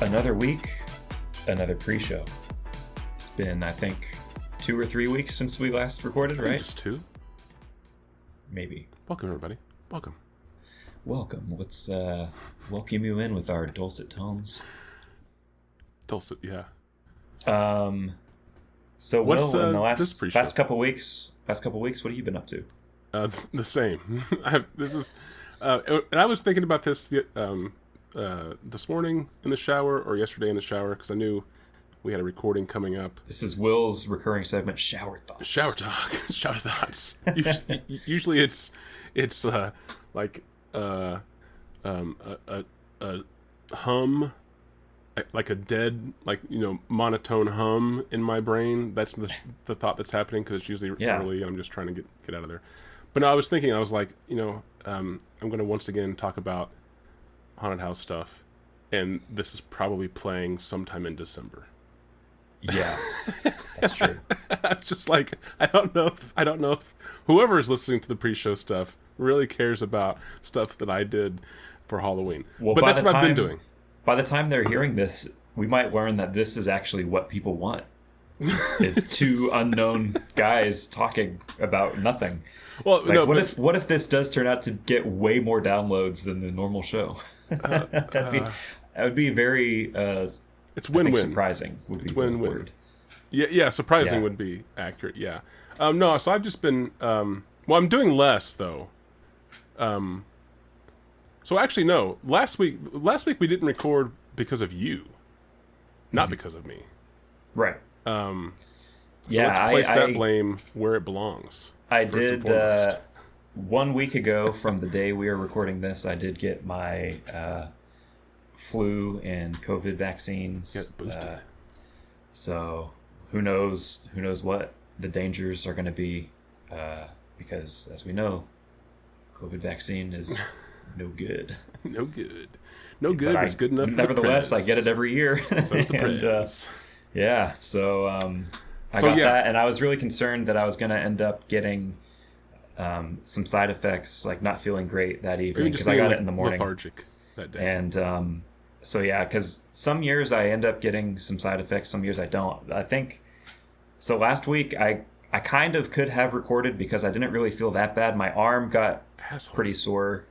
Another week, another pre-show. It's been, I think, 2 or 3 weeks since we last recorded, right? Just 2. Maybe. Welcome, everybody. Welcome. Let's welcome you in with our dulcet tones. Dulcet, yeah. So, What's, Will, in the this last couple weeks, what have you been up to? The same. And I was thinking about this this morning in the shower, or yesterday in the shower, because I knew we had a recording coming up. This is Will's recurring segment, Shower Thoughts. Shower talk. Shower thoughts. Usually it's like a hum, like a dead, monotone hum in my brain. That's the thought that's happening, because it's usually early and I'm just trying to get out of there. But no, I was thinking, I'm going to once again talk about haunted house stuff, and this is probably playing sometime in December. Yeah, that's true. It's just like, I don't know if whoever is listening to the pre-show stuff really cares about stuff that I did for Halloween. Well, but that's what I've been doing. By the time they're hearing this, we might learn that this is actually what people want. Is two unknown guys talking about nothing. Well, what if this does turn out to get way more downloads than the normal show? That would be very. It's win-win. Surprising would be win-win. The word. Yeah. Surprising would be accurate. Yeah. No. So I've just been. I'm doing less though. So actually, no. Last week we didn't record because of you, not because of me. Right. So let's place that blame where it belongs. I did 1 week ago from the day we are recording this. I did get my flu and COVID vaccines. Get boosted. So who knows what the dangers are going to be, because as we know, COVID vaccine is no good. No good. No good, but it's good enough. Nevertheless, I get it every year. So the yeah, so I got that, and I was really concerned that I was going to end up getting some side effects, like not feeling great that evening, because I got it in the morning. Lethargic that day. And so yeah, because some years I end up getting some side effects, some years I don't. I think so. Last week I kind of could have recorded because I didn't really feel that bad. My arm got pretty sore.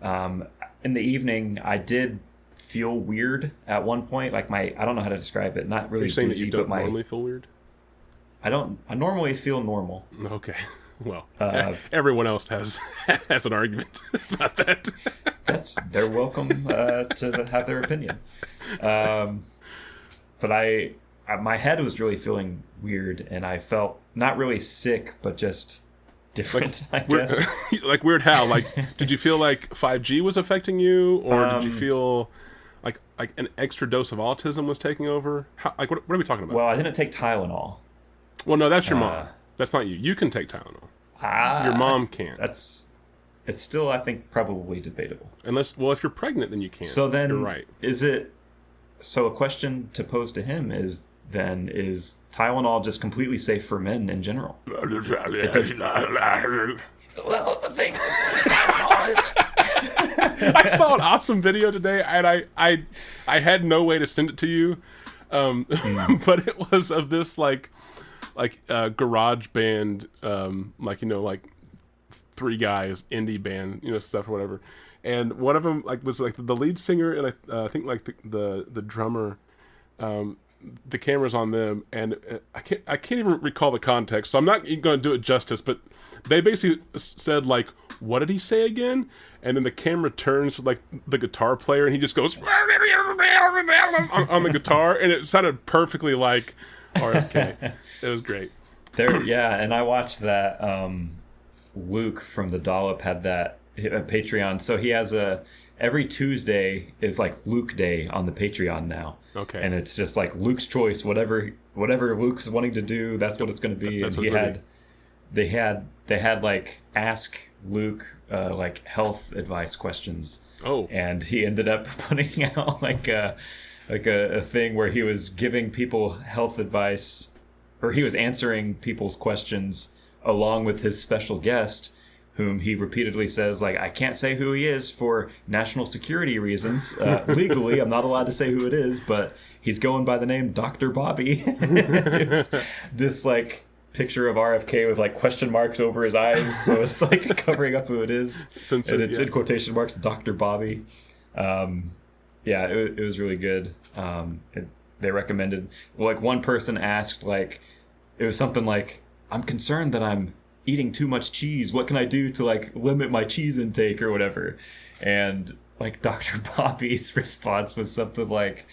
In the evening, I did feel weird at one point, like I don't know how to describe it. Not really. You're saying dizzy, that you don't but normally feel weird? I normally feel normal. Okay. Well, everyone else has an argument about that. They're welcome to have their opinion. But my head was really feeling weird, and I felt not really sick, but just different, I guess. Like weird how? Like, did you feel like 5G was affecting you, or did you feel like an extra dose of autism was taking over? What are we talking about? Well, I didn't take Tylenol. Well, no, that's your mom. That's not you. You can take Tylenol. Your mom can't. It's still, I think, probably debatable. If you're pregnant, then you can. So then, you're right. So a question to pose to him is Tylenol just completely safe for men in general? Well, the thing is, Tylenol is... I saw an awesome video today, and I had no way to send it to you, but it was of this like garage band, like 3 guys, indie band, stuff or whatever, and one of them was the lead singer, and I think the drummer. The camera's on them, and I can't even recall the context, so I'm not going to do it justice, but they basically said, what did he say again? And then the camera turns to the guitar player, and he just goes on the guitar, and it sounded perfectly like RFK. It was great. And I watched that. Luke from the Dollop had that Patreon, so he has every Tuesday is like Luke Day on the Patreon now. Okay. And it's just like Luke's choice, whatever Luke's wanting to do, that's what it's going to be. And they had like ask Luke like health advice questions. Oh. And he ended up putting out like a thing where he was giving people health advice, or he was answering people's questions along with his special guest, whom he repeatedly says, like, I can't say who he is for national security reasons. Legally, I'm not allowed to say who it is, but he's going by the name Dr. Bobby. It's this, like, picture of RFK with, like, question marks over his eyes, so it's, like, covering up who it is. Censored, and it's in quotation marks, Dr. Bobby. Yeah, it was really good. They recommended, like, one person asked, like, it was something like, I'm concerned that I'm eating too much cheese. What can I do to, like, limit my cheese intake or whatever? And, like, Dr. Bobby's response was something like,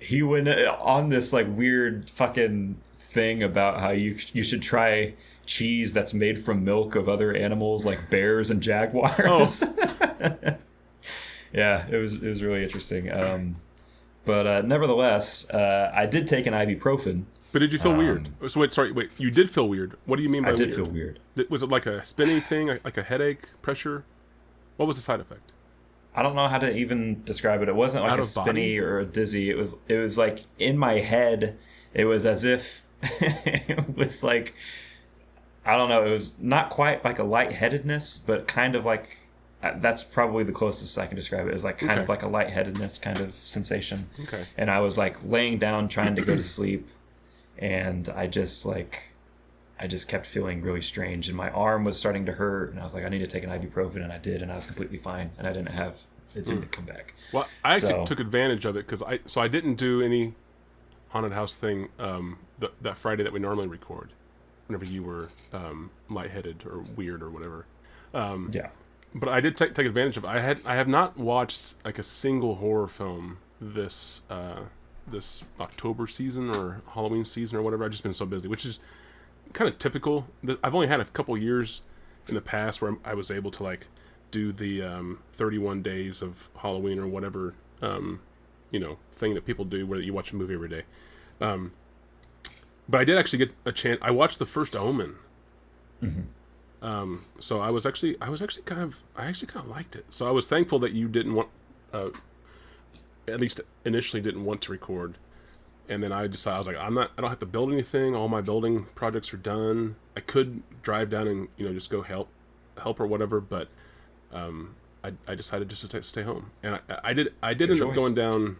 he went on this, like, weird fucking thing about how you should try cheese that's made from milk of other animals, like bears and jaguars. Oh. Yeah, it was really interesting. But nevertheless, I did take an ibuprofen. But did you feel weird? So wait, you did feel weird. What do you mean by weird? I did feel weird. Was it like a spinning thing, like a headache, pressure? What was the side effect? I don't know how to even describe it. It wasn't like a spinny or a dizzy. It was like in my head, it was as if it was like, I don't know, it was not quite like a lightheadedness, but kind of like, that's probably the closest I can describe it. It was like kind of like a lightheadedness kind of sensation. Okay. And I was like laying down trying to go to sleep, and I just kept feeling really strange, and my arm was starting to hurt, and I was like, I need to take an ibuprofen, and I did, and I was completely fine, and it didn't come back. Well, I actually took advantage of it because I didn't do any haunted house thing that Friday that we normally record, whenever you were lightheaded or weird or whatever. Yeah. But I did take advantage of it. I have not watched like a single horror film this October season or Halloween season or whatever. I've just been so busy, which is kind of typical. I've only had a couple years in the past where I was able to like do the 31 days of Halloween or whatever thing that people do where you watch a movie every day. But I did actually get a chance. I watched the first Omen. Mm-hmm. So I actually kind of liked it. So I was thankful that you didn't want, at least initially didn't want to record. And then I decided, I was like, I don't have to build anything. All my building projects are done. I could drive down and, just go help or whatever. But, I decided just to stay home. And I did end up going down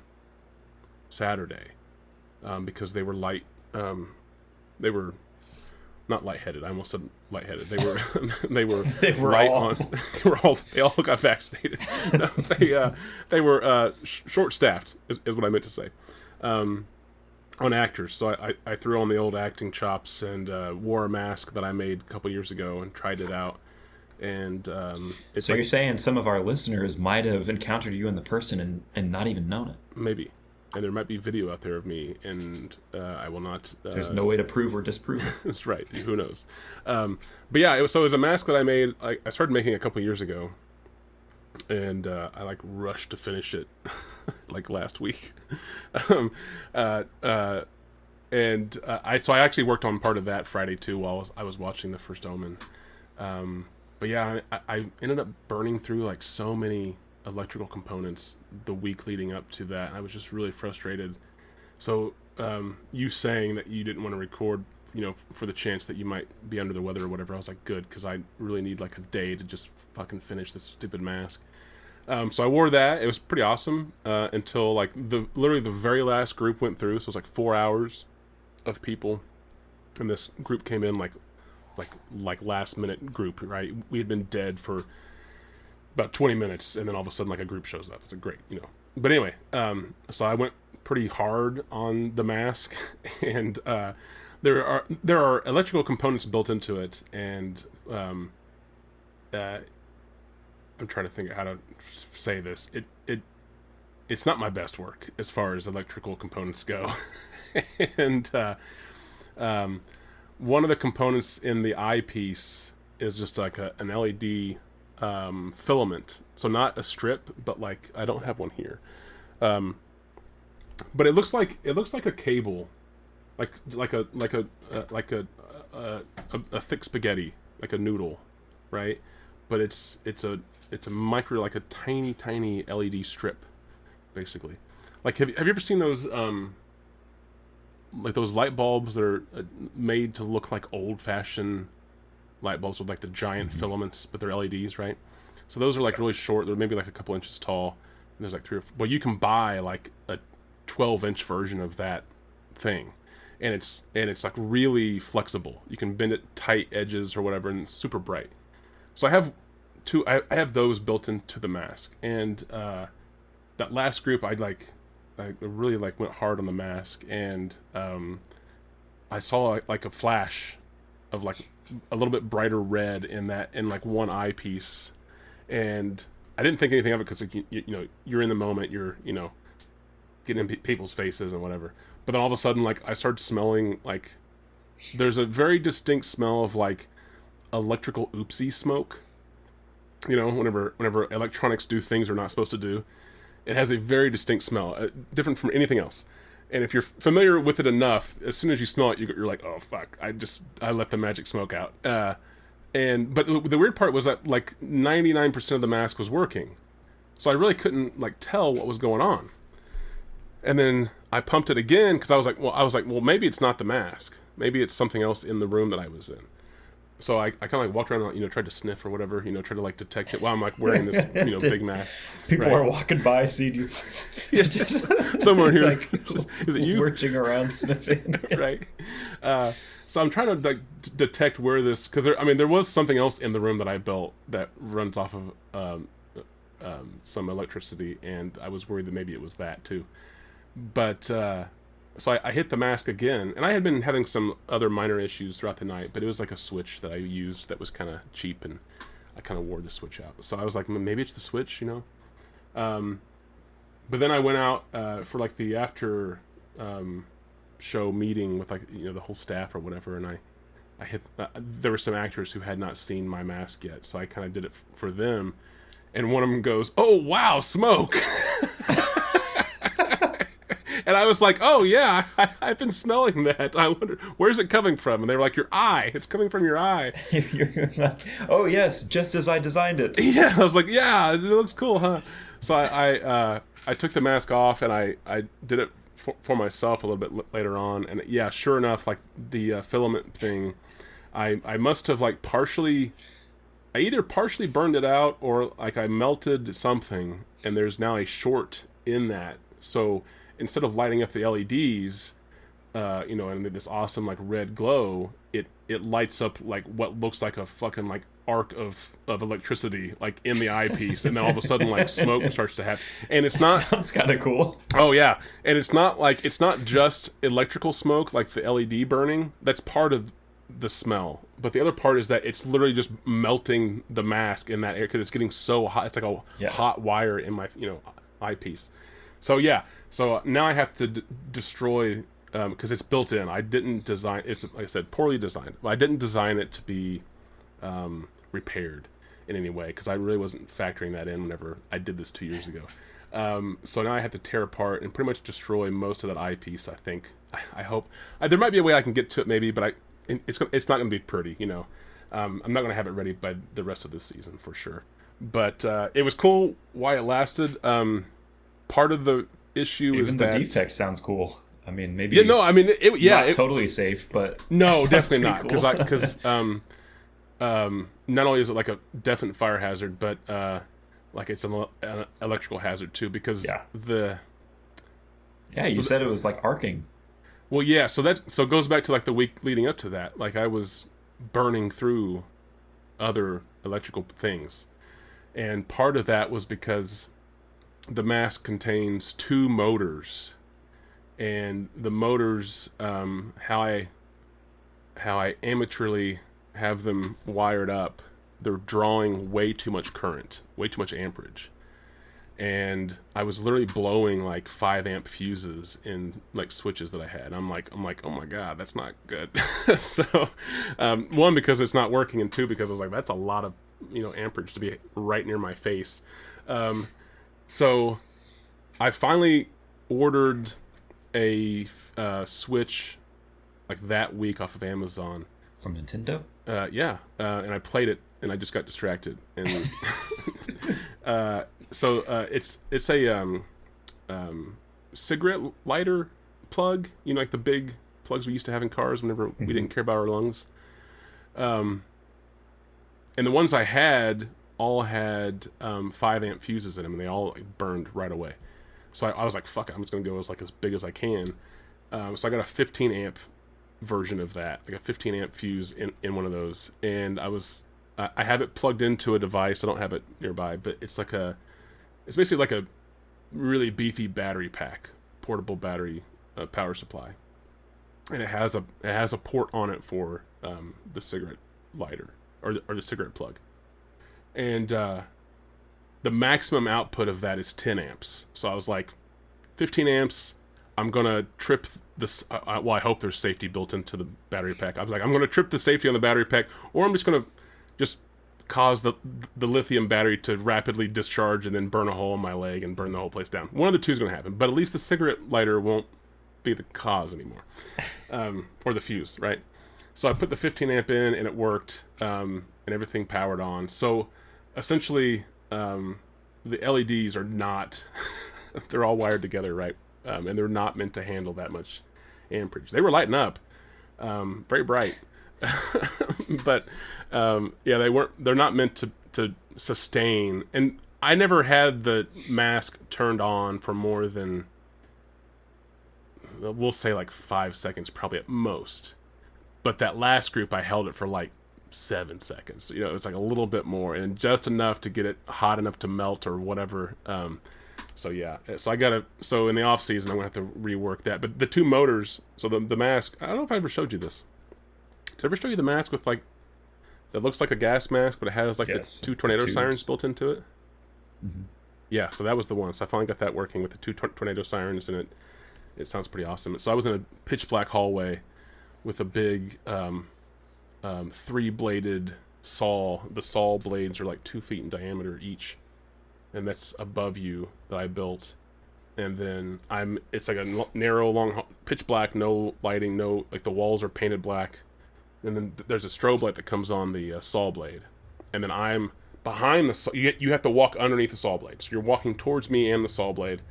Saturday, because they were they were not lightheaded. I almost said lightheaded. They were they all got vaccinated. No, they were short-staffed is what I meant to say. On actors. So I threw on the old acting chops and wore a mask that I made a couple years ago and tried it out. And so you're saying some of our listeners might have encountered you in the person and not even known it? Maybe. And there might be video out there of me, and I will not... There's no way to prove or disprove. That's right. Who knows? But yeah, it was a mask that I made. I started making a couple years ago, and I like rushed to finish it like last week. So I actually worked on part of that Friday too while I was watching the first Omen. But yeah, I ended up burning through like so many electrical components the week leading up to that. I was just really frustrated. So you saying that you didn't want to record, for the chance that you might be under the weather or whatever, I was like, good, because I really need like a day to just fucking finish this stupid mask. So I wore that. It was pretty awesome until like literally the very last group went through. So it was like 4 hours of people, and this group came in like last minute group, right? We had been dead for about 20 minutes, and then all of a sudden like a group shows up. It's a great, But anyway, so I went pretty hard on the mask, and there are electrical components built into it, and I'm trying to think of how to say this. It's not my best work as far as electrical components go, and one of the components in the eyepiece is just like an LED filament. So not a strip, but like I don't have one here. But it looks like a cable, like a thick spaghetti, like a noodle, right? But it's a micro, like a tiny LED strip, basically. Like have you ever seen those like those light bulbs that are made to look like old-fashioned light bulbs with like the giant filaments, but they're LEDs, right? So those are like really short. They're maybe like a couple inches tall. And there's like 3 or 4. Well, you can buy like a 12-inch version of that thing, and it's like really flexible. You can bend it tight edges or whatever, and it's super bright. So I have two. I have those built into the mask, and that last group I really like went hard on the mask, and I saw like a flash of like a little bit brighter red in like one eyepiece, and I didn't think anything of it because like, you know, you're in the moment, you're, you know, getting in people's faces and whatever. But then all of a sudden, like, I started smelling like there's a very distinct smell of like electrical oopsie smoke. You know, whenever electronics do things they're not supposed to do, it has a very distinct smell, different from anything else. And if you're familiar with it enough, as soon as you smell it, you're like, oh fuck, I let the magic smoke out. But the weird part was that like 99% of the mask was working, so I really couldn't like tell what was going on. And then I pumped it again because I was like, well, maybe it's not the mask, maybe it's something else in the room that I was in. So I kind of like walked around, you know, tried to sniff or whatever, you know, try to like detect it while I'm like wearing this, you know, big mask. People are walking by, see you. Yeah, just somewhere here. Like, is it you? Lurching around sniffing. Right. So I'm trying to like detect where this, because there was something else in the room that I built that runs off of some electricity, and I was worried that maybe it was that too. But so I hit the mask again, and I had been having some other minor issues throughout the night, but it was like a switch that I used that was kind of cheap, and I kind of wore the switch out. So I was like, maybe it's the switch, you know. But then I went out for like the after show meeting with like, you know, the whole staff or whatever, and I hit. There were some actors who had not seen my mask yet, so I kind of did it for them. And one of them goes, "Oh wow, smoke!" And I was like, "Oh yeah, I've been smelling that. I wonder where's it coming from?" And they were like, "Your eye. It's coming from your eye." You're like, oh yes, just as I designed it. Yeah, I was like, "Yeah, it looks cool, huh?" So I took the mask off, and I did it for myself a little bit later on, and yeah, sure enough, like the filament thing, I must have like I either partially burned it out or like I melted something, and there's now a short in that. So instead of lighting up the LEDs, you know, and this awesome like red glow, it lights up like what looks like a fucking like arc of electricity like in the eyepiece, and then all of a sudden like smoke starts to happen, and it's not. Sounds kind of cool. Oh yeah, and it's not just electrical smoke like the LED burning. That's part of the smell, but the other part is that it's literally just melting the mask in that air because it's getting so hot. It's like a hot wire in my, you know, eyepiece. So yeah, so now I have to destroy because it's built in. I didn't design. It's, like I said, poorly designed. I didn't design it to be repaired in any way because I really wasn't factoring that in whenever I did this 2 years ago. So now I have to tear apart and pretty much destroy most of that eyepiece. I think. I hope there might be a way I can get to it, maybe, but it's not going to be pretty, you know. I'm not going to have it ready by the rest of this season for sure. But it was cool while it lasted. Part of the issue is that the defect sounds cool. I mean, maybe. Yeah, no, I mean, not totally safe, but no, definitely not. Cool. Because not only is it like a definite fire hazard, but like it's an electrical hazard too. Because you said it was like arcing. Well, yeah, so it goes back to like the week leading up to that. Like I was burning through other electrical things, and part of that was because the mask contains 2 motors, and the motors, how I amateurly have them wired up, they're drawing way too much current, way too much amperage. And I was literally blowing like 5 amp fuses in like switches that I had. I'm like, oh my god, that's not good. So, one, because it's not working, and 2, because I was like, that's a lot of, you know, amperage to be right near my face. So I finally ordered a Switch like that week off of Amazon from Nintendo. Yeah, and I played it, and I just got distracted, and so it's a cigarette lighter plug, you know, like the big plugs we used to have in cars whenever we didn't care about our lungs. And the ones I had all had 5 amp fuses in them, and they all like burned right away. So I was like, fuck it, I'm just gonna go as big as I can. So I got a 15 amp version of that, like a 15 amp fuse in one of those, and I have it plugged into a device. I don't have it nearby, but it's basically like a really beefy battery pack, portable battery power supply, and it has a port on it for the cigarette lighter or the cigarette plug, and the maximum output of that is 10 amps. So I was like, 15 amps. I'm gonna trip this. Well, I hope there's safety built into the battery pack. I was like, I'm gonna trip the safety on the battery pack, or I'm just gonna cause the lithium battery to rapidly discharge and then burn a hole in my leg and burn the whole place down. One of the two is gonna happen, but at least the cigarette lighter won't be the cause anymore, or the fuse, right? So I put the 15 amp in, and it worked, and everything powered on. So essentially, the LEDs are not. They're all wired together, right? And they're not meant to handle that much amperage. They were lighting up, very bright, but yeah, they're not meant to sustain. And I never had the mask turned on for more than, we'll say, like 5 seconds, probably at most. But that last group, I held it for like 7 seconds. You know, it's like a little bit more, and just enough to get it hot enough to melt or whatever. So yeah, so in the off season, I'm gonna have to rework that. But the two motors, so the mask, I don't know if I ever showed you this. Did I ever show you the mask with like, that looks like a gas mask, but it has like the 2 tornado sirens built into it? Mm-hmm. Yeah, so that was the one. So I finally got that working with the 2 tornado sirens, and it sounds pretty awesome. So I was in a pitch black hallway with a big 3-bladed saw. The saw blades are like 2 feet in diameter each, and that's above you that I built. And then it's like a narrow, long, pitch black, no lighting, no, like the walls are painted black. And then there's a strobe light that comes on the saw blade. And then I'm behind the saw. You have to walk underneath the saw blade. So you're walking towards me and the saw blade.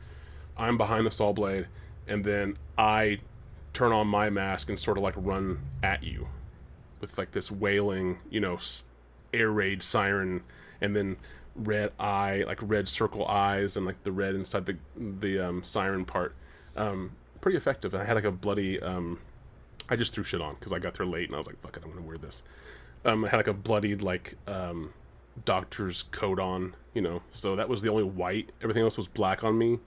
I'm behind the saw blade. And then I turn on my mask and sort of like run at you with like this wailing, air raid siren, and then red eye, like red circle eyes, and like the red inside the siren part. Pretty effective. And I had like a bloody, I just threw shit on because I got there late and I was like, fuck it, I'm gonna wear this. I had like a bloodied like doctor's coat on, so that was the only white. Everything else was black on me.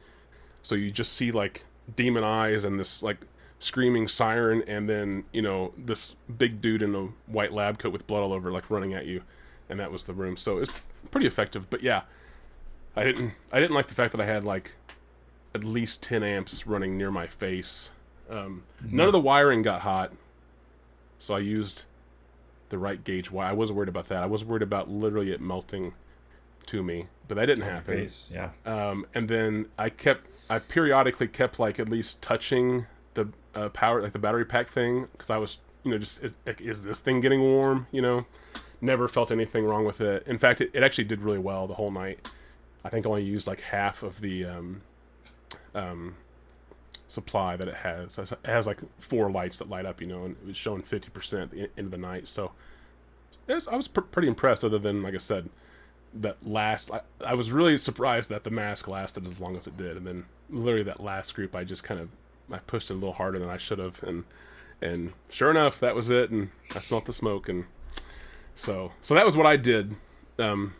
So you just see like demon eyes and this like screaming siren, and then this big dude in a white lab coat with blood all over, like running at you. And that was the room. So it's pretty effective. But yeah, I didn't like the fact that I had like at least 10 amps running near my face. None of the wiring got hot, so I used the right gauge wire. I wasn't worried about that. I was worried about literally it melting to me, but that didn't happen. Face, yeah. And then I periodically kept like at least touching the power, like the battery pack thing, because I was just is this thing getting warm? Never felt anything wrong with it. In fact, it actually did really well the whole night. I think I only used like half of the supply that it has. It has like 4 lights that light up, and it was showing 50% at the end of the night. So I was pretty impressed, other than, like I said, that last... I was really surprised that the mask lasted as long as it did. And then literally that last group, I just I pushed it a little harder than I should have. And sure enough, that was it. And I smelled the smoke. And so that was what I did in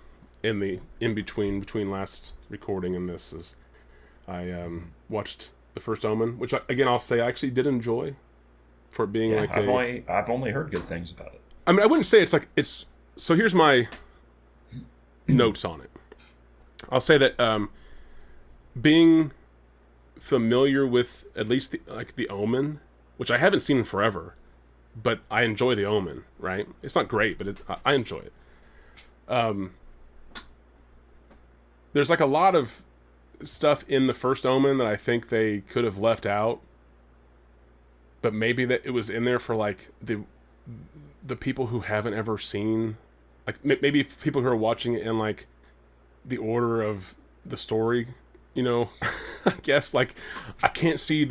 between last recording and this. Is I watched the first Omen, which again I'll say I actually did enjoy, for it being I've only heard good things about it. I mean, I wouldn't say it's. So here's my notes on it. I'll say that being familiar with at least the Omen, which I haven't seen in forever, but I enjoy the Omen. Right? It's not great, but I enjoy it. There's like a lot of stuff in the first Omen that I think they could have left out, but maybe that it was in there for like the people who haven't ever seen, like maybe people who are watching it in like the order of the story, I guess. Like I can't see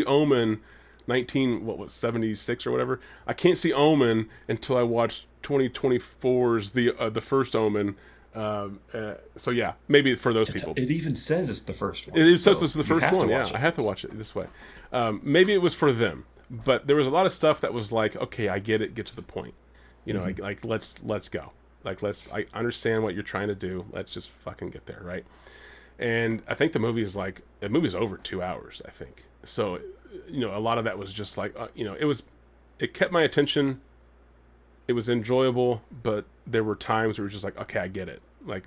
Omen 76 or whatever. I can't see Omen until I watch 2024's the First Omen. So yeah, maybe for those people. It even says it's the first one. It is so this is the first one. Yeah, I have to watch it this way. Maybe it was for them, but there was a lot of stuff that was like, okay, I get it. Get to the point. You know, like let's go. Like I understand what you're trying to do. Let's just fucking get there, right? And I think the movie's over 2 hours. I think so. You know, a lot of that was just like it kept my attention. It was enjoyable, but there were times where it was just like, okay, I get it. Like,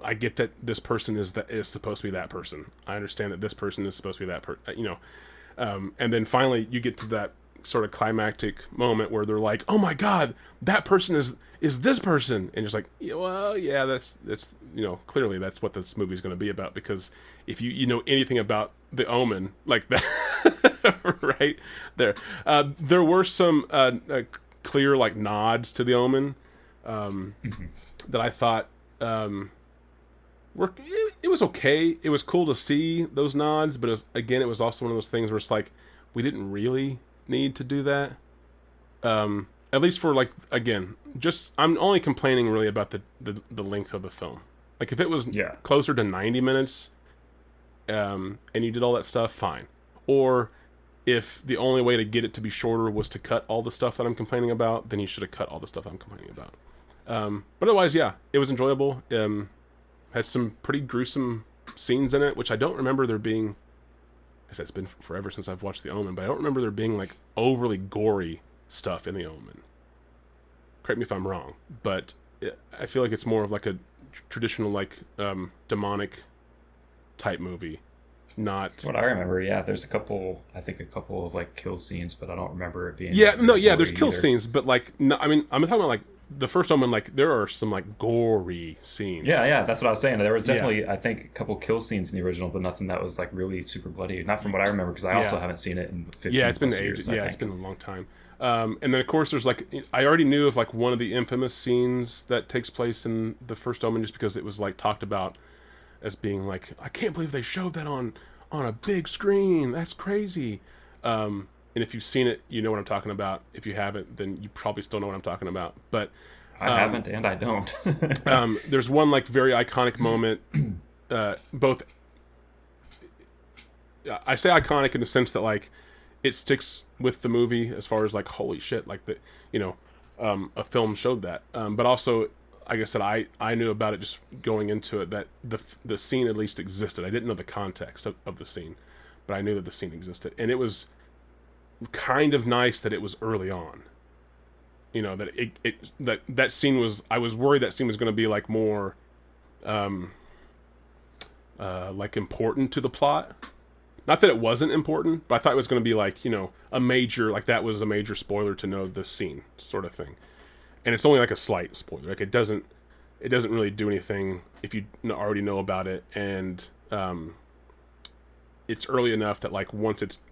I get that this person is supposed to be that person. I understand that this person is supposed to be that person. And then finally you get to that sort of climactic moment where they're like, oh my god, that person is this person, and you're just like, yeah, well, yeah, that's clearly that's what this movie's going to be about, because if you know anything about the Omen, like that, right there were some clear like nods to the Omen that I thought it was okay. It was cool to see those nods, but it was also one of those things where it's like, we didn't really need to do that. At least for like, again, just I'm only complaining really about the length of the film. Like if it was closer to 90 minutes, and you did all that stuff, fine. Or if the only way to get it to be shorter was to cut all the stuff that I'm complaining about, then you should have cut all the stuff I'm complaining about. But otherwise, yeah, it was enjoyable. Had some pretty gruesome scenes in it, which I don't remember there being. I said it's been forever since I've watched The Omen, but I don't remember there being like overly gory stuff in The Omen. Correct me if I'm wrong, but I feel like it's more of like a traditional like demonic type movie. Not That's what I remember. Yeah, there's a couple of like kill scenes, but I don't remember it being. There's kill scenes, but like no, I mean I'm talking about like the First Omen. Like there are some like gory scenes. Yeah, that's what I was saying. There was definitely I think a couple kill scenes in the original, but nothing that was like really super bloody. Not from what I remember, because I also haven't seen it in 15 it's been years. It's been a long time. And then of course there's like, I already knew of like one of the infamous scenes that takes place in the First Omen, just because it was like talked about as being like, I can't believe they showed that on a big screen. That's crazy. And if you've seen it, you know what I'm talking about. If you haven't, then you probably still know what I'm talking about. But I haven't, and I don't. There's one like very iconic moment. Both, I say iconic in the sense that like it sticks with the movie as far as like, holy shit, like a film showed that. But also, like I said, I knew about it just going into it, that the scene at least existed. I didn't know the context of the scene, but I knew that the scene existed, and it was kind of nice that it was early on. You know, that that scene was. I was worried that scene was going to be like more, like important to the plot. Not that it wasn't important, but I thought it was going to be like, you know, a major, like that was a major spoiler to know the scene sort of thing. And it's only like a slight spoiler. Like it doesn't really do anything if you already know about it. And it's early enough that like once it's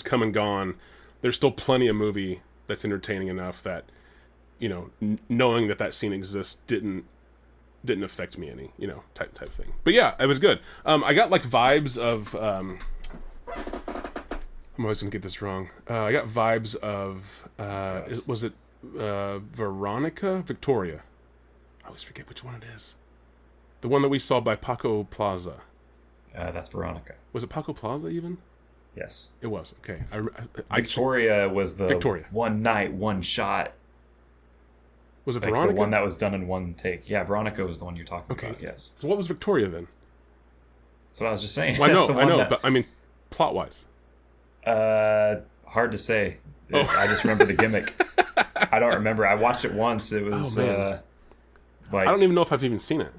come and gone, there's still plenty of movie that's entertaining enough that, you know, knowing that scene exists didn't affect me any, you know, type thing. But yeah, it was good. I got like vibes of I'm always gonna get this wrong. I got vibes of was it Victoria? I always forget which one it is. The one that we saw by Paco Plaza. That's Veronica. Was it Paco Plaza even? Yes. It was. Okay. Victoria was the one night, one shot. Was it like Veronica? The one that was done in one take. Yeah, Veronica was the one you're talking about, yes. So what was Victoria then? That's what I was just saying. Well, I know, but I mean, plot-wise. Hard to say. I just remember the gimmick. I don't remember. I watched it once. It was like, I don't even know if I've even seen it.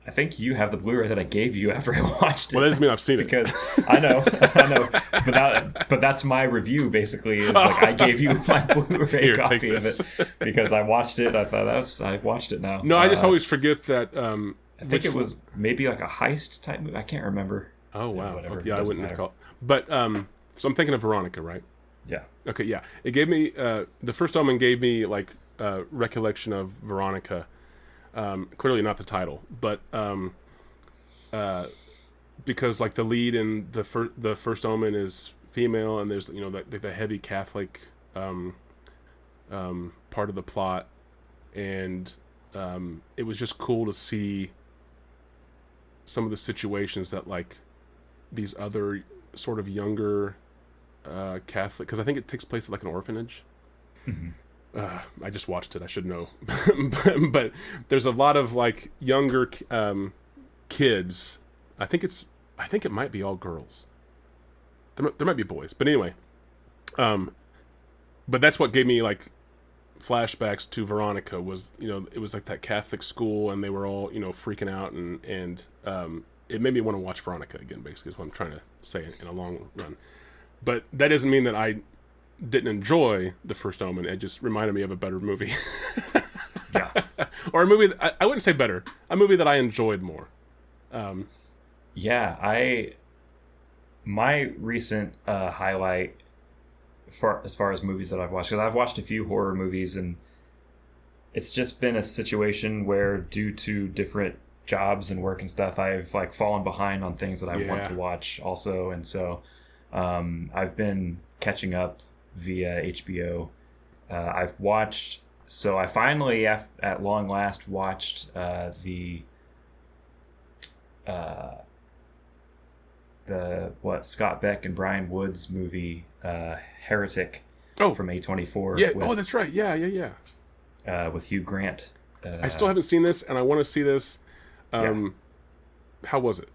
I think you have the Blu-ray that I gave you after I watched it. Well, that doesn't mean I've seen it. Because I know. But that's my review, basically. Is like I gave you my Blu-ray copy of it because I watched it. I thought I watched it now. No, I just always forget that. I think it was maybe like a heist type movie. I can't remember. Oh wow! Whatever. Okay, I wouldn't have called. But so I'm thinking of Veronica, right? Yeah. Okay, yeah. It gave me the First Omen gave me like recollection of Veronica. Clearly not the title, but because like the lead in the First Omen is female, and there's, you know, the heavy Catholic part of the plot, and it was just cool to see some of the situations that like these other sort of younger Catholic, because I think it takes place at like an orphanage. I just watched it. I should know, but there's a lot of like younger kids. I think it might be all girls. There might be boys, but anyway. But that's what gave me like flashbacks to Veronica. Was, you know, it was like that Catholic school, and they were all, you know, freaking out, and it made me want to watch Veronica again. Basically, is what I'm trying to say in a long run. But that doesn't mean that I didn't enjoy The First Omen. It just reminded me of a better movie. Yeah. Or a movie that, I wouldn't say better, a movie that I enjoyed more. Yeah, my recent highlight as far as movies that I've watched, because I've watched a few horror movies, and it's just been a situation where, due to different jobs and work and stuff, I've like fallen behind on things that I want to watch also, and so I've been catching up via HBO. I finally, at long last, watched the Scott Beck and Brian Woods movie, Heretic, from A24. Yeah. That's right. Yeah. With Hugh Grant. I still haven't seen this, and I want to see this. How was it?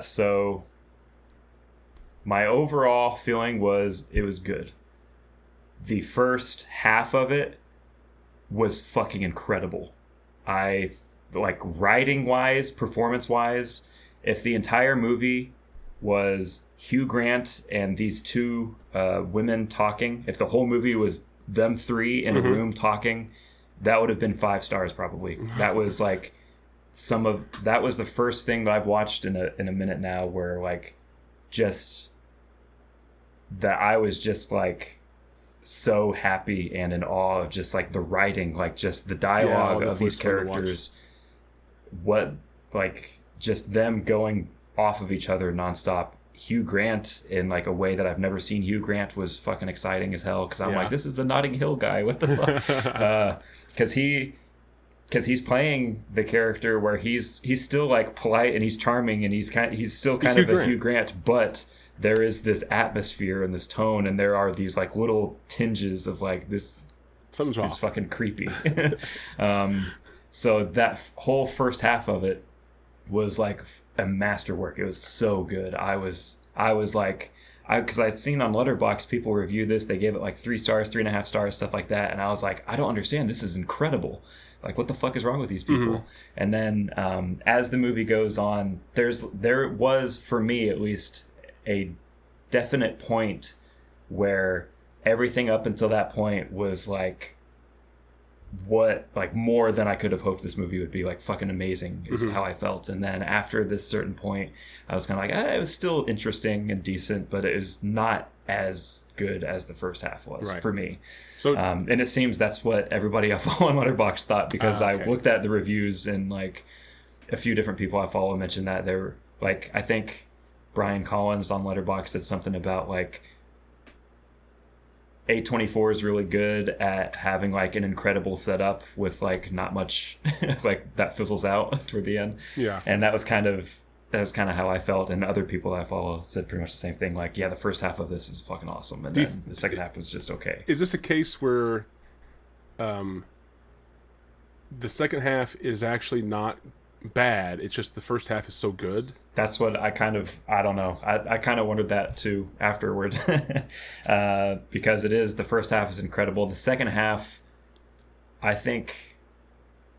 So my overall feeling was it was good. The first half of it was fucking incredible. I like, writing wise, performance wise, if the entire movie was Hugh Grant and these two women talking, if the whole movie was them three in a room talking, that would have been 5 stars probably. That was like that was the first thing that I've watched in a minute now where like just that I was just like so happy and in awe of just like the writing, like just the dialogue of these characters, what like just them going off of each other nonstop. Hugh Grant in like a way that I've never seen Hugh Grant was fucking exciting as hell, because I'm like, this is the Notting Hill guy, what the fuck? Because he's playing the character where he's still like polite and he's charming and he's still kind of a Hugh Grant, but there is this atmosphere and this tone, and there are these like little tinges of like this something's wrong. It's fucking creepy. So that whole first half of it was like a masterwork. It was so good. I was like, because I'd seen on Letterboxd people review this, they gave it like 3 stars, 3.5 stars, stuff like that, and I was like, I don't understand. This is incredible. Like, what the fuck is wrong with these people? And then as the movie goes on, there was, for me at least, a definite point where everything up until that point was like more than I could have hoped this movie would be. Like, fucking amazing is how I felt. And then after this certain point, I was kind of like, it was still interesting and decent, but it was not as good as the first half was for me. So and it seems that's what everybody I follow on Letterboxd thought, because I looked at the reviews, and like a few different people I follow mentioned that they were like, I think Brian Collins on Letterboxd said something about like A24 is really good at having like an incredible setup with like not much like that fizzles out toward the end. Yeah. And that was kind of how I felt, and other people I follow said pretty much the same thing. Like, yeah, the first half of this is fucking awesome, and then the second half was just okay. Is this a case where the second half is actually not bad, it's just the first half is so good? That's what I don't know. I kind of wondered that too afterward. Because the first half is incredible. The second half, I think,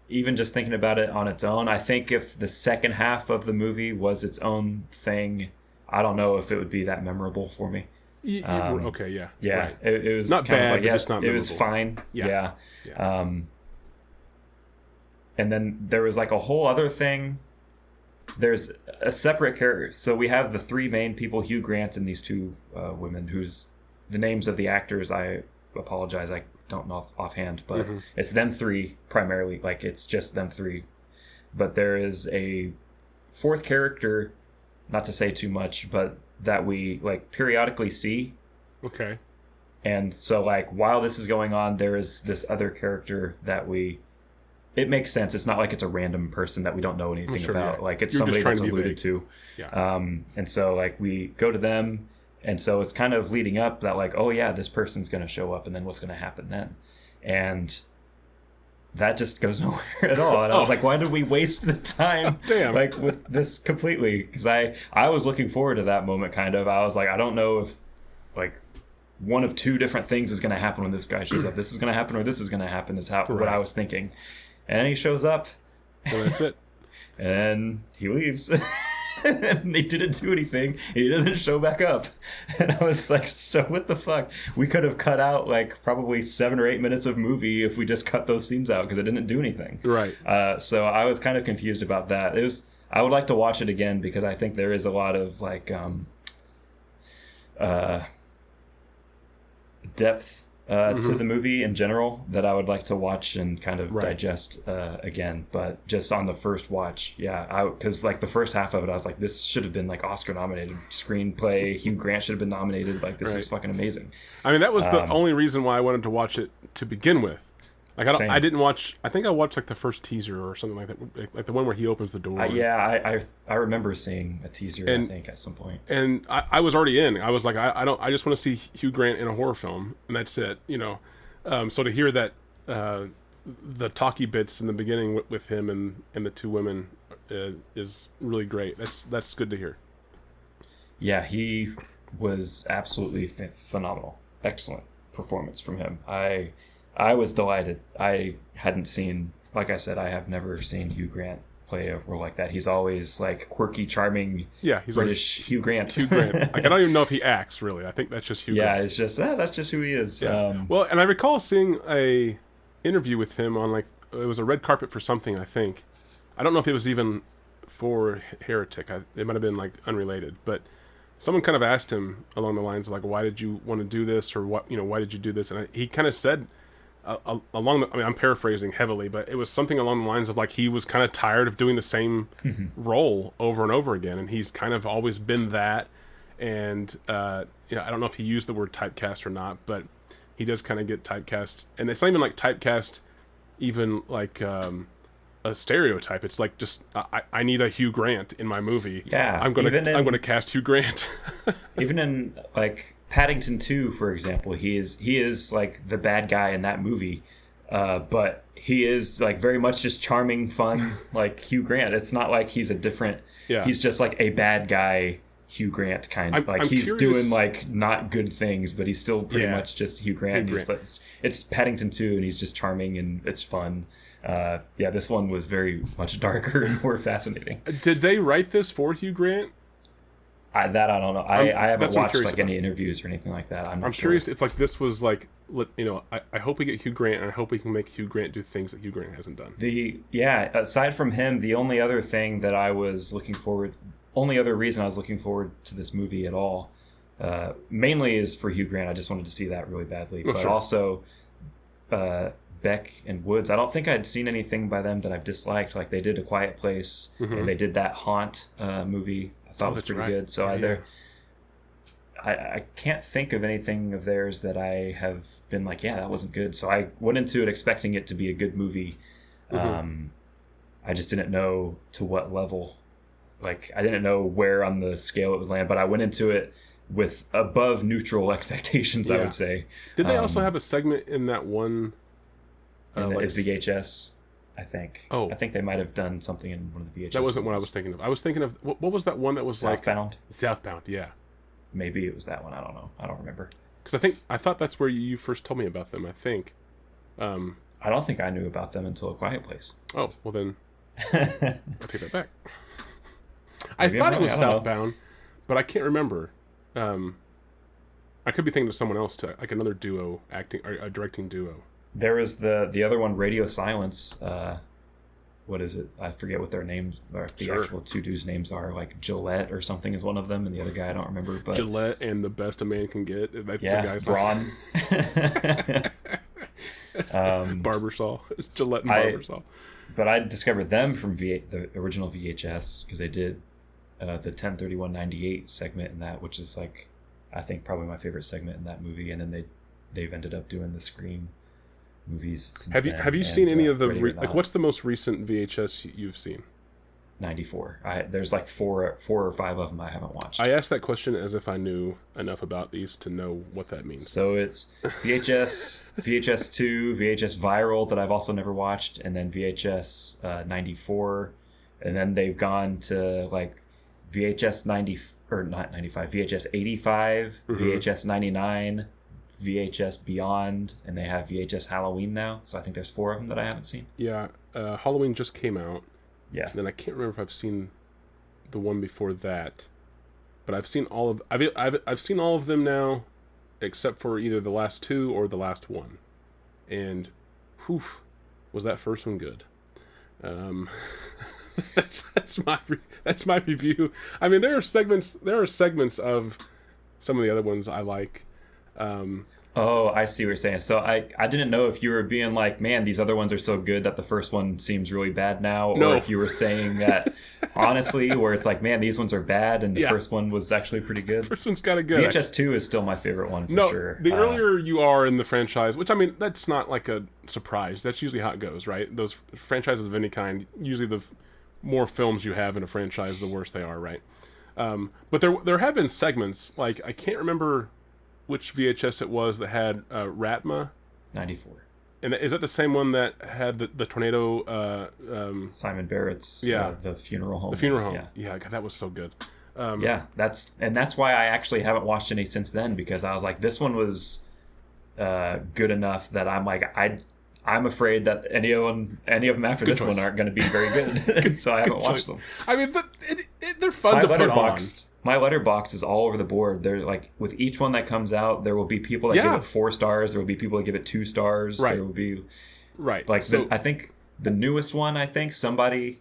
even just thinking about it on its own, I think if the second half of the movie was its own thing, I don't know if it would be that memorable for me. Okay, yeah. Yeah, right. It was not kind bad, of like, but it's not memorable. It was fine. Yeah. And then there was like a whole other thing. There's a separate character. So we have the 3 main people, Hugh Grant and these 2 women, whose the names of the actors, I apologize, I don't know offhand, but it's them 3 primarily. Like, it's just them 3. But there is a 4th character, not to say too much, but that we like periodically see. Okay. And so like while this is going on, there is this other character that it makes sense. It's not like it's a random person that we don't know anything about. Yeah. Like it's You're somebody just trying that's to be alluded vague. to. Yeah. And so like we go to them, and so it's kind of leading up that like, oh yeah, this person's going to show up, and then what's going to happen then? And that just goes nowhere at all. And I was like, why did we waste the time Damn. like with this completely? Because I was looking forward to that moment kind of. I was like, I don't know if like one of two different things is going to happen when this guy shows up. This is going to happen or this is going to happen is what Right. I was thinking. And he shows up Well, that's it. and he leaves. And they didn't do anything. And he doesn't show back up. And I was like, so what the fuck? We could have cut out like probably 7 or 8 minutes of movie if we just cut those scenes out because it didn't do anything. Right. So I was kind of confused about that. I would like to watch it again because I think there is a lot of like depth to the movie in general that I would like to watch and kind of Right. digest again. But just on the first watch, yeah, because like the first half of it, I was like, this should have been like Oscar nominated screenplay. Hugh Grant should have been nominated. Like this is fucking amazing. I mean, that was the only reason why I wanted to watch it to begin with. Like Same. I didn't watch. I think I watched like the first teaser or something like that, like the one where he opens the door. I remember seeing a teaser. And- I think at some point. And I was already in. I was like, I just want to see Hugh Grant in a horror film, and that's it. You know, so to hear that the talky bits in the beginning with him and the two women is really great. That's good to hear. Yeah, he was absolutely phenomenal. Excellent performance from him. I was delighted. I hadn't seen, like I said, I have never seen Hugh Grant play a role like that. He's always like quirky, charming, Yeah, he's British Hugh Grant. Hugh Grant. Like I don't even know if he acts really. I think that's just Hugh Yeah, Grant. it's just that's just who he is. Yeah. Well, and I recall seeing a interview with him on like it was a red carpet for something. I think I don't know if it was even for Heretic. It might have been like unrelated, but someone kind of asked him along the lines of like, "Why did you want to do this?" or "What why did you do this?" And he kind of said along the, I mean, I'm paraphrasing heavily, but it was something along the lines of like he was kind of tired of doing the same role over and over again, and he's kind of always been that. And I don't know if he used the word typecast or not, but he does kind of get typecast, and it's not even like typecast, even like a stereotype. It's like just I need a Hugh Grant in my movie. Yeah, I'm gonna cast Hugh Grant. Even in like Paddington 2, for example, he is like the bad guy in that movie, but he is like very much just charming, fun, like Hugh Grant. It's not like he's a different. Yeah. He's just like a bad guy Hugh Grant kind of. I'm He's curious- doing like not good things, but he's still pretty Yeah. much just Hugh Grant. Hugh He's Grant. like, it's Paddington 2, and he's just charming and it's fun. Yeah, this one was very much darker and more fascinating. Did they write this for Hugh Grant? I don't know. I haven't that's what I'm watched curious like any about. interviews or anything like that. I'm not I'm sure. curious if like this was like, I hope we get Hugh Grant, and I hope we can make Hugh Grant do things that Hugh Grant hasn't done. Aside from him, the only other thing that I was looking forward, only other reason I was looking forward to this movie at all, mainly is for Hugh Grant. I just wanted to see that really badly, but sure. also Beck and Woods. I don't think I'd seen anything by them that I've disliked. Like they did A Quiet Place, and they did that Haunt movie. I thought was that's pretty right. good. So Yeah. I can't think of anything of theirs that I have been like, yeah, that wasn't good. So I went into it expecting it to be a good movie. I just didn't know to what level. Like, I didn't know where on the scale it would land, but I went into it with above neutral expectations, I Yeah. would say. Did they also have a segment in that one? And like, it's VHS, I think. Oh. I think they might have done something in one of the VHS. that wasn't what I movies. was thinking of. I was thinking of what was that one that was Southbound. like Southbound? Yeah, Maybe it was that one. I don't know. I don't remember. because I thought that's where you first told me about them. I think. I don't think I knew about them until A Quiet Place. Oh well, then I'll take that back. I Maybe thought I'm it was wrong, I don't know. Southbound, but I can't remember. I could be thinking of someone else too, like another duo acting or a directing duo. There was the other one, Radio Silence. What is it? I forget what their names or the Sure. actual two dudes' names are. Like Gillette or something is one of them, and the other guy I don't remember. But Gillette and the best a man can get. That's the yeah, guy's Braun. Barbersaw. It's Gillette and I- Barbersaw. But I discovered them from the original VHS because they did the 103198 segment in that, which is like I think probably my favorite segment in that movie. And then they they've ended up doing the Scream movies since Have you then, have you and, seen any of the Ready or like? Not, What's the most recent VHS you've seen? 94. There's like four or five of them I haven't watched. I asked that question as if I knew enough about these to know what that means. So it's VHS, VHS 2, VHS Viral that I've also never watched, and then VHS 94, and then they've gone to like VHS 90 or not 95, VHS 85, VHS 99, VHS Beyond, and they have VHS Halloween now. So I think there's 4 of them that I haven't seen. Yeah, Halloween just came out. Yeah. Then I can't remember if I've seen the one before that, but I've seen all of I've seen all of them now, except for either the last 2 or the last one, and whew, was that first one good? That's my review. I mean, there are segments of some of the other ones I like. Oh, I see what you're saying. So I didn't know if you were being like, man, these other ones are so good that the first one seems really bad now, No. or if you were saying that honestly, where it's like, man, these ones are bad and the Yeah. first one was actually pretty good. First one's kind of good. VHS 2 is still my favorite one for No, sure. the earlier you are in the franchise, which I mean, that's not like a surprise. That's usually how it goes, right? Those franchises of any kind, usually the more films you have in a franchise, the worse they are, right? But there have been segments, like I can't remember which VHS it was that had Ratma. 94. And is that the same one that had the tornado? Simon Barrett's Yeah. The Funeral Home. The funeral home. Yeah. Yeah, God, that was so good. Yeah, that's why I actually haven't watched any since then, because I was like, this one was good enough that I'm like, I'm afraid that any of them after this choice. one aren't going to be very good. So I haven't watched them. I mean, they're fun to put on. My letterbox is all over the board. They're like, with each one that comes out, there will be people that give Yeah. it 4 stars. There will be people that give it 2 stars. Right. There will be Right. like So, I think the newest one. The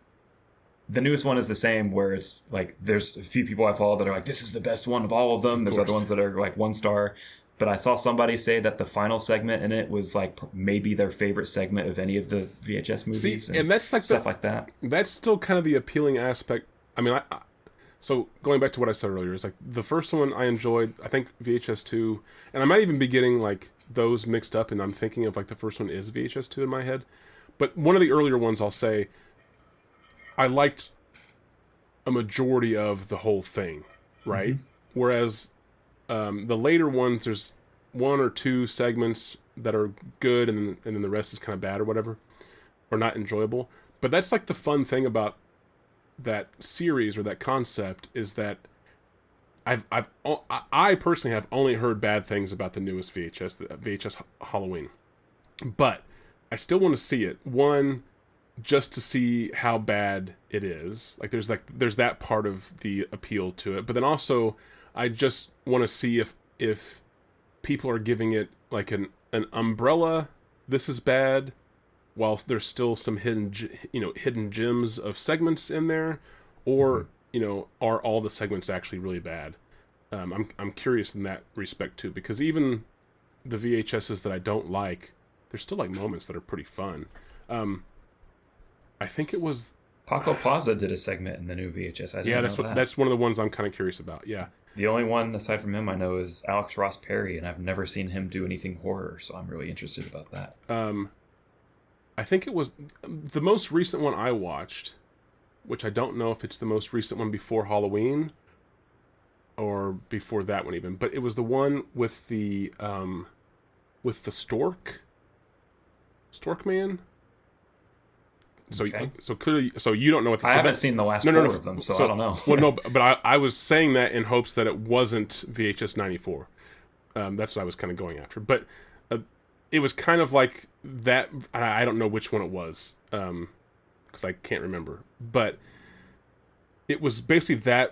newest one is the same, where it's like there's a few people I follow that are like, this is the best one of all of them. There's course. other ones that are like 1 star. But I saw somebody say that the final segment in it was like maybe their favorite segment of any of the VHS movies. and that's like stuff like that. that's still kind of the appealing aspect. I mean, so going back to what I said earlier, it's like the first one I enjoyed. I think VHS 2, and I might even be getting like those mixed up, and I'm thinking of like the first one is VHS 2 in my head. But one of the earlier ones, I'll say, I liked a majority of the whole thing, right? Whereas the later ones, there's 1 or 2 segments that are good, and then the rest is kind of bad or whatever, or not enjoyable. But that's like the fun thing about that series or that concept, is that I personally have only heard bad things about the newest VHS, the VHS Halloween, but I still want to see it. One, just to see how bad it is. There's that part of the appeal to it, but then also I just want to see if people are giving it like an umbrella, this is bad, while there's still some hidden gems of segments in there, or are all the segments actually really bad? I'm curious in that respect too, because even the VHSs that I don't like, there's still like moments that are pretty fun. I think it was Paco Plaza did a segment in the new VHS. I didn't know that. That's one of the ones I'm kind of curious about. Yeah. The only one aside from him I know is Alex Ross Perry, and I've never seen him do anything horror, so I'm really interested about that. I think it was the most recent one I watched, which I don't know if it's the most recent one before Halloween or before that one even, but it was the one with the stork man. So, Okay. so clearly, you don't know what I haven't seen the last 4 of them, so I don't know. Well, no, but I was saying that in hopes that it wasn't VHS 94. That's what I was kind of going after. But it was kind of like that. I don't know which one it was, because I can't remember. But it was basically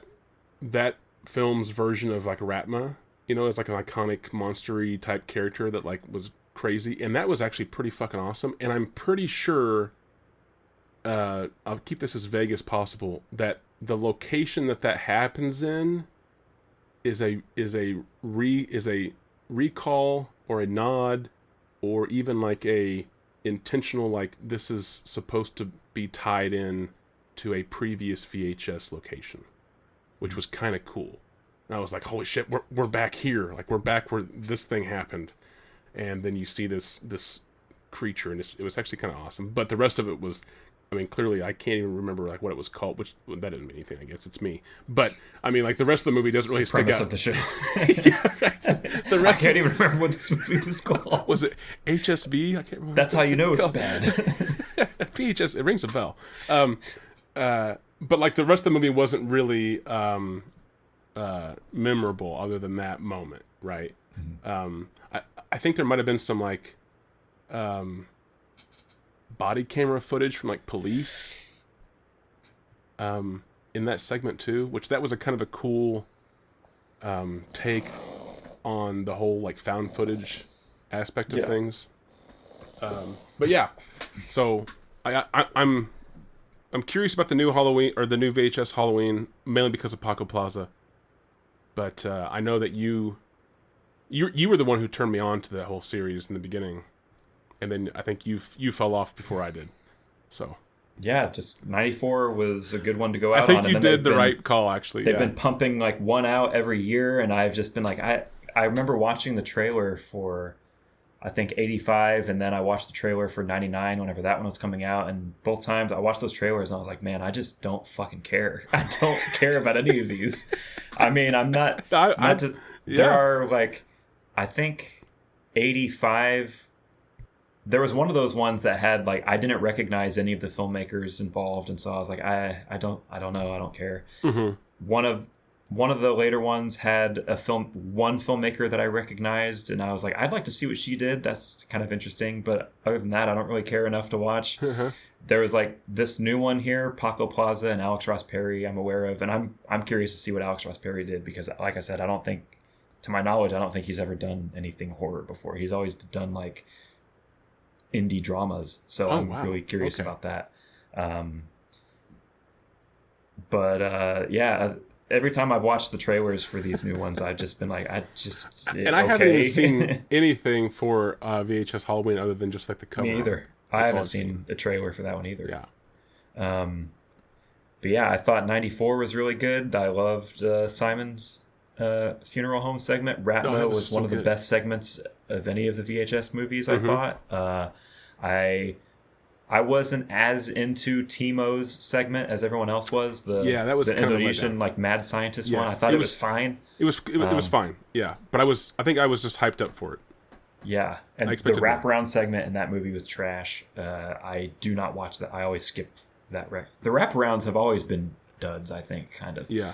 that film's version of like Ratma. It's like an iconic monstery type character that like was crazy, and that was actually pretty fucking awesome. And I'm pretty sure, I'll keep this as vague as possible, that the location that happens in is a recall or a nod, or even like a intentional, like this is supposed to be tied in to a previous VHS location, which was kind of cool. And I was like, holy shit, we're back here, like we're back where this thing happened. and then you see this creature, and it was actually kind of awesome. But the rest of it was, I mean, clearly I can't even remember like what it was called, which that doesn't mean anything. I guess it's me. But I mean, like the rest of the movie doesn't really stick Premise out. of the show. Yeah, right. The I rest can't even remember what this movie was called. was it HSB? I can't remember. That's how you know it's called. bad. VHS. It rings a bell. But like the rest of the movie wasn't really memorable other than that moment, right? Mm-hmm. I think there might have been some like body camera footage from like police in that segment too, which that was a kind of a cool take on the whole like found footage aspect of things. But yeah, so I'm curious about the new Halloween or the new VHS Halloween, mainly because of Paco Plaza. But I know that you were the one who turned me on to the whole series in the beginning, and then I think you fell off before I did. So yeah, just 94 was a good one to go out I think on. you did the right call, actually. They've been pumping like one out every year, and I've just been like, I remember watching the trailer for, I think 85, and then I watched the trailer for 99 whenever that one was coming out, and both times I watched those trailers and I was like, man, I just don't fucking care. I don't care about any of these. I mean, I'm not, there are like, I think 85, there was one of those ones that had like, I didn't recognize any of the filmmakers involved, and so I was like, I don't know, I don't care. Mm-hmm. One of the later ones had one filmmaker that I recognized, and I was like, I'd like to see what she did. That's kind of interesting, but other than that, I don't really care enough to watch. There was like this new one here, Paco Plaza and Alex Ross Perry, I'm aware of, and I'm curious to see what Alex Ross Perry did, because like I said, I don't think, to my knowledge, I don't think he's ever done anything horror before. He's always done like indie dramas, so I'm really curious about that. Yeah, every time I've watched the trailers for these new ones, I've just been like, I haven't even seen anything for VHS Halloween other than just like the cover. Me either. I haven't seen a trailer for that one either. Yeah. But yeah, I thought 94 was really good. I loved Simon's funeral home segment. Ratmo was one of the best segments of any of the VHS movies, I thought. I wasn't as into Timo's segment as everyone else was. That was the kind Indonesian of like mad scientist one. I thought it was fine. It was fine. Yeah, but I think I was just hyped up for it. Yeah, and the wraparound segment in that movie was trash. I do not watch that. I always skip that. The wraparounds have always been duds, I think, kind of. Yeah.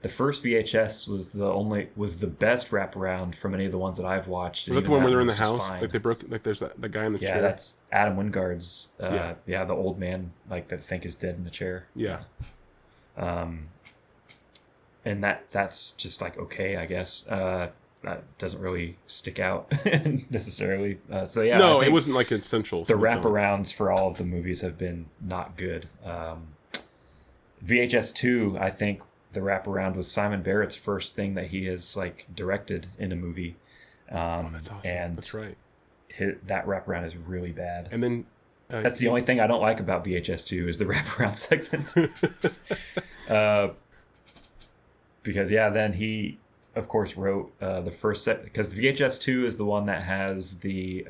The first VHS was the best wraparound from any of the ones that I've watched. Was that the one where they're in the house? Fine. Like they broke, like there's the guy in the chair. Yeah, that's Adam Wingard's. The old man like that I think is dead in the chair. Yeah. And that's just like okay, I guess. That doesn't really stick out necessarily. So yeah, no, it wasn't like essential. The wraparounds for all of the movies have been not good. VHS 2, I think. The wraparound was Simon Barrett's first thing that he has like directed in a movie. That's awesome. And that's right. That wraparound is really bad. And then that's the only thing I don't like about VHS 2 is the wraparound segment. Because then he, of course, wrote the first set, because the VHS 2 is the one that has the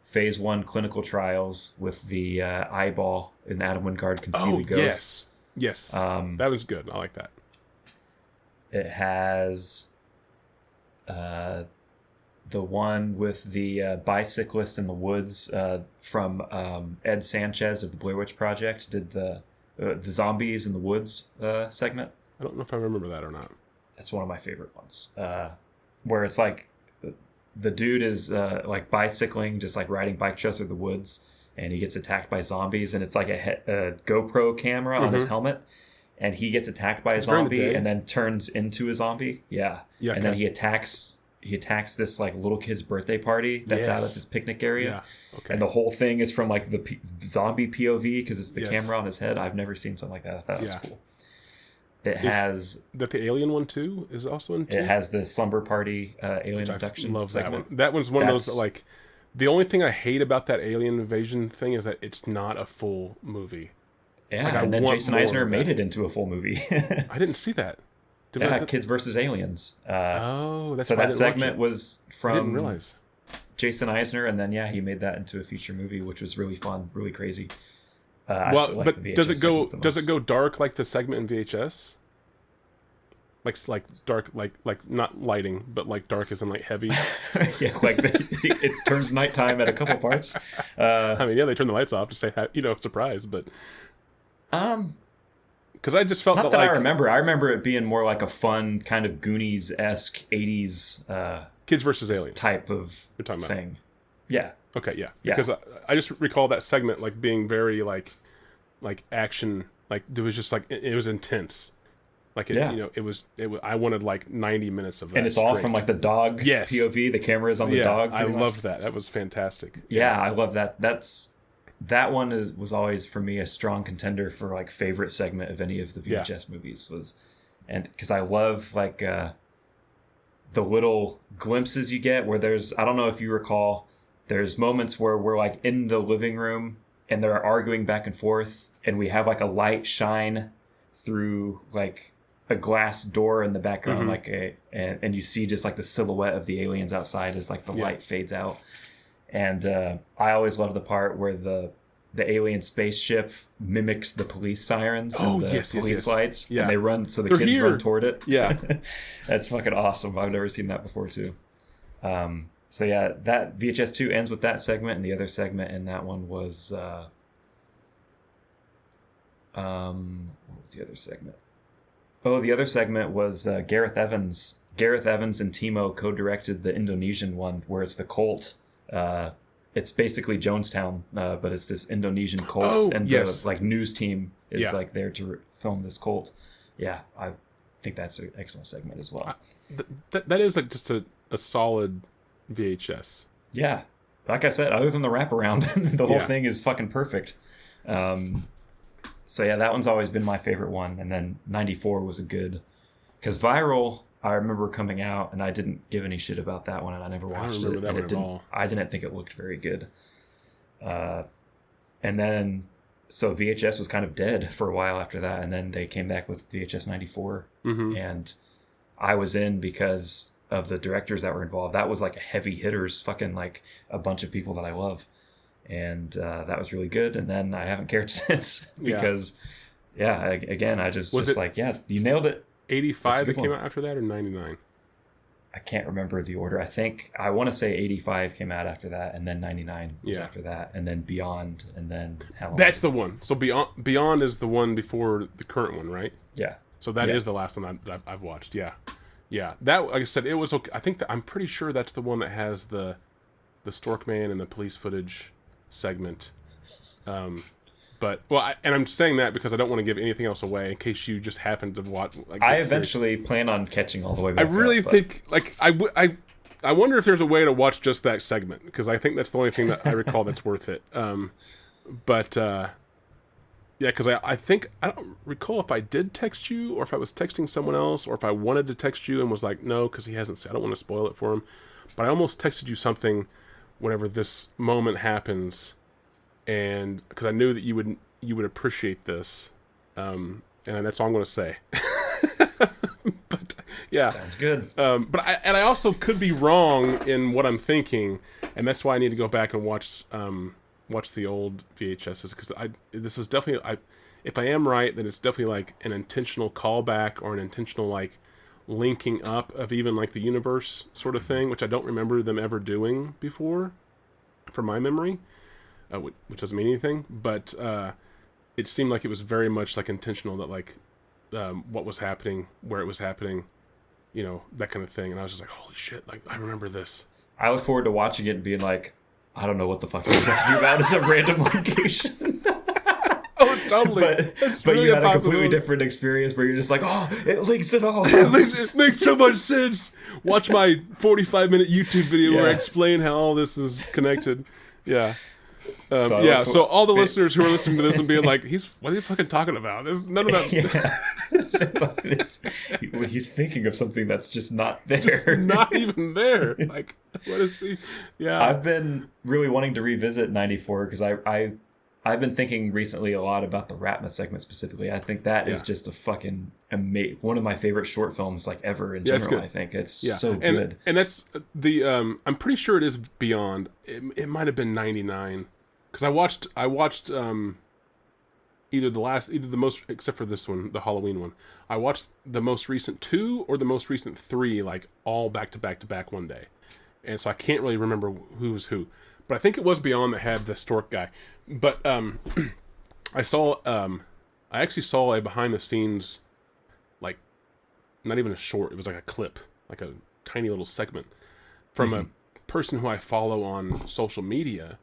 phase 1 clinical trials with the eyeball, and Adam Wingard can see the ghosts. Yes, that was good. I like that. It has the one with the bicyclist in the woods from Ed Sanchez of the Blair Witch Project did the zombies in the woods segment. I don't know if I remember that or not. That's one of my favorite ones, where it's like the dude is like bicycling, just like riding bike trails through the woods, and he gets attacked by zombies, and it's like a GoPro camera on his helmet, and he gets attacked by a zombie and then turns into a zombie. And then he attacks this like little kid's birthday party that's out at this picnic area. And the whole thing is from like the zombie POV because it's the camera on his head. I've never seen something like that. I thought it was cool. Has that the alien one too is also in 2? It has the slumber party alien abduction. I love segment. That one. That one's one of those that, like, the only thing I hate about that alien invasion thing is that it's not a full movie. Yeah, like, and then Jason Eisner made it into a full movie. I didn't see that. Yeah, Kids versus Aliens. Oh, that's so why I that didn't watch segment it. was I from didn't realize. Jason Eisner, and then he made that into a feature movie, which was really fun, really crazy. I Well, still like but the VHS does it go? segment the Does it most. go dark like the segment in VHS? Like dark, like not lighting, but like dark as in like heavy. Yeah, like it turns nighttime at a couple parts. I mean, yeah, they turn the lights off to say, surprise, but because I just felt Not that like I remember. I remember it being more like a fun kind of Goonies-esque 80s Kids versus Aliens type of you're talking about. thing. Yeah. Okay, yeah, Yeah. because I just recall that segment like being very like action, like there was just like it was intense. Like it was. I wanted like 90 minutes of that. And it's all straight. from like the dog Yes. POV. The camera is on the yeah, dog. I pretty much. loved that. That was fantastic. Yeah, I love that. That one was always for me a strong contender for like favorite segment of any of the VHS movies and because I love like the little glimpses you get where I don't know if you recall, there's moments where we're like in the living room and they're arguing back and forth and we have like a light shine through like a glass door in the background, and you see just like the silhouette of the aliens outside as like the light fades out. And I always love the part where the alien spaceship mimics the police sirens and the police lights, and they run, so the kids run toward it. Yeah, that's fucking awesome. I've never seen that before too. So yeah, that VHS 2 ends with that segment, and the other segment in that one was what was the other segment? Oh, the other segment was Gareth Evans. Gareth Evans and Timo co-directed the Indonesian one, where it's the cult. It's basically Jonestown, but it's this Indonesian cult, the like news team is like there to film this cult. Yeah, I think that's an excellent segment as well. That is like just a solid VHS. Yeah, like I said, other than the wraparound, the whole thing is fucking perfect. So yeah, that one's always been my favorite one. And then 94 was a good, because Viral, I remember coming out and I didn't give any shit about that one and I never watched it. That and one at all. I didn't think it looked very good. And then, so VHS was kind of dead for a while after that. And then they came back with VHS 94. Mm-hmm. And I was in because of the directors that were involved. That was like a heavy hitters, fucking like a bunch of people that I love. And that was really good. And then I haven't cared since because, again, I just you nailed it. 85 that came out after that, or 99? I can't remember the order. I want to say 85 came out after that, and then 99 was after that, and then Beyond, and then Halloween. That's the one. So Beyond is the one before the current one, right? Yeah. So that is the last one I've watched. Yeah. That, like I said, it was okay. I think I'm pretty sure that's the one that has the Storkman and the police footage segment. But I'm saying that because I don't want to give anything else away in case you just happen to watch. I eventually plan on catching all the way back. I really think I wonder if there's a way to watch just that segment, because I think that's the only thing that I recall that's worth it. Because I think I don't recall if I did text you or if I was texting someone else or if I wanted to text you and was like, no, because he hasn't said. I don't want to spoil it for him. But I almost texted you something whenever this moment happens, and because I knew that you would appreciate this, and that's all I'm going to say. But yeah, sounds good. But I also could be wrong in what I'm thinking, and that's why I need to go back and watch the old VHSs, because this is definitely, if I am right, then it's definitely like an intentional callback or an intentional like linking up of even like the universe sort of thing, which I don't remember them ever doing before, from my memory, which doesn't mean anything. But it seemed like it was very much like intentional, that like what was happening, where it was happening, that kind of thing. And I was just like, holy shit, like I remember this. I look forward to watching it and being like, I don't know what the fuck you're talking about. It's a random location. Oh, totally. But really you had a completely different experience where you're just like, oh, it links it all. It makes so much sense. Watch my 45-minute YouTube video where I explain how all this is connected. Yeah. So all the listeners who are listening to this and being like, what are you fucking talking about? There's none of that. He's thinking of something that's just not there. Just not even there. Like, what is he? Yeah. I've been really wanting to revisit 94 because I I've been thinking recently a lot about the Ratma segment specifically. I think that is just a fucking one of my favorite short films like ever in general. I think it's so good. And that's the I'm pretty sure it is Beyond. It might have been 99 because I watched either the most, except for this one, the Halloween one. I watched the most recent 2 or the most recent 3 like all back to back one day, and so I can't really remember who's who. But I think it was Beyond that had the stork guy. But I actually saw a behind the scenes, like, not even a short. It was like a clip, like a tiny little segment from a person who I follow on social media.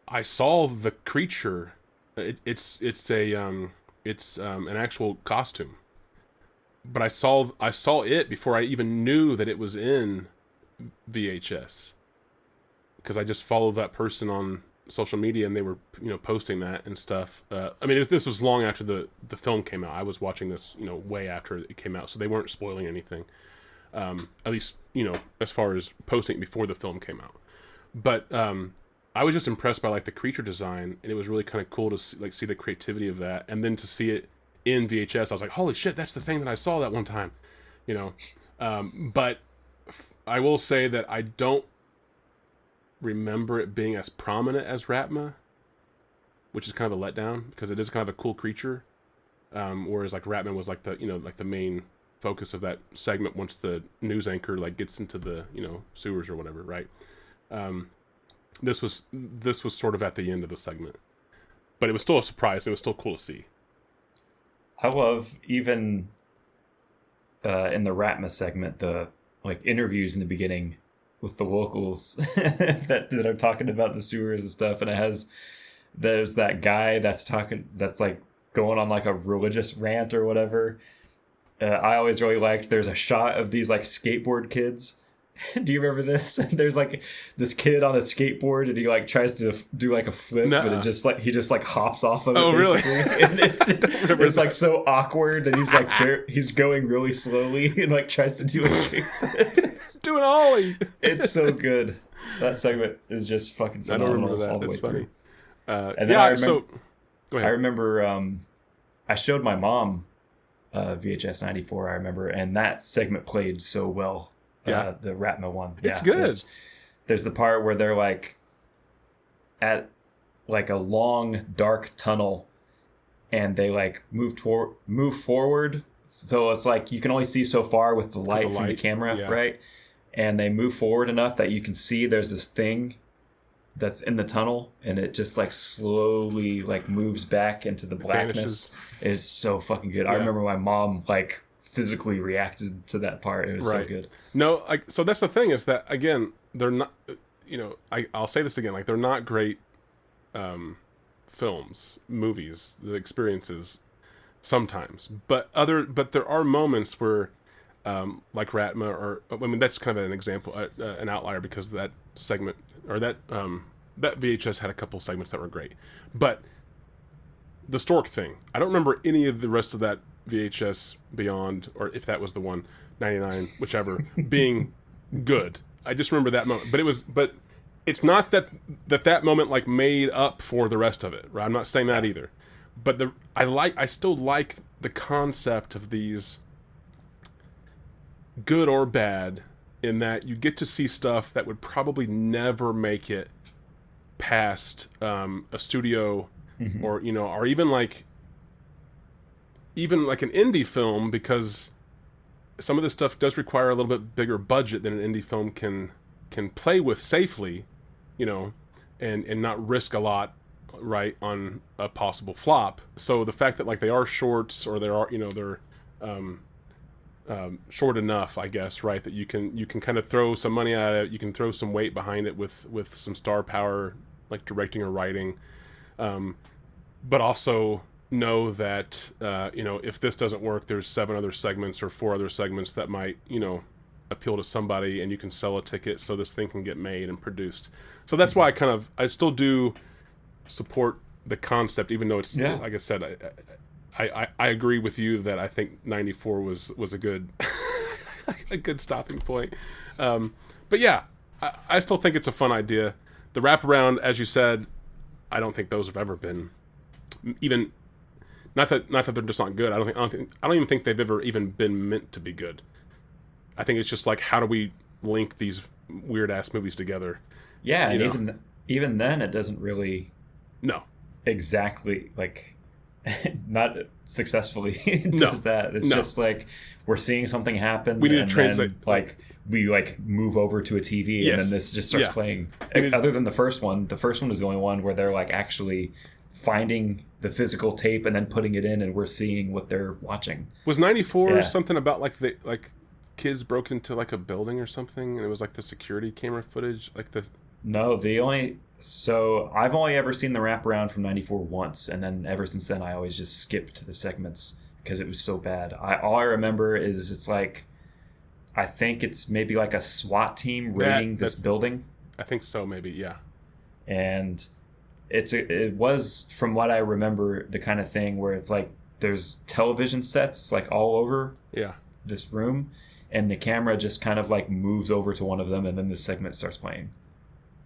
I saw the creature. It's an actual costume. But I saw it before I even knew that it was in VHS. Because I just followed that person on social media, and they were, posting that and stuff. I mean, this was long after the film came out. I was watching this, way after it came out, so they weren't spoiling anything. At least, as far as posting it before the film came out. But I was just impressed by like the creature design, and it was really kind of cool to see the creativity of that, and then to see it in VHS. I was like, holy shit, that's the thing that I saw that one time, But I will say that I don't remember it being as prominent as Ratma, which is kind of a letdown because it is kind of a cool creature. Whereas like Ratman was like the main focus of that segment once the news anchor like gets into the sewers or whatever, right? This was sort of at the end of the segment, but it was still a surprise. It was still cool to see. I love even in the Ratma segment the like interviews in the beginning with the locals that are talking about the sewers and stuff, and there's that guy that's like going on like a religious rant or whatever. I always really liked, there's a shot of these like skateboard kids. Do you remember this? There's like this kid on a skateboard, and he like tries to do like a flip, but it just like he just like hops off of it. Oh, basically. Really? And it's like so awkward, and he's like he's going really slowly and like tries to do a kickflip. Do an ollie. It's so good. That segment is just fucking phenomenal. I don't remember that. That's funny. And then go ahead. I remember I showed my mom VHS 94. I remember, and that segment played so well. Yeah, the Ratma one. It's good. There's the part where they're like at like a long dark tunnel, and they like move forward. So it's like you can only see so far with the light from the camera, right? And they move forward enough that you can see there's this thing that's in the tunnel, and it just like slowly like moves back into the blackness. It's so fucking good. I remember my mom like physically reacted to that part. It was so good. No, so that's the thing, is that again, they're not, I'll say this again, like they're not great films, movies, the experiences sometimes, but there are moments where like Ratma, or I mean that's kind of an example, an outlier, because that segment, or that VHS had a couple segments that were great, but the stork thing, I don't remember any of the rest of that VHS Beyond, or if that was the one, 99, whichever, being good. I just remember that moment, but it's not that moment like made up for the rest of it, right? I'm not saying that either, but I still like the concept of these, good or bad, in that you get to see stuff that would probably never make it past a studio, or or even like an indie film, because some of this stuff does require a little bit bigger budget than an indie film can play with safely, and not risk a lot, right, on a possible flop. So the fact that like they are shorts, or they are they're short enough, I guess, right, that you can kind of throw some money at it, you can throw some weight behind it with some star power, like directing or writing, but also know that if this doesn't work, there's 7 other segments or 4 other segments that might appeal to somebody, and you can sell a ticket so this thing can get made and produced. So that's why I still do support the concept, even though it's like I said, I agree with you that I think 94 was a good a good stopping point. But yeah, I still think it's a fun idea. The wraparound, as you said, I don't think those have ever been even. Not that they're just not good. I don't even think they've ever even been meant to be good. I think it's just like, how do we link these weird ass movies together? Yeah, and even then, it doesn't really No. exactly like not successfully does that. It's just like we're seeing something happen. We need to and translate. then, like we like move over to a TV, Yes. and then this just starts Yeah. playing. We need- Other than the first one is the only one where they're like actually finding the physical tape and then putting it in, and we're seeing what they're watching. Was 94 Yeah. something about like kids broke into like a building or something, and it was like the security camera footage, like the. No, I've only ever seen the wraparound from '94 once, and then ever since then I always just skip to the segments because it was so bad. All I remember is it's like, I think it's maybe like a SWAT team raiding this building, I think so, maybe, yeah. and it was, from what I remember, the kind of thing where it's like there's television sets like all over Yeah. this room, and the camera just kind of like moves over to one of them, and then the segment starts playing.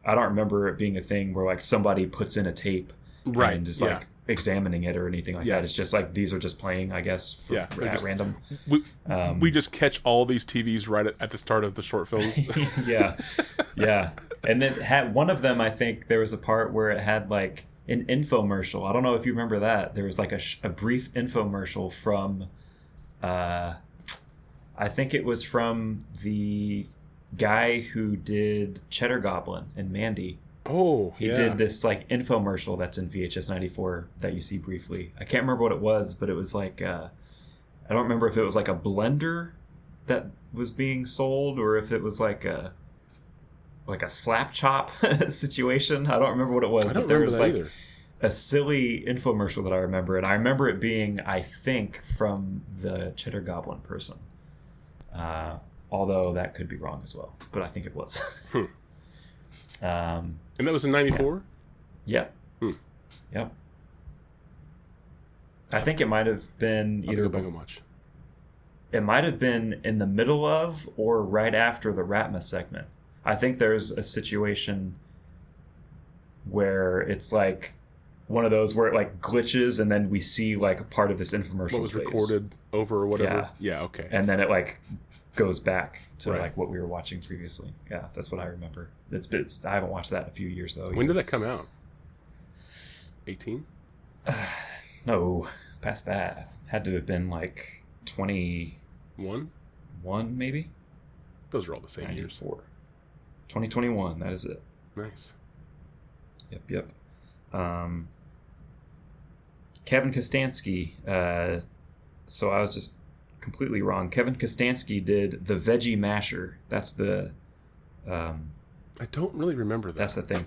I don't remember it being a thing where like somebody puts in a tape Right. and is yeah. like examining it or anything like Yeah. that. It's just like these are just playing, I guess, Yeah, they're at just- random. We just catch all these TVs right at the start of the short films. Yeah, yeah. And then had one of them, I think there was a part where it had like an infomercial. I don't know if you remember that. There was like a brief infomercial from, I think it was from the guy who did Cheddar Goblin and Mandy. Oh, He did this like infomercial that's in VHS 94 that you see briefly. I can't remember what it was, but it was like I don't remember if it was like a blender that was being sold or if it was like a slap chop situation. I don't remember what it was, I don't but there remember was that like either. a silly infomercial that I remember, and I remember it being, I think, from the Cheddar Goblin person. Although that could be wrong as well, but I think it was. And that was in 94? Yep. Hmm. Yep. I think it might have been I'll either. go back and watch. It might have been in the middle of or right after the Ratma segment. I think there's a situation where it's like one of those where it like glitches and then we see like a part of this infomercial What was plays. recorded over or whatever? Yeah. Okay. And then it like goes back to Right. like what we were watching previously. Yeah, that's what I remember. I haven't watched that in a few years though. When did that come out? 18? No, past that. Had to have been like 21 1? maybe? Those are all the same years. 94. 2021, that is it. Nice. Yep. Kevin Kostansky. So I was just completely wrong. Kevin Kostansky did the Veggie Masher. That's the I don't really remember that. that's the thing.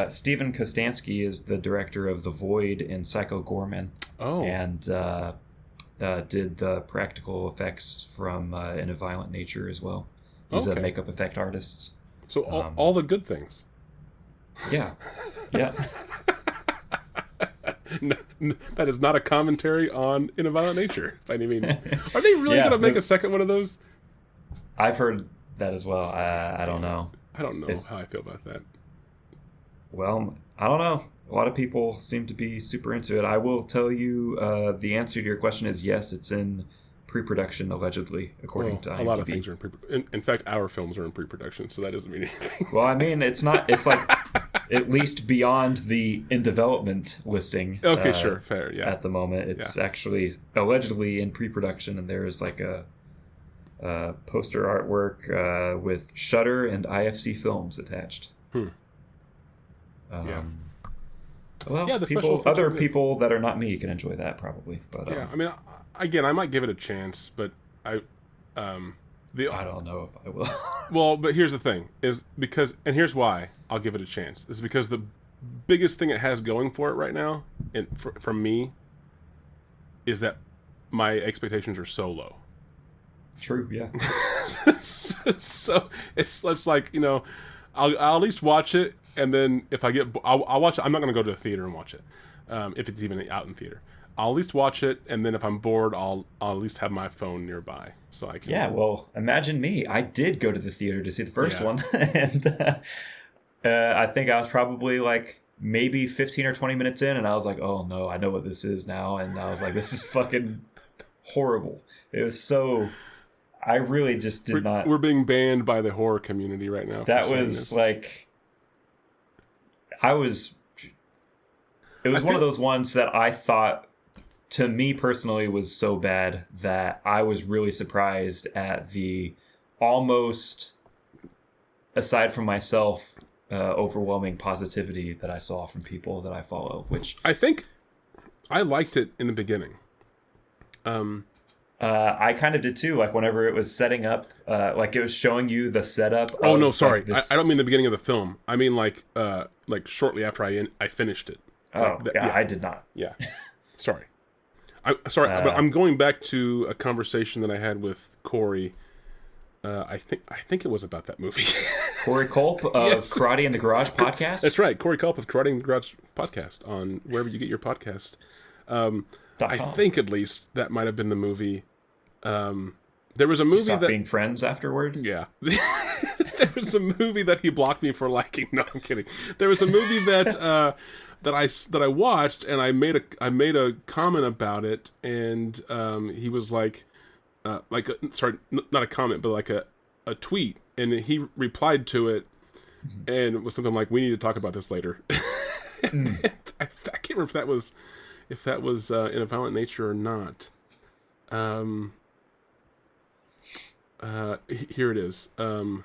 Steven Kostansky is the director of The Void and Psycho Gorman, Oh. and did the practical effects from In a Violent Nature as well. He's a Okay. makeup effect artist. So all the good things. Yeah. Yeah. That is not a commentary on In a Violent Nature by any means. Are they really Yeah, going to make the- a second one of those? I've heard that as well. I don't know. I don't know It's- how I feel about that. Well, I don't know. A lot of people seem to be super into it. I will tell you the answer to your question is yes, it's in pre-production, allegedly, according Well, to a IMDb. lot of things are in fact, our films are in pre-production, so that doesn't mean anything. Well, I mean, it's not. It's like at least beyond the in development listing. Okay, sure, fair, yeah. At the moment, it's actually allegedly in pre-production, and there is like a poster artwork with Shudder and IFC Films attached. Yeah. Well, Yeah, the special effects are other good. people that are not me can enjoy that probably, but Yeah, I mean, again, I might give it a chance, but I don't know if I will. well, but here's the thing: is because, and here's why I'll give it a chance. Is because the biggest thing it has going for it right now, and from me, is that my expectations are so low. True, yeah. So it's like, you know, I'll at least watch it, and then if I get, I'll watch it. I'm not going to go to the theater and watch it, if it's even out in theater. I'll at least watch it, and then if I'm bored, I'll at least have my phone nearby so I can. Yeah, well, imagine me. I did go to the theater to see the first Yeah. one, and I think I was probably like maybe 15 or 20 minutes in, and I was like, oh no, I know what this is now. And I was like, this is fucking horrible. It was so... I really just did not... We're being banned by the horror community right now. That was like... It was one of those ones that I thought, to me personally, was so bad that I was really surprised at the almost, aside from myself, overwhelming positivity that I saw from people that I follow, which... I think I liked it in the beginning. I kind of did too. Like whenever it was setting up, like it was showing you the setup. Oh no, sorry, like this... I don't mean the beginning of the film. I mean like shortly after I finished it. Oh like yeah, I did not. Yeah, sorry. But I'm going back to a conversation that I had with Corey. I think it was about that movie. Corey Culp of Yes. Karate in the Garage podcast. That's right, Corey Culp of Karate in the Garage podcast on wherever you get your podcast. I think at least that might have been the movie. There was a movie Stop that being friends afterward. Yeah, there was a movie that he blocked me for liking. No, I'm kidding. There was a movie that that I watched, and I made a comment about it, and he was like sorry, not a comment, but like a tweet, and he replied to it, and it was something like, "We need to talk about this later." I can't remember if that was in a violent nature or not. Here it is. Oh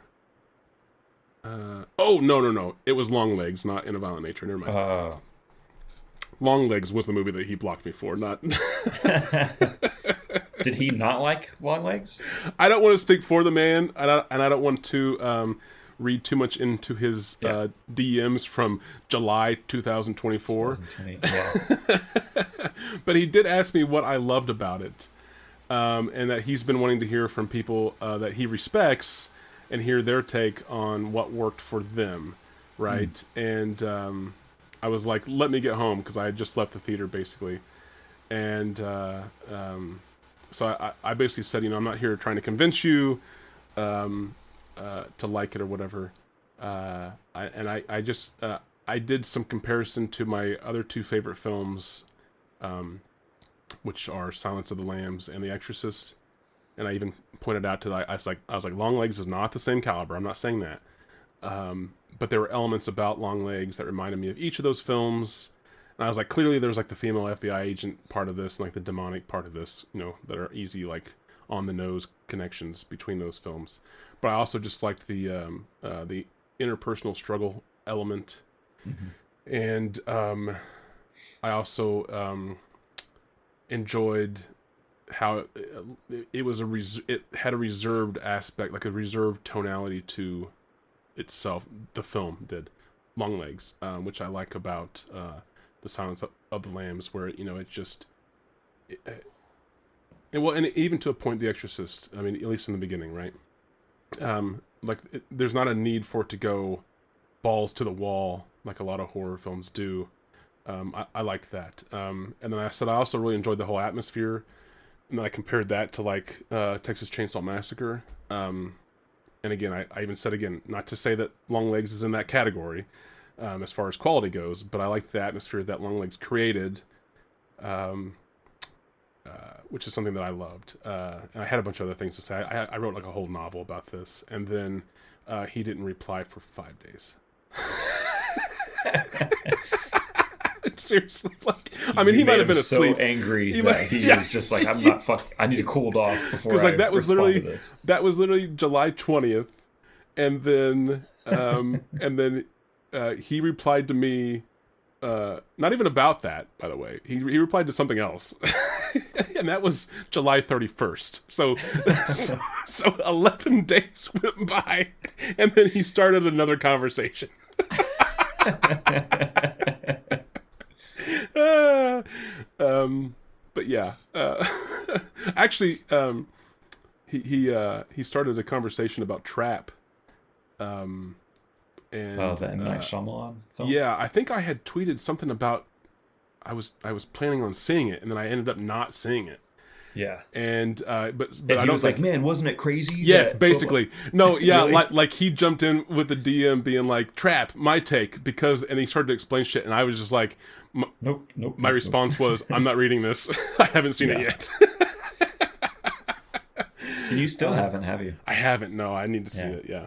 no! It was Long Legs, not In a Violent Nature. Never mind. Long Legs was the movie that he blocked me for. Not. Did he not like Long Legs? I don't want to speak for the man, and I don't want to read too much into his DMs from July 2024. 2020, yeah. But he did ask me what I loved about it. And that he's been wanting to hear from people that he respects and hear their take on what worked for them, right? And I was like, let me get home, because I had just left the theater, basically. And so I basically said, I'm not here trying to convince you to like it or whatever. I just I did some comparison to my other two favorite films, which are Silence of the Lambs and The Exorcist, and I even pointed out to I was like Long Legs is not the same caliber. I'm not saying that, but there were elements about Long Legs that reminded me of each of those films, and I was like, clearly there's like the female FBI agent part of this and like the demonic part of this, that are easy like on the nose connections between those films. But I also just liked the interpersonal struggle element, and I also enjoyed how it was it had a reserved aspect, like a reserved tonality to itself. The film did, Long Legs, which I like about the Silence of the Lambs, where it just and even to a point, The Exorcist. I mean, at least in the beginning, right? There's not a need for it to go balls to the wall like a lot of horror films do. I liked that. And then I said I also really enjoyed the whole atmosphere. And then I compared that to like Texas Chainsaw Massacre. And again, I even said again, not to say that Long Legs is in that category as far as quality goes, but I liked the atmosphere that Long Legs created, which is something that I loved. And I had a bunch of other things to say. I wrote like a whole novel about this. And then he didn't reply for 5 days. Seriously, I mean, he might have been asleep. So angry he was just like, I'm not fuck. I need to cool off before I that was respond literally to this. That was literally July 20th, and then he replied to me, not even about that, by the way. He replied to something else, and that was July 31st. So 11 days went by, and then he started another conversation. But yeah, actually, he started a conversation about Trap, and the M. Night Shyamalan film? Yeah, I think I had tweeted something about I was planning on seeing it, and then I ended up not seeing it, Yeah. And but And I he don't was like, think, man, wasn't it crazy? yes, that- basically. No, yeah, Really? like he jumped in with the DM being like, "Trap, my take," because, and he started to explain shit, and I was just like, Nope. my response was, "I'm not reading this. I haven't seen it Yeah. yet." And you still haven't, have you? I haven't. No, I need to see it. Yeah,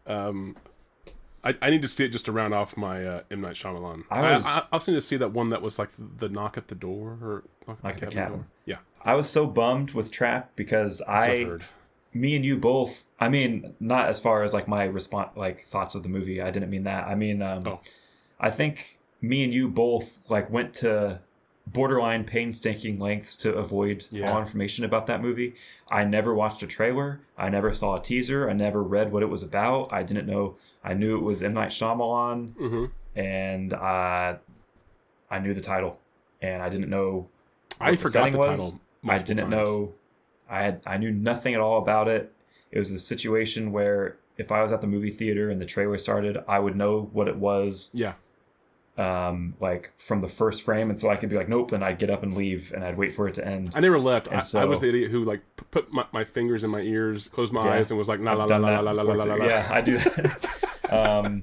I need to see it just to round off my M Night Shyamalan. I also need to see that one that was like the knock at the door or knock Like at the door. cabin. Yeah, I was so bummed with Trap because I've heard. me and you both. I mean, not as far as like my response, like thoughts of the movie. I didn't mean that. I mean, I think me and you both like went to borderline painstaking lengths to avoid all information about that movie. I never watched a trailer. I never saw a teaser. I never read what it was about. I didn't know. I knew it was M. Night Shyamalan, and I knew the title, and I didn't know. I forgot the title. I didn't know. I knew nothing at all about it. It was a situation where if I was at the movie theater and the trailer started, I would know what it was. Yeah. Like from the first frame, and so I could be like, nope, and I'd get up and leave, and I'd wait for it to end. I never left. I so- was the idiot who like put my fingers in my ears, closed my Yeah. eyes, and was like, la la I've la done la that la la before la la too. la. Yeah, I do that.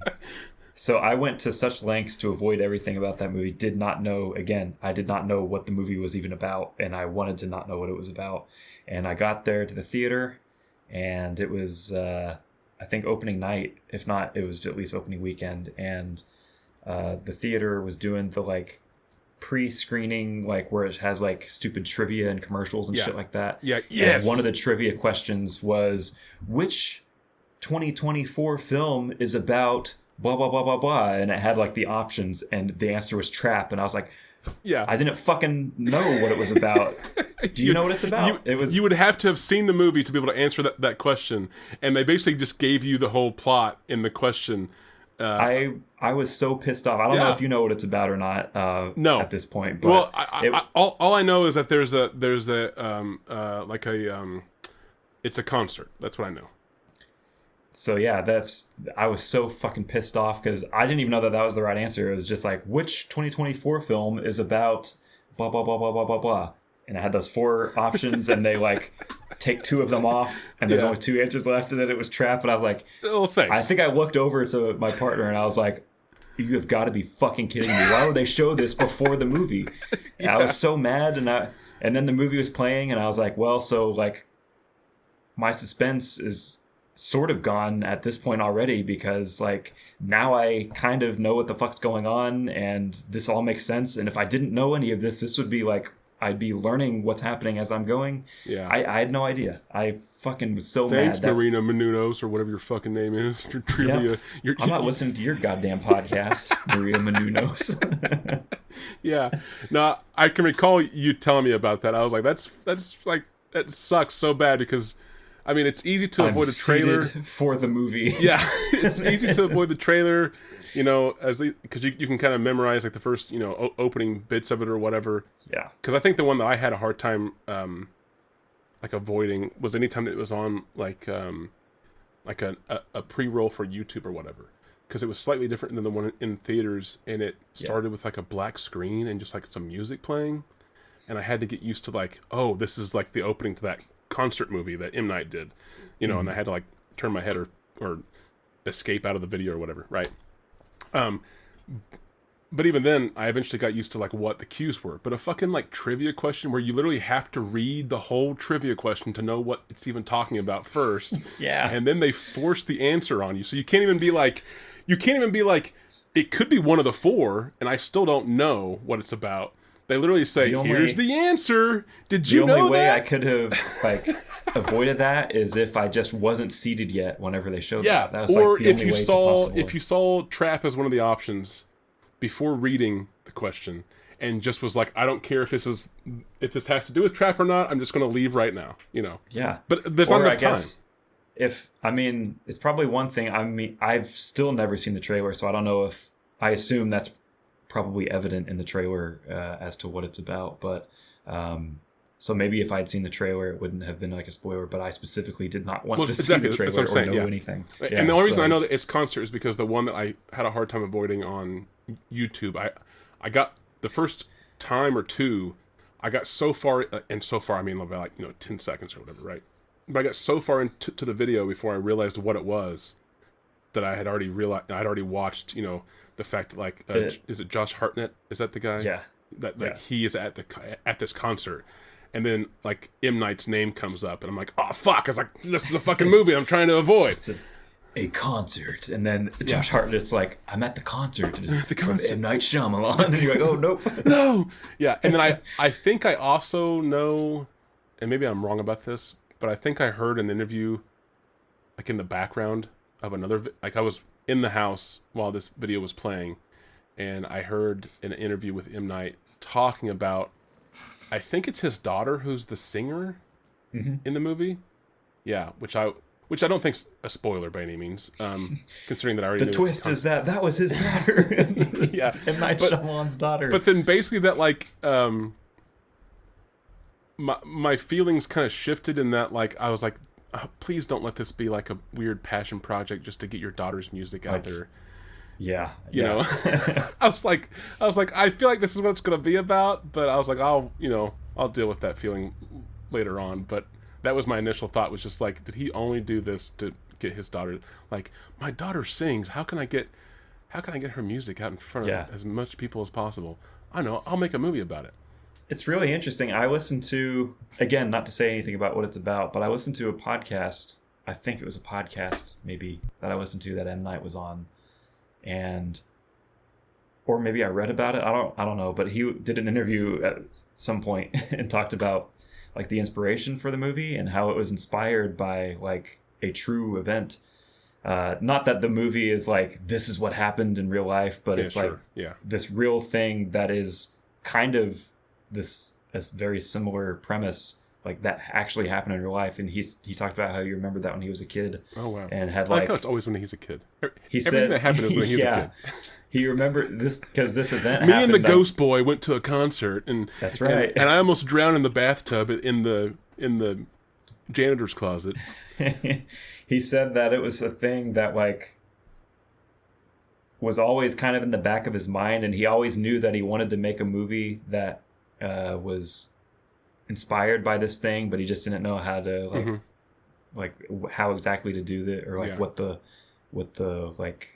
So I went to such lengths to avoid everything about that movie. Did not know, again, I did not know what the movie was even about, and I wanted to not know what it was about. And I got there to the theater, and it was, I think, opening night. If not, it was at least opening weekend. And the theater was doing the, like, pre-screening, like, where it has, like, stupid trivia and commercials and shit like that. Yeah. And Yes. one of the trivia questions was, which 2024 film is about blah blah blah blah blah, and it had like the options, and the answer was Trap, and I was like, Yeah. I didn't fucking know what it was about. Do you know what it's about? You would have to have seen the movie to be able to answer that question, and they basically just gave you the whole plot in the question. I was so pissed off. I don't know if you know what it's about or not. No. At this point, but well, all I know is that there's a it's a concert. That's what I know. So yeah, I was so fucking pissed off because I didn't even know that was the right answer. It was just like, which 2024 film is about blah blah blah blah blah blah blah, and I had those 4 options, and they like take 2 of them off, and there's only 2 answers left, and then it was Trap, and I was like, oh, thanks. I think I looked over to my partner, and I was like, you have got to be fucking kidding me! Why would they show this before the movie? And I was so mad, and then the movie was playing, and I was like, well, so like, my suspense is sort of gone at this point already, because like now I kind of know what the fuck's going on, and this all makes sense. And if I didn't know any of this would be like I'd be learning what's happening as I'm going. Yeah. I had no idea. I fucking was so Thanks, mad. Marina Menounos, or whatever your fucking name is. Your trivia. I'm not listening to your goddamn podcast, Maria Menounos. Yeah. No, I can recall you telling me about that. I was like, that's like, that sucks so bad, because I mean, it's easy to avoid a trailer for the movie. Yeah, it's easy to avoid the trailer, you know, because you can kind of memorize like the first, you know, opening bits of it or whatever. Yeah. Because I think the one that I had a hard time like avoiding was anytime that it was on like a pre-roll for YouTube or whatever, because it was slightly different than the one in theaters, and it started with like a black screen and just like some music playing, and I had to get used to like, oh, this is like the opening to that concert movie that M. Night did, you know, and I had to like turn my head or escape out of the video or whatever, right? But even then, I eventually got used to like what the cues were. But a fucking like trivia question where you literally have to read the whole trivia question to know what it's even talking about first. Yeah. And then they force the answer on you. So you can't even be like, it could be one of the 4, and I still don't know what it's about. They literally say, here's the answer. Did you know that? The only way I could have like avoided that is if I just wasn't seated yet whenever they showed that. That was or like the if only you way saw to if you saw Trap as one of the options before reading the question, and just was like, I don't care if this has to do with Trap or not. I'm just going to leave right now. You know. Yeah. But there's not enough time. It's probably one thing. I mean, I've still never seen the trailer, so I don't know if I assume that's probably evident in the trailer as to what it's about, but so maybe if I'd seen the trailer it wouldn't have been like a spoiler, but I specifically did not want to see the trailer or know anything. And the only reason I know that it's concert is because the one that I had a hard time avoiding on YouTube, I got the first time or two I got so far, and so far I mean about like 10 seconds or whatever, right? But I got so far into the video before I realized what it was that I had already realized. I'd already watched, the fact that like, is it Josh Hartnett? Is that the guy? Yeah. That like he is at this concert, and then like M. Night's name comes up, and I'm like, oh fuck! I was like, this is the fucking movie I'm trying to avoid. It's a concert, and then Josh Hartnett's like, I'm at the concert. It's the concert. From M. Night Shyamalan, and you're like, oh nope. No. Yeah, and then I think I also know, and maybe I'm wrong about this, but I think I heard an interview, like in the background of another, like I was in the house while this video was playing, and I heard an interview with M. Night talking about, I think it's his daughter who's the singer in the movie. Yeah, which I don't think's a spoiler by any means, considering that I already The knew twist is that was his daughter. Yeah, M. Night Shyamalan's daughter. But then basically that like my feelings kind of shifted in that like I was like, oh, please don't let this be like a weird passion project just to get your daughter's music out there. Yeah, you know. I was like, I feel like this is what it's gonna be about, but I was like, I'll deal with that feeling later on. But that was my initial thought, was just like, did he only do this to get his daughter? Like, my daughter sings. How can I get her music out in front of as much people as possible? I don't know. I'll make a movie about it. It's really interesting. I listened to, again, not to say anything about what it's about, but I listened to a podcast. I think it was a podcast, maybe, that I listened to that M. Night was on. Or maybe I read about it. I don't know. But he did an interview at some point and talked about like the inspiration for the movie and how it was inspired by like a true event. Not that the movie is like, this is what happened in real life, but it's like this real thing that is kind of this very similar premise, like that actually happened in real life. And he talked about how you remembered that when he was a kid. Oh wow! And had like how it's always when he's a kid. He Everything said that happened is when he was a kid. He remembered this because this event. Me and the Ghost Boy went to a concert, and that's right. And I almost drowned in the bathtub in the janitor's closet. He said that it was a thing that like was always kind of in the back of his mind, and he always knew that he wanted to make a movie that was inspired by this thing, but he just didn't know how to like how exactly to do that, or like what the like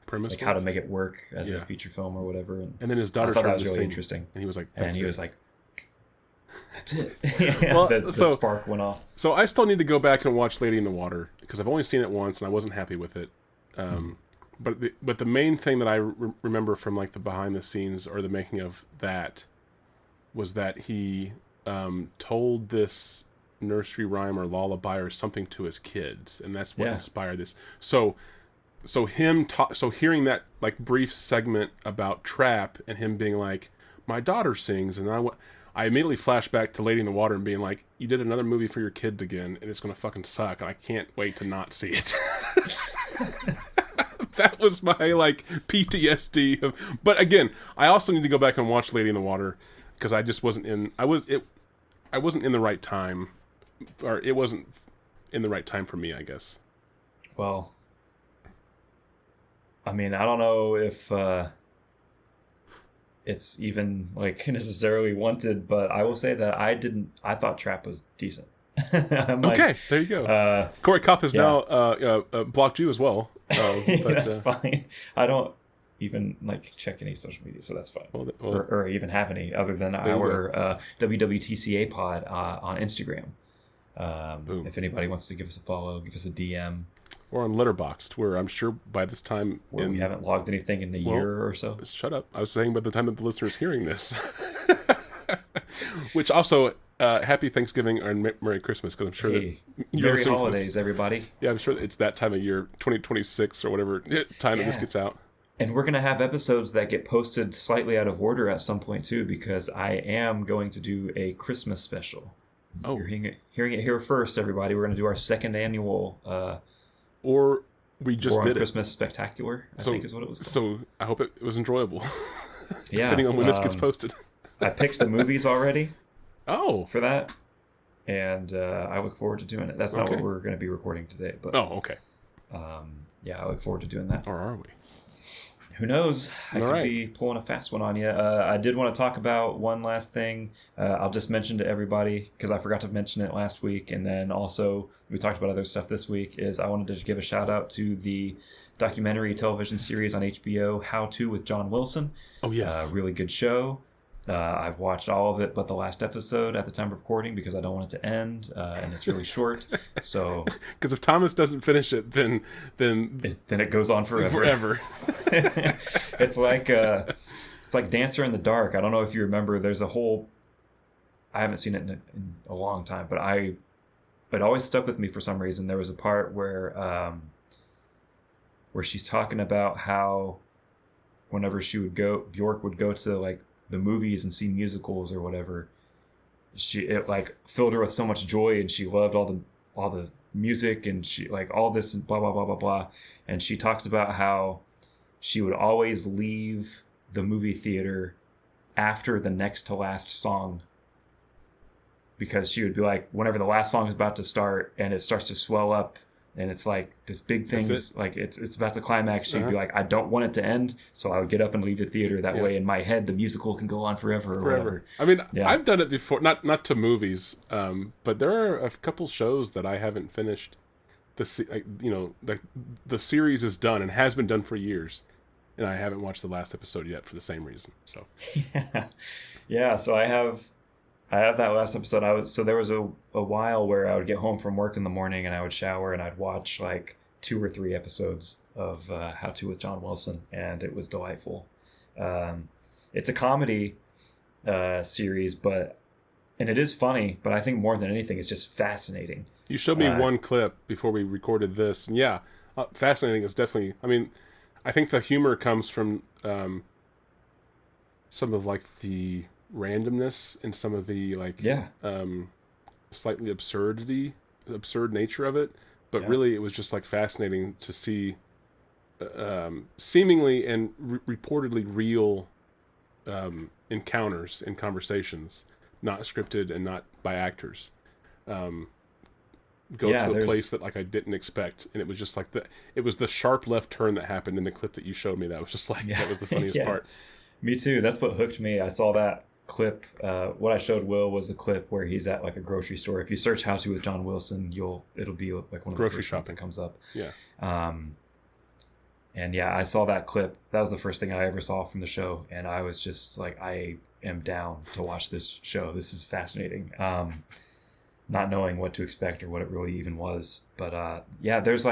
premise, like how to make it work as a feature film or whatever. And then his daughter, I thought that was really interesting, and he was like, that's it. Well, the spark went off. So I still need to go back and watch Lady in the Water, because I've only seen it once and I wasn't happy with it. But the main thing that I remember from like the behind the scenes or the making of that was that he told this nursery rhyme or lullaby or something to his kids, and that's what inspired this. So hearing that like brief segment about Trap and him being like, my daughter sings, and I immediately flashed back to Lady in the Water and being like, you did another movie for your kids again, and it's gonna fucking suck, and I can't wait to not see it. That was my like PTSD. But again, I also need to go back and watch Lady in the Water, because I just wasn't in. I wasn't in the right time, or it wasn't in the right time for me, I guess. Well, I mean, I don't know if it's even like necessarily wanted, but I will say that I thought Trap was decent. Okay, there you go. Corey Kopp has now blocked you as well. But, that's fine. I don't even like check any social media, so that's fine. Or even have any other than our WWTCA pod on Instagram. If anybody wants to give us a follow, give us a DM. Or on Letterboxd, where I'm sure by this time... we haven't logged anything in a year or so. Shut up. I was saying by the time that the listener is hearing this. Which also, happy Thanksgiving and Merry Christmas, because I'm sure that... Merry holidays, everybody. Yeah, I'm sure it's that time of year, 2026 or whatever time that this gets out. And we're going to have episodes that get posted slightly out of order at some point, too, because I am going to do a Christmas special. Oh. You're hearing it here first, everybody. We're going to do our second annual... or we just did Christmas Spectacular, I think is what it was called. So I hope it was enjoyable. Yeah. Depending on when this gets posted. I picked the movies already. Oh. For that. And I look forward to doing it. That's not what we're going to be recording today. But okay. I look forward to doing that. Or are we? Who knows? I All could right. be pulling a fast one on you. I did want to talk about one last thing. I'll just mention to everybody because I forgot to mention it last week, and then also we talked about other stuff this week. Is I wanted to give a shout out to the documentary television series on HBO, How To with John Wilson. Oh yes. Really good show. I've watched all of it but the last episode at the time of recording because I don't want it to end, and it's really short. So Because if Thomas doesn't finish it, then then it goes on forever. forever. It's like Dancer in the Dark. I don't know if you remember. There's a whole. I haven't seen it in a long time, but it always stuck with me for some reason. There was a part where she's talking about how whenever Bjork would go to like the movies and see musicals or whatever, it like filled her with so much joy, and she loved all the music, and she like all this and blah blah blah blah blah. And she talks about how she would always leave the movie theater after the next to last song, because she would be like, whenever the last song is about to start and it starts to swell up and it's like this big thing's like it's about to climax, she'd be like, I don't want it to end, so I would get up and leave the theater. That way in my head the musical can go on forever or whatever. I mean, I've done it before, not to movies, but there are a couple shows that I haven't finished. The series is done and has been done for years, and I haven't watched the last episode yet for the same reason. So yeah. So I have that last episode. There was a while where I would get home from work in the morning and I would shower and I'd watch like 2 or 3 episodes of How To with John Wilson, and it was delightful. It's a comedy series, and it is funny, but I think more than anything, it's just fascinating. you showed me one clip before we recorded this, and yeah, fascinating is definitely. I mean, I think the humor comes from some of like the randomness and some of the like slightly absurd nature of it, but really it was just like fascinating to see seemingly and reportedly real encounters and conversations, not scripted and not by actors, go to a place that like I didn't expect, and it was just like it was the sharp left turn that happened in the clip that you showed me. That was just like that was the funniest part. Me too. That's what hooked me. I saw that clip. What I showed Will was a clip where he's at like a grocery store. If you search How To with John Wilson, it'll be like one of the first things that comes up. Yeah. And yeah, I saw that clip. That was the first thing I ever saw from the show, and I was just like, I am down to watch this show. This is fascinating. Not knowing what to expect or what it really even was, but yeah, there's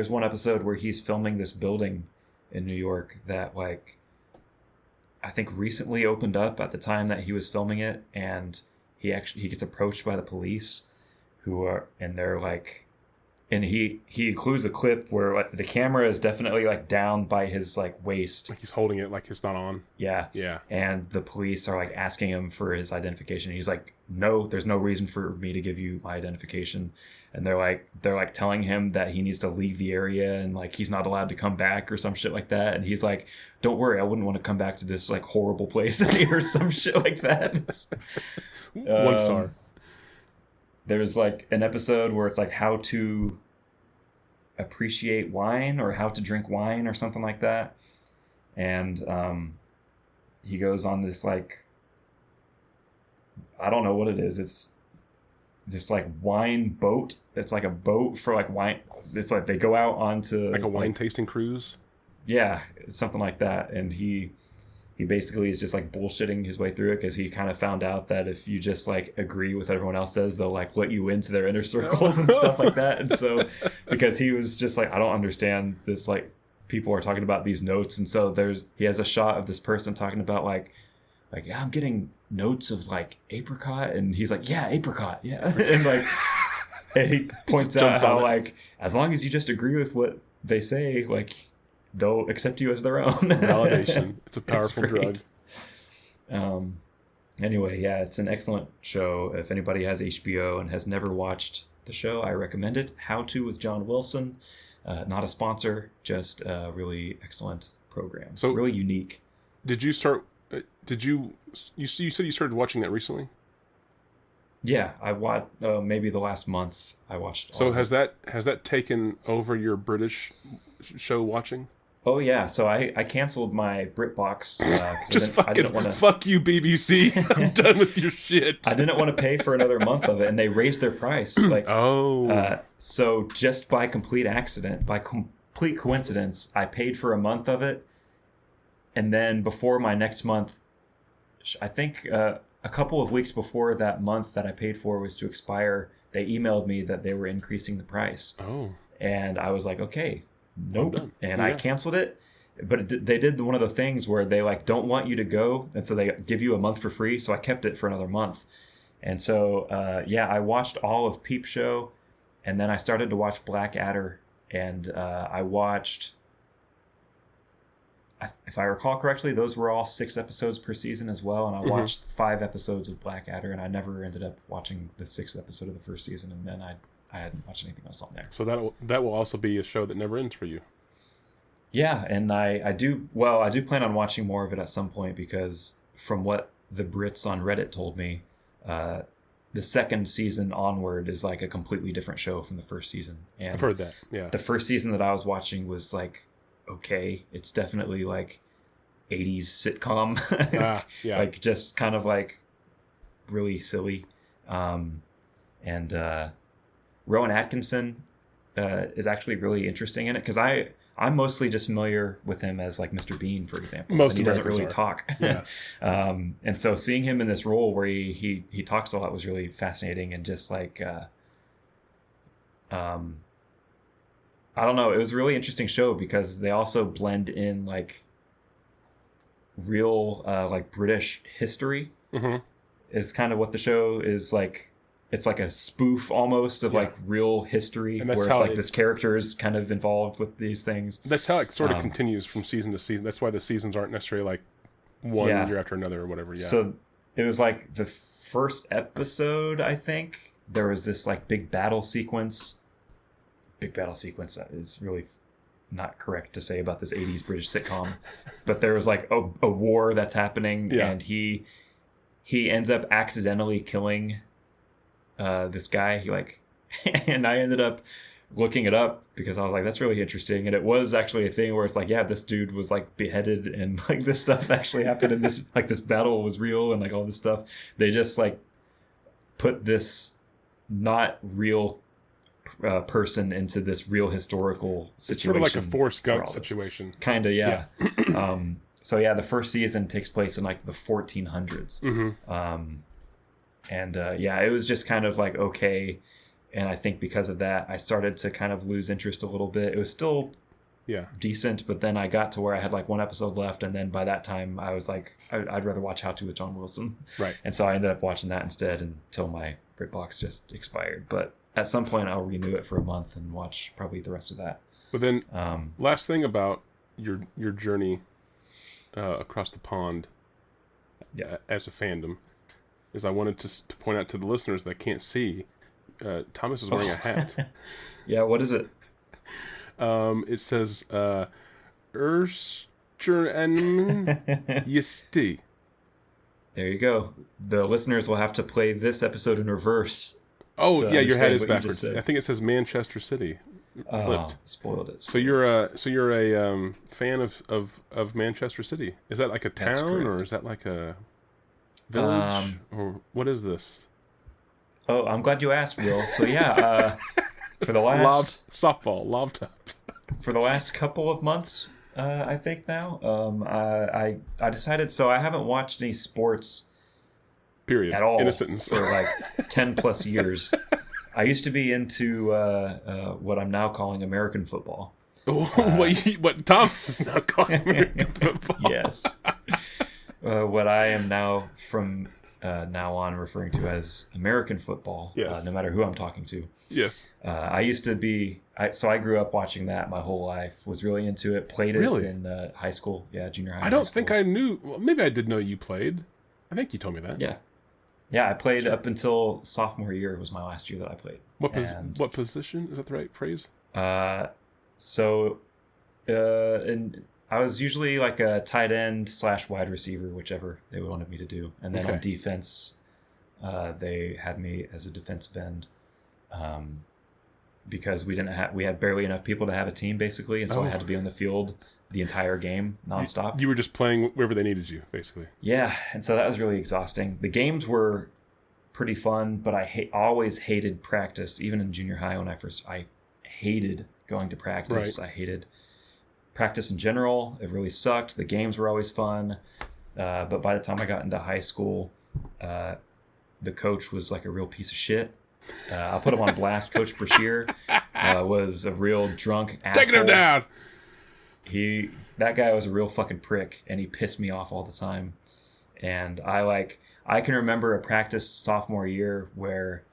one episode where he's filming this building in New York that like I think recently opened up at the time that he was filming it, and he gets approached by the police, they're like, and he includes a clip where like, the camera is definitely like down by his like waist, like he's holding it like it's not on. Yeah. And the police are like asking him for his identification. He's like, no, there's no reason for me to give you my identification. And they're like telling him that he needs to leave the area and like he's not allowed to come back or some shit like that. And he's like, don't worry, I wouldn't want to come back to this like horrible place or some shit like that. 1 star. There's like an episode where it's like how to appreciate wine or how to drink wine or something like that. And he goes on this like, I don't know what it is. It's this like wine boat. It's like a boat for like wine. It's like they go out onto like a wine tasting cruise. Yeah, something like that. And he basically is just like bullshitting his way through it because he kind of found out that if you just like agree with what everyone else says, they'll like let you into their inner circles and stuff like that. And so because he was just like, I don't understand this, like people are talking about these notes. And so he has a shot of this person talking about like, yeah, I'm getting notes of like apricot. And he's like, yeah, apricot. Yeah. And like, and he points out how like, as long as you just agree with what they say, like, they'll accept you as their own. Validation. It's a powerful drug. Anyway, yeah, it's an excellent show. If anybody has HBO and has never watched the show, I recommend it. How To with John Wilson. Not a sponsor, just a really excellent program. So really unique. Did you start? You said you started watching that recently? Yeah, I watched maybe the last month. I watched. So has that taken over your British show watching? Oh yeah, so I canceled my BritBox because Just I didn't want to. fuck you, BBC. I'm done with your shit. I didn't want to pay for another month of it, and they raised their price. Like, Oh. so just by complete accident, by complete coincidence, I paid for a month of it, and then before my next month, I think a couple of weeks before that month that I paid for was to expire, they emailed me that they were increasing the price, Oh. and I was like, okay, nope, done. and I Yeah. canceled it. But they did one of the things where they like don't want you to go, and so they give you a month for free. So I kept it for another month, and so yeah, I watched all of Peep Show, and then I started to watch Blackadder, and I watched, if I recall correctly, those were all 6 episodes per season as well, and I watched 5 episodes of Blackadder, and I never ended up watching the 6th episode of the first season, and then I hadn't watched anything else on there. So that will also be a show that never ends for you. Yeah, and I do plan on watching more of it at some point, because from what the Brits on Reddit told me, the second season onward is like a completely different show from the first season. And I've heard that. Yeah. the first season that I was watching was like, okay, it's definitely like 80s sitcom. Yeah. Like just kind of like really silly. And Rowan Atkinson is actually really interesting in it, because I'm mostly just familiar with him as like Mr. Bean, for example. Most and he doesn't Americans really are. talk. Yeah. And so seeing him in this role where he talks a lot was really fascinating, and just like I don't know, it was a really interesting show because they also blend in like real like British history hmm is kind of what the show is like. It's like a spoof almost of Yeah. like real history, And that's where it's how like this character is kind of involved with these things. That's how it sort of continues from season to season. That's why the seasons aren't necessarily like one Yeah. year after another or whatever. Yeah. So it was like the first episode, I think, there was this like big battle sequence. Big battle sequence is really not correct to say about this 80s British sitcom. But there was like a war that's happening, Yeah. and he ends up accidentally killing this guy. He like and I ended up looking it up because I was like, that's really interesting. And it was actually a thing where it's like, yeah, this dude was like beheaded, and like this stuff actually happened, and this like this battle was real, and like all this stuff. They just like put this not real person into this real historical it's situation. sort of like a Forrest for Gump all this. situation. Kind of, yeah. So yeah, the first season takes place in like the 1400s. Mm-hmm. And yeah, it was just kind of like okay, and I think because of that, I started to kind of lose interest a little bit. It was still Yeah. decent, but then I got to where I had like 1 episode left, and then by that time I was like, I'd rather watch How to with John Wilson, Right. and so I ended up watching that instead until my BritBox just expired. But at some point, I'll renew it for a month and watch probably the rest of that. But then Um, last thing about your journey across the pond Yeah. as a fandom is I wanted to point out to the listeners that can't see, Thomas is wearing a hat. yeah, what is it? It says Erstern Yisti. There you go. The listeners will have to play this episode in reverse. Oh To yeah, your hat understand is what you just backwards. said. I think it says Manchester City. Oh, Flipped. spoiled it. So you're a fan of Manchester City. Is that like a That's town or correct. is that like a village or what is this? Oh, I'm glad you asked, Will. So yeah, for the Lob top. for the last couple of months, I think now, I decided. So I haven't watched any sports Period. at all In a sentence. for like 10 plus years. I used to be into what I'm now calling American football. what Thomas is now calling American football. Yes. What I am now from now on referring to as American football, Yes. no matter who I'm talking to. Yes. I used to be, so I grew up watching that my whole life, was really into it, played it Really? in high school. Yeah, junior high. I don't high think school. I knew. Well, maybe I did know you played. I think you told me that. Yeah. Yeah, I played up until sophomore year was my last year that I played. And, What position? Is that the right phrase? and I was usually like a tight end / wide receiver, whichever they wanted me to do. And then Okay. on defense, they had me as a defensive end. because we had barely enough people to have a team basically, and so I had to be on the field the entire game nonstop. You were just playing wherever they needed you, basically. Yeah, and so that was really exhausting. The games were pretty fun, but I always hated practice. Even in junior high, I hated going to practice. Right. I hated practice in general. It really sucked. The games were always fun, but by the time I got into high school, the coach was like a real piece of shit. I'll put him on blast. Coach Brashear was a real drunk asshole. Taking him down. That guy was a real fucking prick, and he pissed me off all the time. And I can remember a practice sophomore year where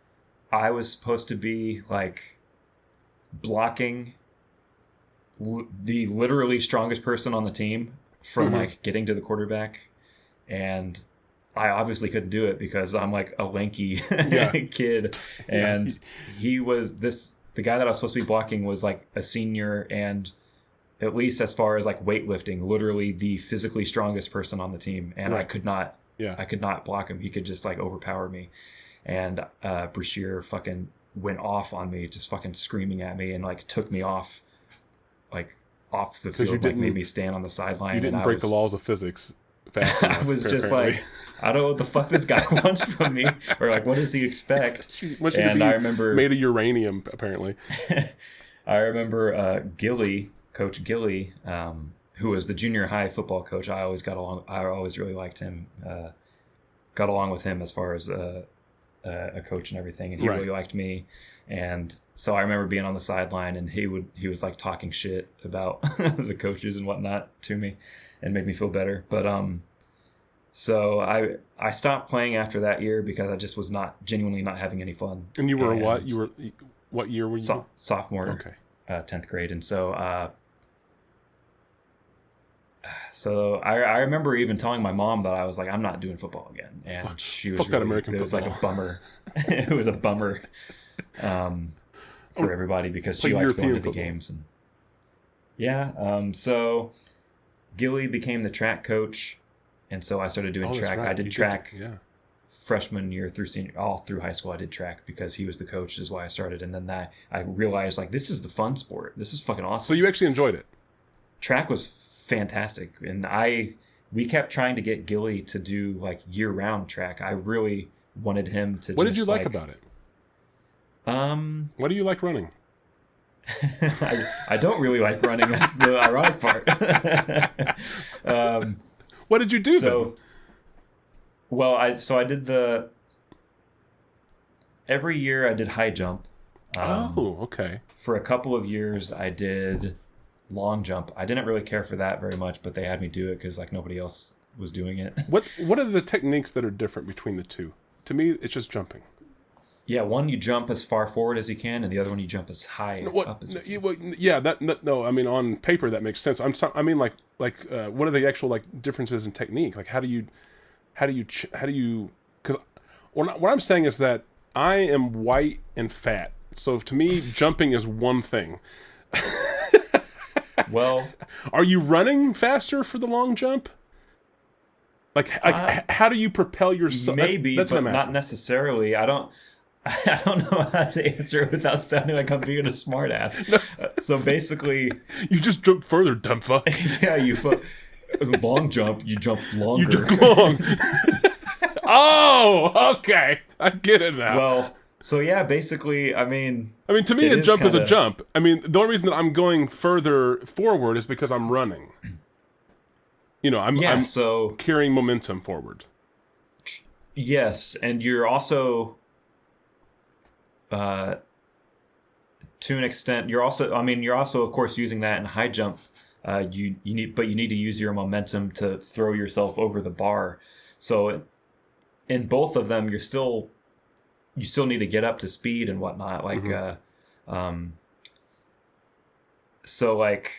I was supposed to be like blocking the literally strongest person on the team from like getting to the quarterback, and I obviously couldn't do it because I'm like a lanky kid, and the guy that I was supposed to be blocking was like a senior, and at least as far as like weightlifting, literally the physically strongest person on the team, and I could not block him. He could just like overpower me, and Brashear fucking went off on me, just fucking screaming at me, and like took me off the field, like made me stand on the sideline. You didn't break the laws of physics fast enough. I was just like, I don't know what the fuck this guy wants from me, or like, what does he expect? And I remember made of uranium, apparently. I remember Coach Gilly, who was the junior high football coach. I always really liked him. Got along with him as far as a coach and everything, and he really liked me. And so I remember being on the sideline, and he was like talking shit about the coaches and whatnot to me, and made me feel better. But so I stopped playing after that year because I just was genuinely not having any fun. And you were what? You were what year were you? Sophomore. Okay. 10th grade, and so I remember even telling my mom that I was like, I'm not doing football again, and she was that American it was football. like a bummer. It was a bummer for everybody because she liked European going to the football. games. And so Gilly became the track coach, and so I started doing track. Right. I did track freshman year through senior, all through high school. I did track because he was the coach, is why I started. And then I realized like, this is the fun sport. This is fucking awesome. So you actually enjoyed it? Track was fantastic, and we kept trying to get Gilly to do like year-round track. I really wanted him to. What did you like about it? What do you like running? I don't really like running. That's the ironic part. What did you do then? Well, I did every year I did high jump. Okay. For a couple of years I did long jump. I didn't really care for that very much, but they had me do it because like nobody else was doing it. What are the techniques that are different between the two? To me, it's just jumping. Yeah, one you jump as far forward as you can, and the other one you jump as high up as you can. No. I mean, on paper that makes sense. I mean, like, what are the actual like differences in technique? Like, how do you? Because what I'm saying is that I am white and fat, so to me, jumping is one thing. Well, are you running faster for the long jump? Like how do you propel yourself? Maybe, that's but what I'm asking. not necessarily. I don't know how to answer it without sounding like I'm being a smartass. No. So basically, you just jump further, dumb fuck. Yeah, long jump. You jump longer. You jump long. Oh, okay, I get it now. Well, so yeah, basically, I mean, to me, a jump is a jump. I mean, the only reason that I'm going further forward is because I'm running. I'm so carrying momentum forward. Yes, and you're also, to an extent, you're also of course using that in high jump. You need to use your momentum to throw yourself over the bar. So in both of them, you still need to get up to speed and whatnot. Like, so like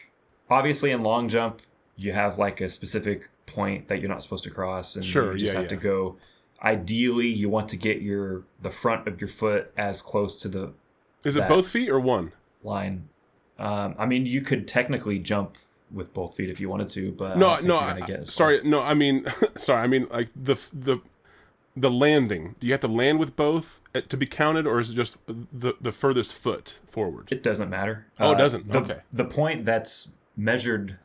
obviously in long jump, you have like a specific point that you're not supposed to cross, and you just have to go. Ideally, you want to get the front of your foot as close to the. Is it both feet or one line? I mean, you could technically jump with both feet if you wanted to, but sorry, I mean like the the landing. Do you have to land with both to be counted, or is it just the furthest foot forward? It doesn't matter. Oh, it doesn't? Okay. The point that's measured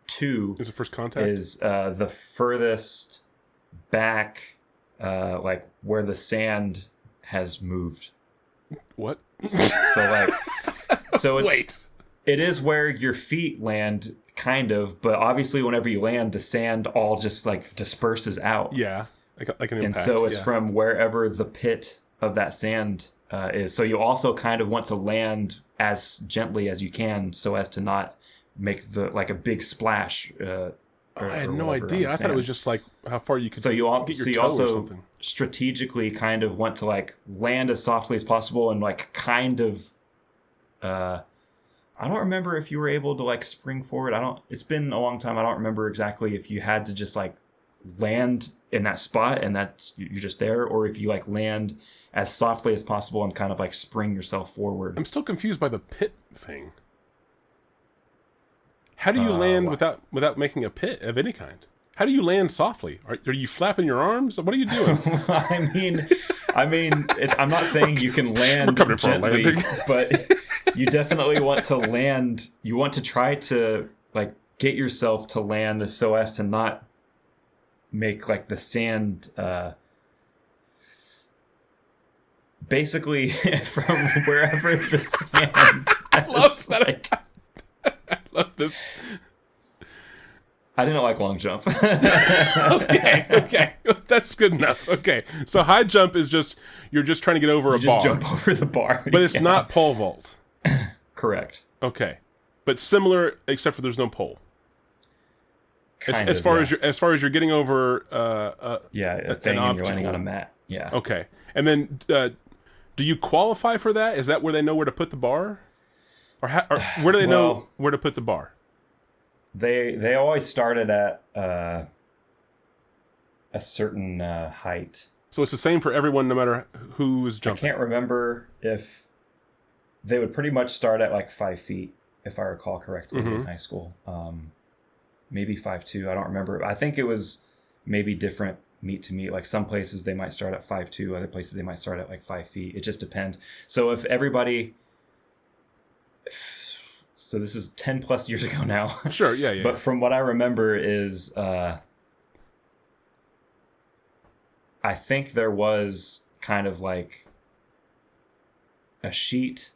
to is the first contact? Is the furthest back, like where the sand has moved. What? So it's Wait. It is where your feet land, kind of, but obviously whenever you land, the sand all just like disperses out. Yeah, like an impact. And so it's yeah. from wherever the pit of that sand is. So you also kind of want to land as gently as you can, so as to not make a big splash. I had no idea. I thought it was just like how far you could get your toe also or something. Strategically kind of want to like land as softly as possible and like kind of I don't remember if you were able to like spring forward. It's been a long time. I don't remember exactly if you had to just like land in that spot and that you're just there, or if you like land as softly as possible and kind of like spring yourself forward. I'm still confused by the pit thing. How do you land without making a pit of any kind? How do you land softly? Are you flapping your arms? What are you doing? I mean, I'm not saying you can land gently, but you definitely want to land. You want to try to like get yourself to land so as to not make like the sand basically from wherever the sand. I love that. I love this. I didn't like long jump. Okay. That's good enough. Okay. So high jump is you're just trying to get over a bar. Just jump over the bar. But it's not pole vault. Correct. Okay. But similar, except for there's no pole. As far as you're getting over a thing and you're landing on a mat. Yeah. Okay. And then do you qualify for that? Is that where they know where to put the bar? Or where do they know where to put the bar? They always started at a certain height. So it's the same for everyone, no matter who is jumping. I can't remember if they would pretty much start at like 5 feet, if I recall correctly, in high school. Maybe 5'2". I don't remember. I think it was maybe different meet to meet. Like some places they might start at 5'2", other places they might start at like 5 feet. It just depends. So if everybody. So this is 10 plus years ago now. Sure, yeah. But from what I remember is, I think there was kind of like a sheet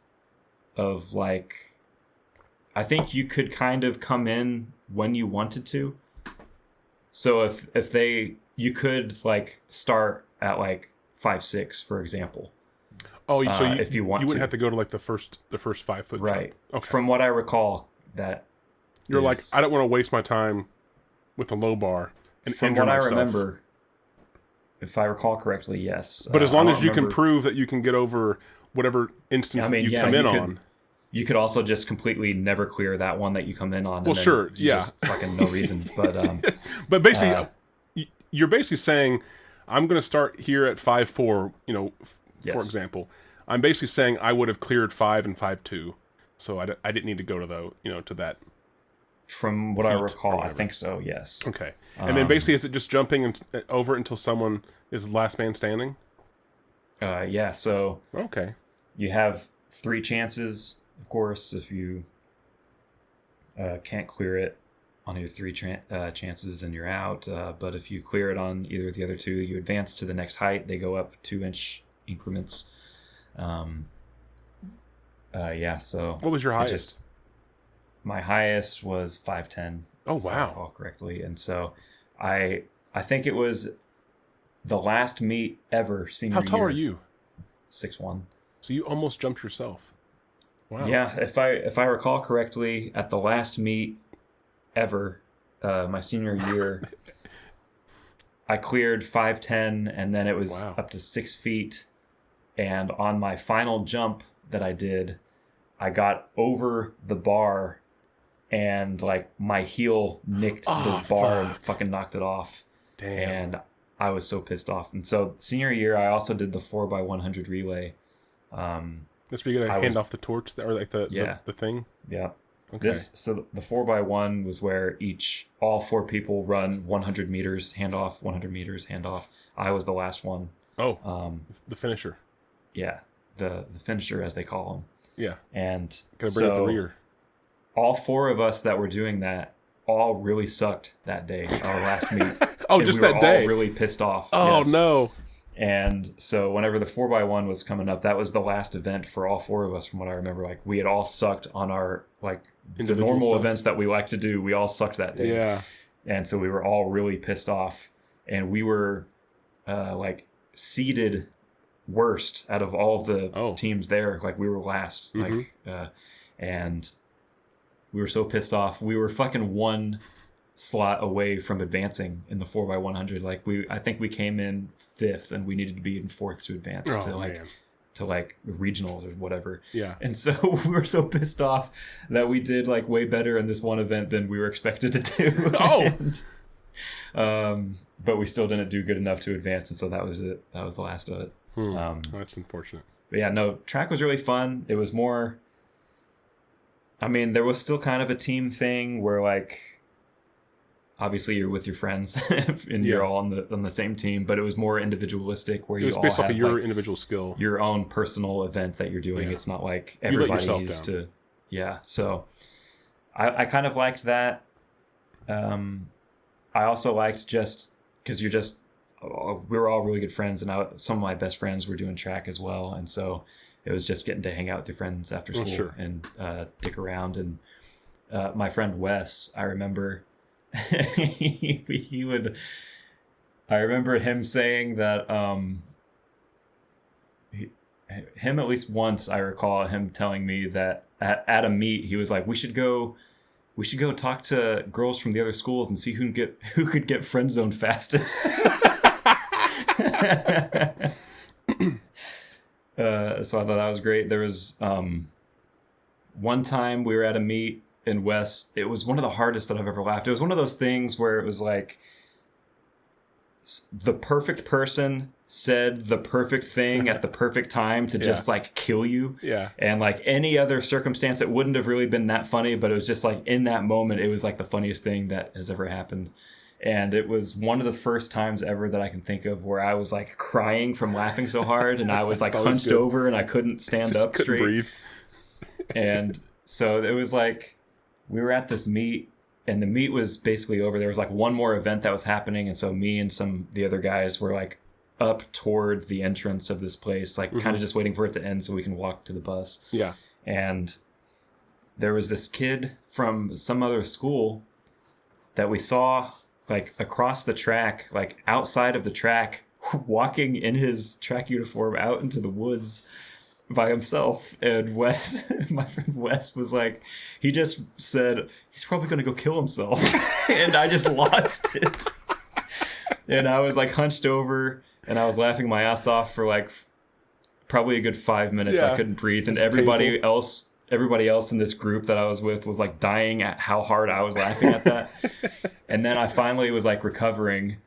of like, I think you could kind of come in when you wanted to. So if you could like start at like 5'6", for example. Oh, so if you wouldn't have to go to like the first 5 foot right. jump. Okay. From what I recall, that you're like, I don't want to waste my time with a low bar and from injure what myself. I remember, if I recall correctly, yes. But as long as you can prove that you can get over whatever instance that you come in on. You could also just completely never clear that one that you come in on. Well, sure, yeah. Just fucking no reason. But basically, you're basically saying, I'm going to start here at 5'4", yes. For example. I'm basically saying I would have cleared 5 and 5'2", so I didn't need to go to to that. From what I recall, I think so, yes. Okay. And then basically, is it just jumping over until someone is the last man standing? Yeah, so... Okay. You have 3 chances, of course, if you can't clear it on your 3 chances, then you're out. But if you clear it on either of the other 2, you advance to the next height. They go up 2-inch increments. So... What was your highest? My highest was 5'10". Oh, wow. If I recall correctly. And so I think it was the last meet ever senior year. How tall are you? 6'1". So you almost jumped yourself. Wow. Yeah, if I recall correctly, at the last meet ever, my senior year, I cleared 5'10", and then it was up to 6 feet. And on my final jump that I did, I got over the bar, and like my heel nicked the bar and fucking knocked it off. Damn. And I was so pissed off. And so senior year, I also did the 4x100 relay. That's where you gotta hand off the torch, or like the thing. Yeah. Okay. So the 4x1 was where all 4 people run 100 meters, hand off, 100 meters, hand off. I was the last one. Oh, the finisher. Yeah, the finisher, as they call them. Yeah. And Gotta bring up the rear. all 4 of us that were doing that all really sucked that day, our last meet. Oh, And just we were that day. all really pissed off. Oh, yes. no. And so whenever the 4x1 was coming up, that was the last event for all 4 of us, from what I remember. Like, we had all sucked on our, like, the Individual normal stuff. events that we like to do. We all sucked that day. Yeah. And so we were all really pissed off. And we were, like, seeded worst out of all of the teams there. Like, we were last. And we were so pissed off. We were fucking 1 slot away from advancing in the 4x100. Like, I think we came in 5th, and we needed to be in 4th to advance to regionals or whatever. Yeah. And so we were so pissed off that we did like way better in this one event than we were expected to do. Oh. But we still didn't do good enough to advance, and so that was it. That was the last of it. That's unfortunate. But yeah, no, track was really fun. It was more, I mean, there was still kind of a team thing where, like, obviously you're with your friends and you're all on the same team, but it was more individualistic, where it was you based all off had of your like, individual skill, your own personal event that you're doing. Yeah. It's not like You let everybody yourself needs down. to. Yeah, so I kind of liked that. I also liked just because we were all really good friends, and some of my best friends were doing track as well, and so it was just getting to hang out with your friends after school and dick around. And my friend Wes, I remember he would. I remember him saying that him at least once, I recall him telling me that at a meet he was like, we should go talk to girls from the other schools and see who could get friend zoned fastest. So I thought that was great. There was one time we were at a meet in West. It was one of the hardest that I've ever laughed. It was one of those things where it was like the perfect person said the perfect thing at the perfect time to just like kill you. Yeah. And like any other circumstance, it wouldn't have really been that funny, but it was just like in that moment, it was like the funniest thing that has ever happened. And it was one of the first times ever that I can think of where I was like crying from laughing so hard, and I was like hunched over and I couldn't stand up straight. Breathe. And so it was like we were at this meet, and the meet was basically over. There was like one more event that was happening, and so me and the other guys were like up toward the entrance of this place, like kind of just waiting for it to end so we can walk to the bus. Yeah. And there was this kid from some other school that we saw like across the track, like outside of the track, walking in his track uniform out into the woods by himself. And Wes, my friend Wes, was like, he just said he's probably going to go kill himself. And I just lost it. And I was like hunched over, and I was laughing my ass off for like probably a good 5 minutes. I couldn't breathe, and everybody else in this group that I was with was like dying at how hard I was laughing at that. And then I finally was like recovering,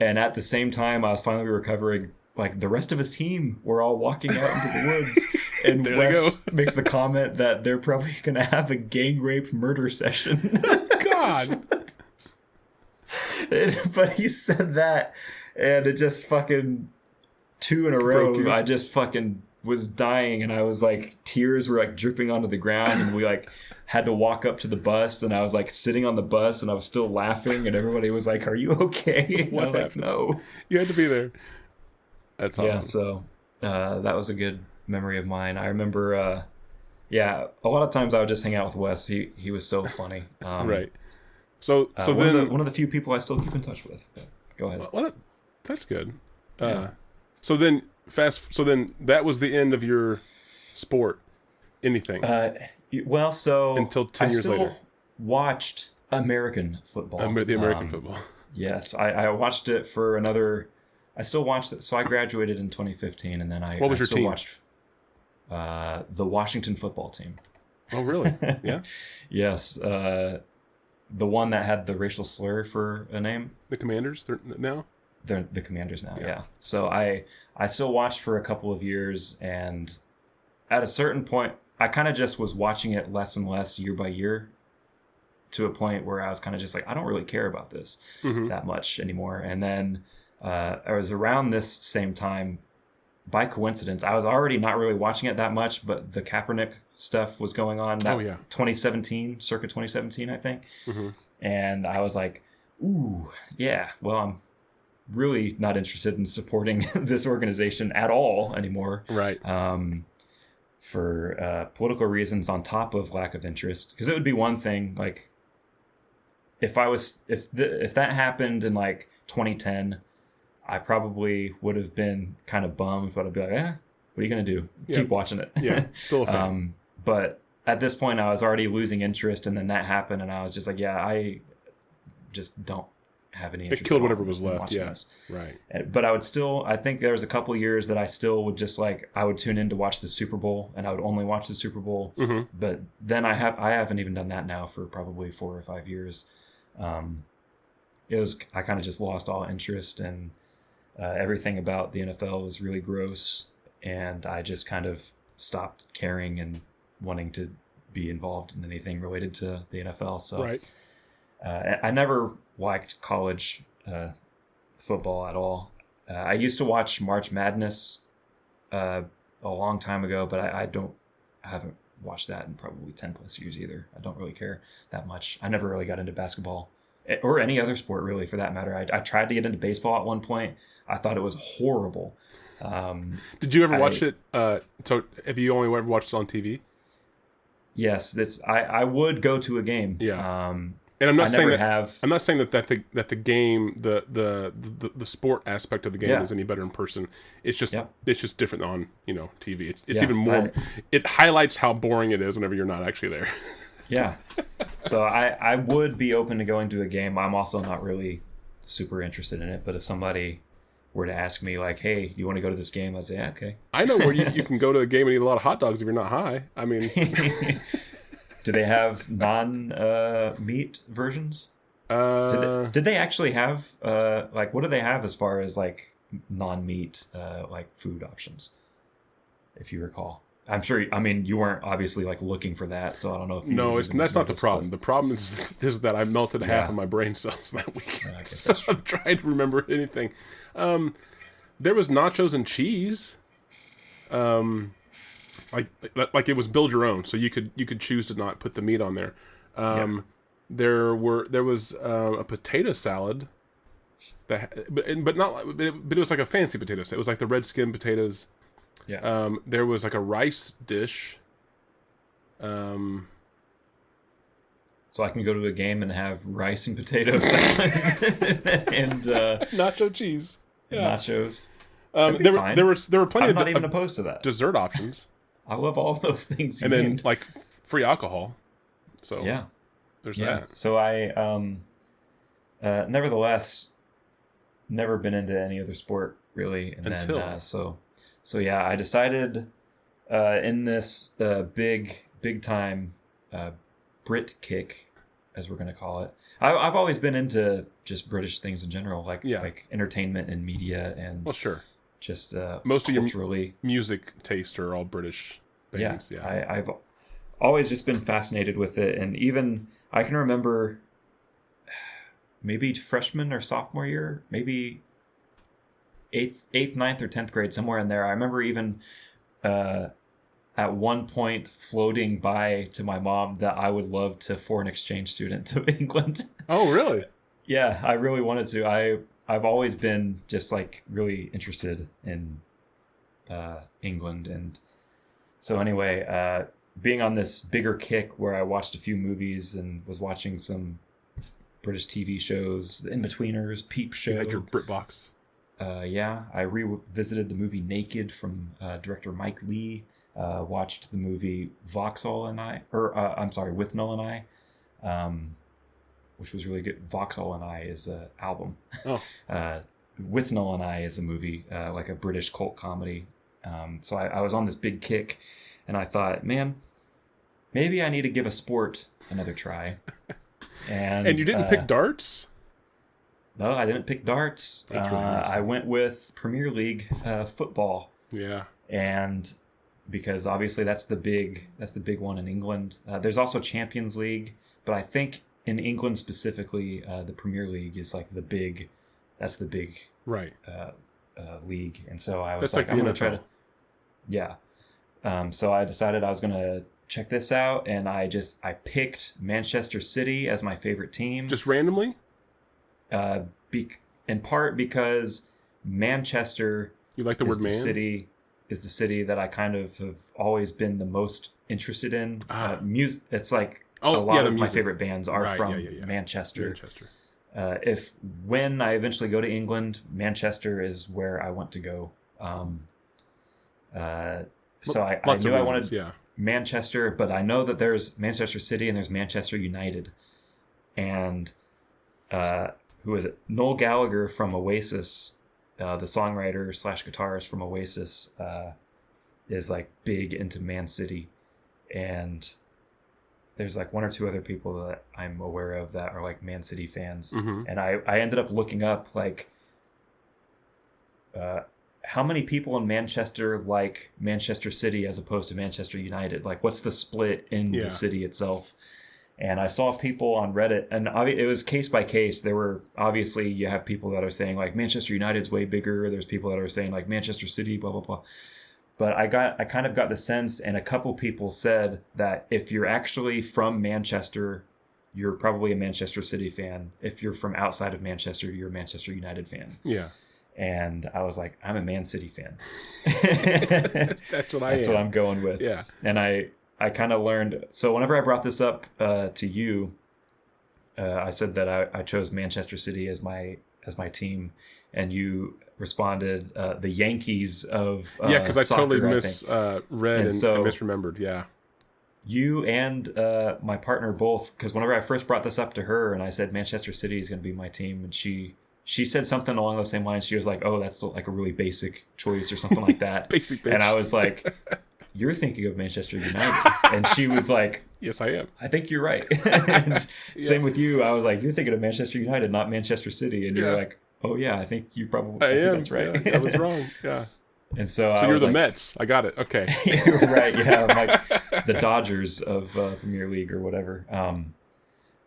and at the same time I was finally recovering, like the rest of his team were all walking out into the woods. And There Wes makes the comment that they're probably gonna have a gang rape murder session. God. But he said that, and it just fucking 2 in a row. I just fucking was dying, and I was like, tears were like dripping onto the ground, and we like had to walk up to the bus, and I was like sitting on the bus, and I was still laughing, and everybody was like, "Are you okay?" And I was like, "No." You had to be there. That's awesome. Yeah, so that was a good memory of mine. I remember, a lot of times I would just hang out with Wes. He was so funny. Right. So one of the few people I still keep in touch with. But go ahead. Well, that's good. Yeah. So then that was the end of your sport. Anything. Well, so until 10 years later, watched American football. The American football. Yes, I watched it for another. I still watched it. So I graduated in 2015, and then What was your still team? watched the Washington football team. Oh, really? Yeah. Yes, the one that had the racial slur for a name. The Commanders now. They're the Commanders now. Yeah. Yeah. So I still watched for a couple of years, and at a certain point, I kind of just was watching it less and less year by year, to a point where I was kind of just like, I don't really care about this that much anymore. And then I was around this same time, by coincidence, I was already not really watching it that much, but the Kaepernick stuff was going on. That 2017, circa 2017, I think. And I was like, ooh, yeah, well, I'm really not interested in supporting this organization at all anymore. Right. For political reasons on top of lack of interest. Because it would be one thing, like, if that happened in like 2010, I probably would have been kind of bummed, but I'd be like, what are you going to do? Keep watching it. Yeah, still a fan. But at this point, I was already losing interest, and then that happened, and I was just like, I just don't have any interest. It killed whatever was left, this. Right. But I think there was a couple years that I still would just like, I would tune in to watch the Super Bowl, and I would only watch the Super Bowl. But then I haven't even done that now for probably 4 or 5 years. I kind of just lost all interest, and everything about the NFL was really gross, and I just kind of stopped caring and wanting to be involved in anything related to the NFL. So right. I never liked college football at all. I used to watch March Madness a long time ago, but I haven't watched that in probably 10 plus years either. I don't really care that much. I never really got into basketball or any other sport really, for that matter. I tried to get into baseball at one point. I thought it was horrible. Did you ever watch it? So have you only ever watched it on TV? Yes, I would go to a game. Yeah. And I'm not saying that the game, the sport aspect of the game is any better in person. It's just different on TV. It's even more. It highlights how boring it is whenever you're not actually there. Yeah. So I would be open to going to a game. I'm also not really super interested in it. But if somebody were to ask me like, "Hey, you want to go to this game?" I'd say, "Yeah, okay." I know where you can go to a game and eat a lot of hot dogs if you're not high. I mean. Do they have non-meat versions? Did they actually have like, what do they have as far as like non-meat like food options? If you recall, I'm sure. I mean, you weren't obviously like looking for that, so I don't know if you that's not the problem. The problem is that I melted half of my brain cells that week, so I'm trying to remember anything. There was nachos and cheese. Like it was build your own, so you could choose to not put the meat on there. There was a potato salad but it was like a fancy potato salad. It was like the red skin potatoes. Yeah. There was like a rice dish. So I can go to a game and have rice and potato salad and nacho cheese. Yeah. Nachos. There were plenty I'm not even opposed to that. Dessert options. I love all those things. And then like free alcohol. So there's that. So I nevertheless never been into any other sport really, and until then so I decided in this big time Brit kick, as we're gonna call it. I've always been into just British things in general, like entertainment and media and just most culturally. Of your music taste are all British bands. I've always just been fascinated with it, and even I can remember maybe freshman or sophomore year, maybe eighth, ninth, or 10th grade, somewhere in there. I remember even at one point floating by to my mom that I would love to foreign exchange student to England. Oh, really? Yeah, I really wanted to. I've always been just like really interested in England, and so anyway, being on this bigger kick where I watched a few movies and was watching some British TV shows, The Inbetweeners, Peep Show. You had your BritBox. I revisited the movie Naked from director Mike Leigh. Watched the movie Vauxhall and I, Withnail and I, which was really good. Vauxhall and I is an album. Oh. Withnail and I is a movie, like a British cult comedy. So I was on this big kick, and I thought, man, maybe I need to give a sport another try. And you didn't pick darts? No, I didn't pick darts. That's really I went with Premier League football. Yeah. And because obviously that's the big one in England. There's also Champions League, but I think in England specifically, the Premier League is like the big Right. league. And so I was That's like, like I'm the going to try NFL. to, yeah. So I decided I was going to check this out, and I picked Manchester City as my favorite team. Just randomly? In part because Manchester You like the is word the man? city that I kind of have always been the most interested in. Music. It's like a lot the of my music. favorite bands are Right, from yeah. Manchester. Manchester. When I eventually go to England, Manchester is where I want to go. So I Lots knew of I reasons, wanted yeah. Manchester, but I know that there's Manchester City and there's Manchester United, and who is it? Noel Gallagher from Oasis, the songwriter / guitarist from Oasis, is like big into Man City, and there's like one or two other people that I'm aware of that are like Man City fans, and I ended up looking up like how many people in Manchester like Manchester City as opposed to Manchester United. Like, what's the split in the city itself? And I saw people on Reddit, and it was case by case. There were obviously, you have people that are saying like Manchester United's way bigger. There's people that are saying like Manchester City, blah blah blah. But I kind of got the sense, and a couple people said that if you're actually from Manchester, you're probably a Manchester City fan. If you're from outside of Manchester, you're a Manchester United fan. Yeah. And I was like, I'm a Man City fan. That's what That's what I'm going with. Yeah. And I kind of learned. So whenever I brought this up to you, I said that I chose Manchester City as my team, and you responded the Yankees of yeah, because I totally soccer, misread and misremembered. Yeah. You and my partner both, because whenever I first brought this up to her and I said Manchester City is going to be my team, and she said something along those same lines. She was like, "Oh, that's like a really basic choice," or something like that. Basic bitch. And I was like, "You're thinking of Manchester United," and she was like, "Yes, I am. I think you're right." And same with you. I was like, "You're thinking of Manchester United, not Manchester City," and you're like, "Oh yeah, I think you probably I think that's right." Yeah, I was wrong. Yeah. And so you're the Mets. I got it. Okay. You're right. Yeah, I'm like the Dodgers of Premier League or whatever.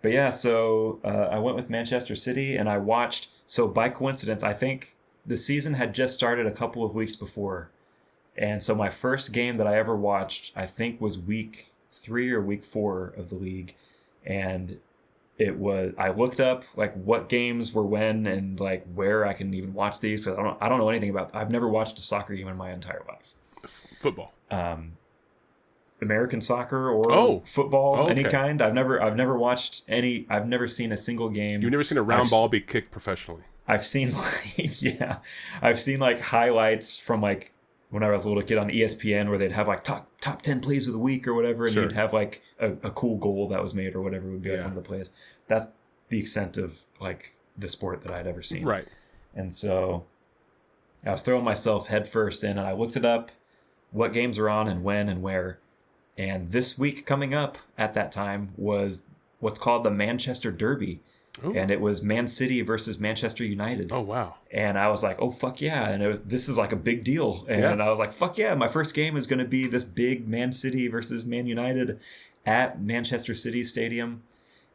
But yeah, so I went with Manchester City, and I watched. So by coincidence, I think the season had just started a couple of weeks before, and so my first game that I ever watched, I think, was week 3 or week 4 of the league, and it was. I looked up like what games were when and like where I can even watch these. So I don't know anything about. I've never watched a soccer game in my entire life. Football. American soccer or football, okay. any kind. I've never watched any. I've never seen a single game. You've never seen a round ball be kicked professionally. I've seen I've seen like highlights from like when I was a little kid on ESPN where they'd have like top 10 plays of the week or whatever, and you'd have like a cool goal that was made or whatever would be like one of the plays. That's the extent of like the sport that I'd ever seen. Right. And so I was throwing myself headfirst in, and I looked it up, what games are on and when and where. And this week coming up at that time was what's called the Manchester Derby. Ooh. And it was Man City versus Manchester United. Oh, wow. And I was like, oh, fuck yeah. And this is like a big deal. And I was like, fuck yeah. My first game is going to be this big Man City versus Man United at Manchester City Stadium.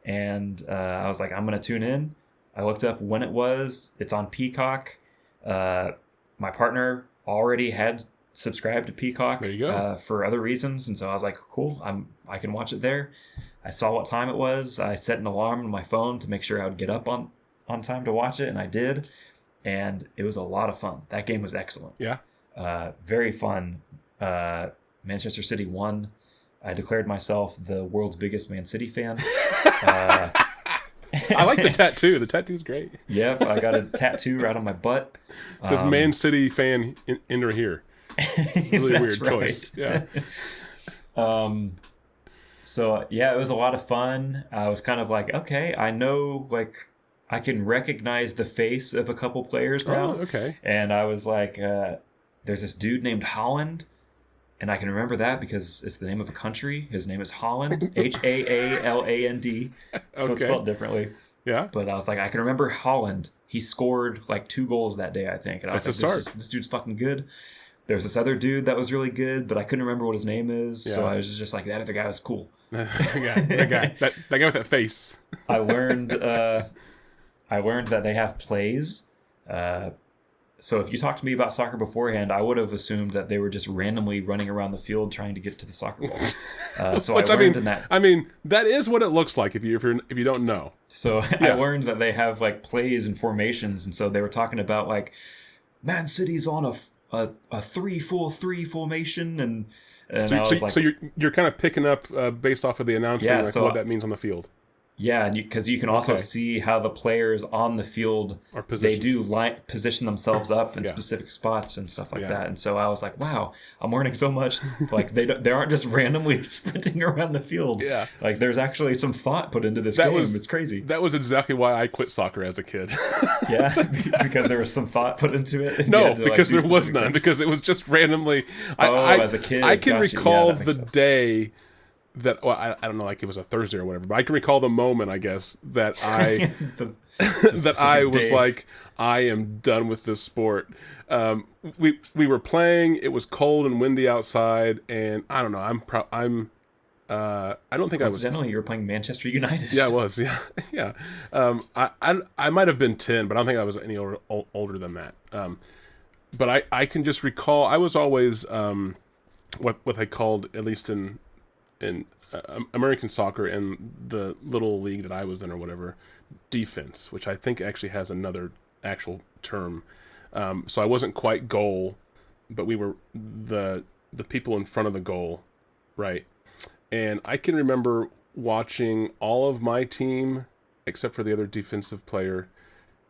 And I was like, I'm going to tune in. I looked up when it was. It's on Peacock. My partner already had subscribed to Peacock for other reasons, and so I was like, cool, I can watch it there. I saw what time it was. I set an alarm on my phone to make sure I would get up on time to watch it, and I did, and it was a lot of fun. That game was excellent. Very fun. Manchester City won. I declared myself the world's biggest Man City fan. I like the tattoo. The tattoo's great. Yep, I got a tattoo right on my butt. It says Man City fan in or here. It's a really weird choice. Yeah. So yeah, it was a lot of fun. I was kind of like, okay, I know, like, I can recognize the face of a couple players now. Oh, okay. And I was like, there's this dude named Holland, and I can remember that because it's the name of a country. His name is Holland, Haaland. So it's spelled differently. Yeah. But I was like, I can remember Holland. He scored like 2 goals that day, I think. And I was like, this dude's fucking good. there was this other dude that was really good, but I couldn't remember what his name is. So Yeah. I was just like, that other guy was cool. that guy with that face. I learned that they have plays. So if you talked to me about soccer beforehand, I would have assumed that they were just randomly running around the field trying to get to the soccer ball. So Which I learned in that. I mean, that is what it looks like if you don't know. So I learned that they have like plays and formations, and so they were talking about like Man City's on a 3-4-3 formation, and I was like, so you're kind of picking up based off of the announcing Yeah, like so what that means on the field. yeah, and because you can also Okay. see how the players on the field Or they positioned. do position themselves up in Yeah. specific spots and stuff like Yeah. that. And so I was like, wow, I'm learning so much. Like they aren't just randomly sprinting around the field. Yeah. Like there's actually some thought put into this That game. was- It's crazy. That was exactly why I quit soccer as a kid. Yeah, because there was some thought put into it. and you No, had to, like, because do there was specific none. things. Because it was just randomly. As a kid, I can gotcha. Yeah, recall that the makes sense. day that. Well, I don't know, like it was a Thursday or whatever. But I can recall the moment, I guess, that I The that I specific was day. like, I am done with this sport. We were playing. It was cold and windy outside, and I don't know. I don't think I was. Coincidentally, you were playing Manchester United. Yeah, I was. Yeah, yeah. I might have been 10, but I don't think I was any older than that. But I can just recall I was always what they called, at least in American soccer and the little league that I was in or whatever, defense, which I think actually has another actual term. So I wasn't quite goal, but we were the people in front of the goal, right? And I can remember watching all of my team, except for the other defensive player,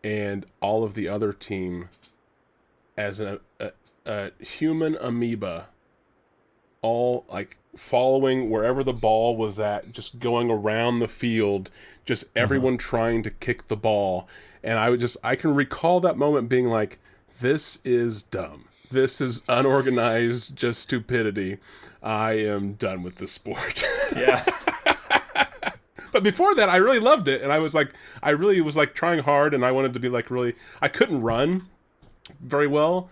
and all of the other team as a human amoeba, all like following wherever the ball was at, just going around the field, just everyone trying to kick the ball. And I can recall that moment being like, this is dumb. This is unorganized, just stupidity. I am done with this sport. Yeah. But before that, I really loved it, and I really was like trying hard, and I wanted to be like really. I couldn't run very well,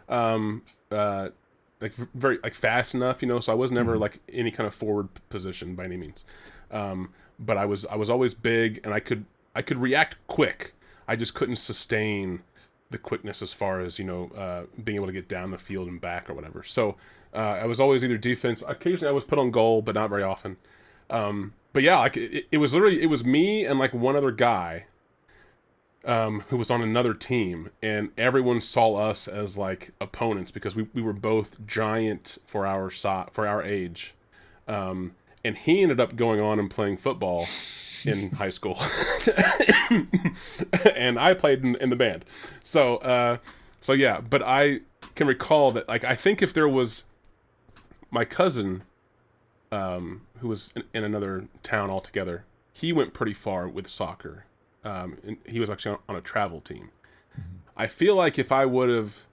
like very like fast enough, so I was never like any kind of forward position by any means. But I was always big, and I could react quick. I just couldn't sustain the quickness as far as being able to get down the field and back or whatever. So I was always either defense. Occasionally I was put on goal, but not very often. But yeah, like it was literally, it was me and like one other guy who was on another team, and everyone saw us as like opponents because we were both giant for our age. And he ended up going on and playing football in high school. And I played in the band. So yeah, but I can recall that, like, I think if there was my cousin, who was in another town altogether, he went pretty far with soccer. And he was actually on a travel team. Mm-hmm. I feel like if I would have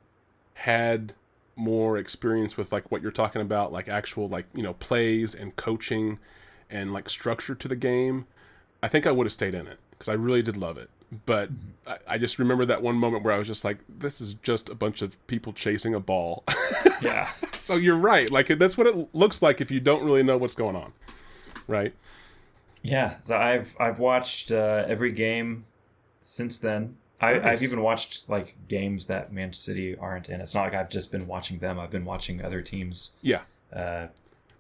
had more experience with like what you're talking about, like actual like plays and coaching and like structure to the game, I think I would have stayed in it because I really did love it. But I just remember that one moment where I was just like, this is just a bunch of people chasing a ball. Yeah. So you're right. Like that's what it looks like if you don't really know what's going on, right? Yeah. So I've watched every game since then. Nice. I've even watched like games that Manchester City aren't in. It's not like I've just been watching them. I've been watching other teams. Yeah.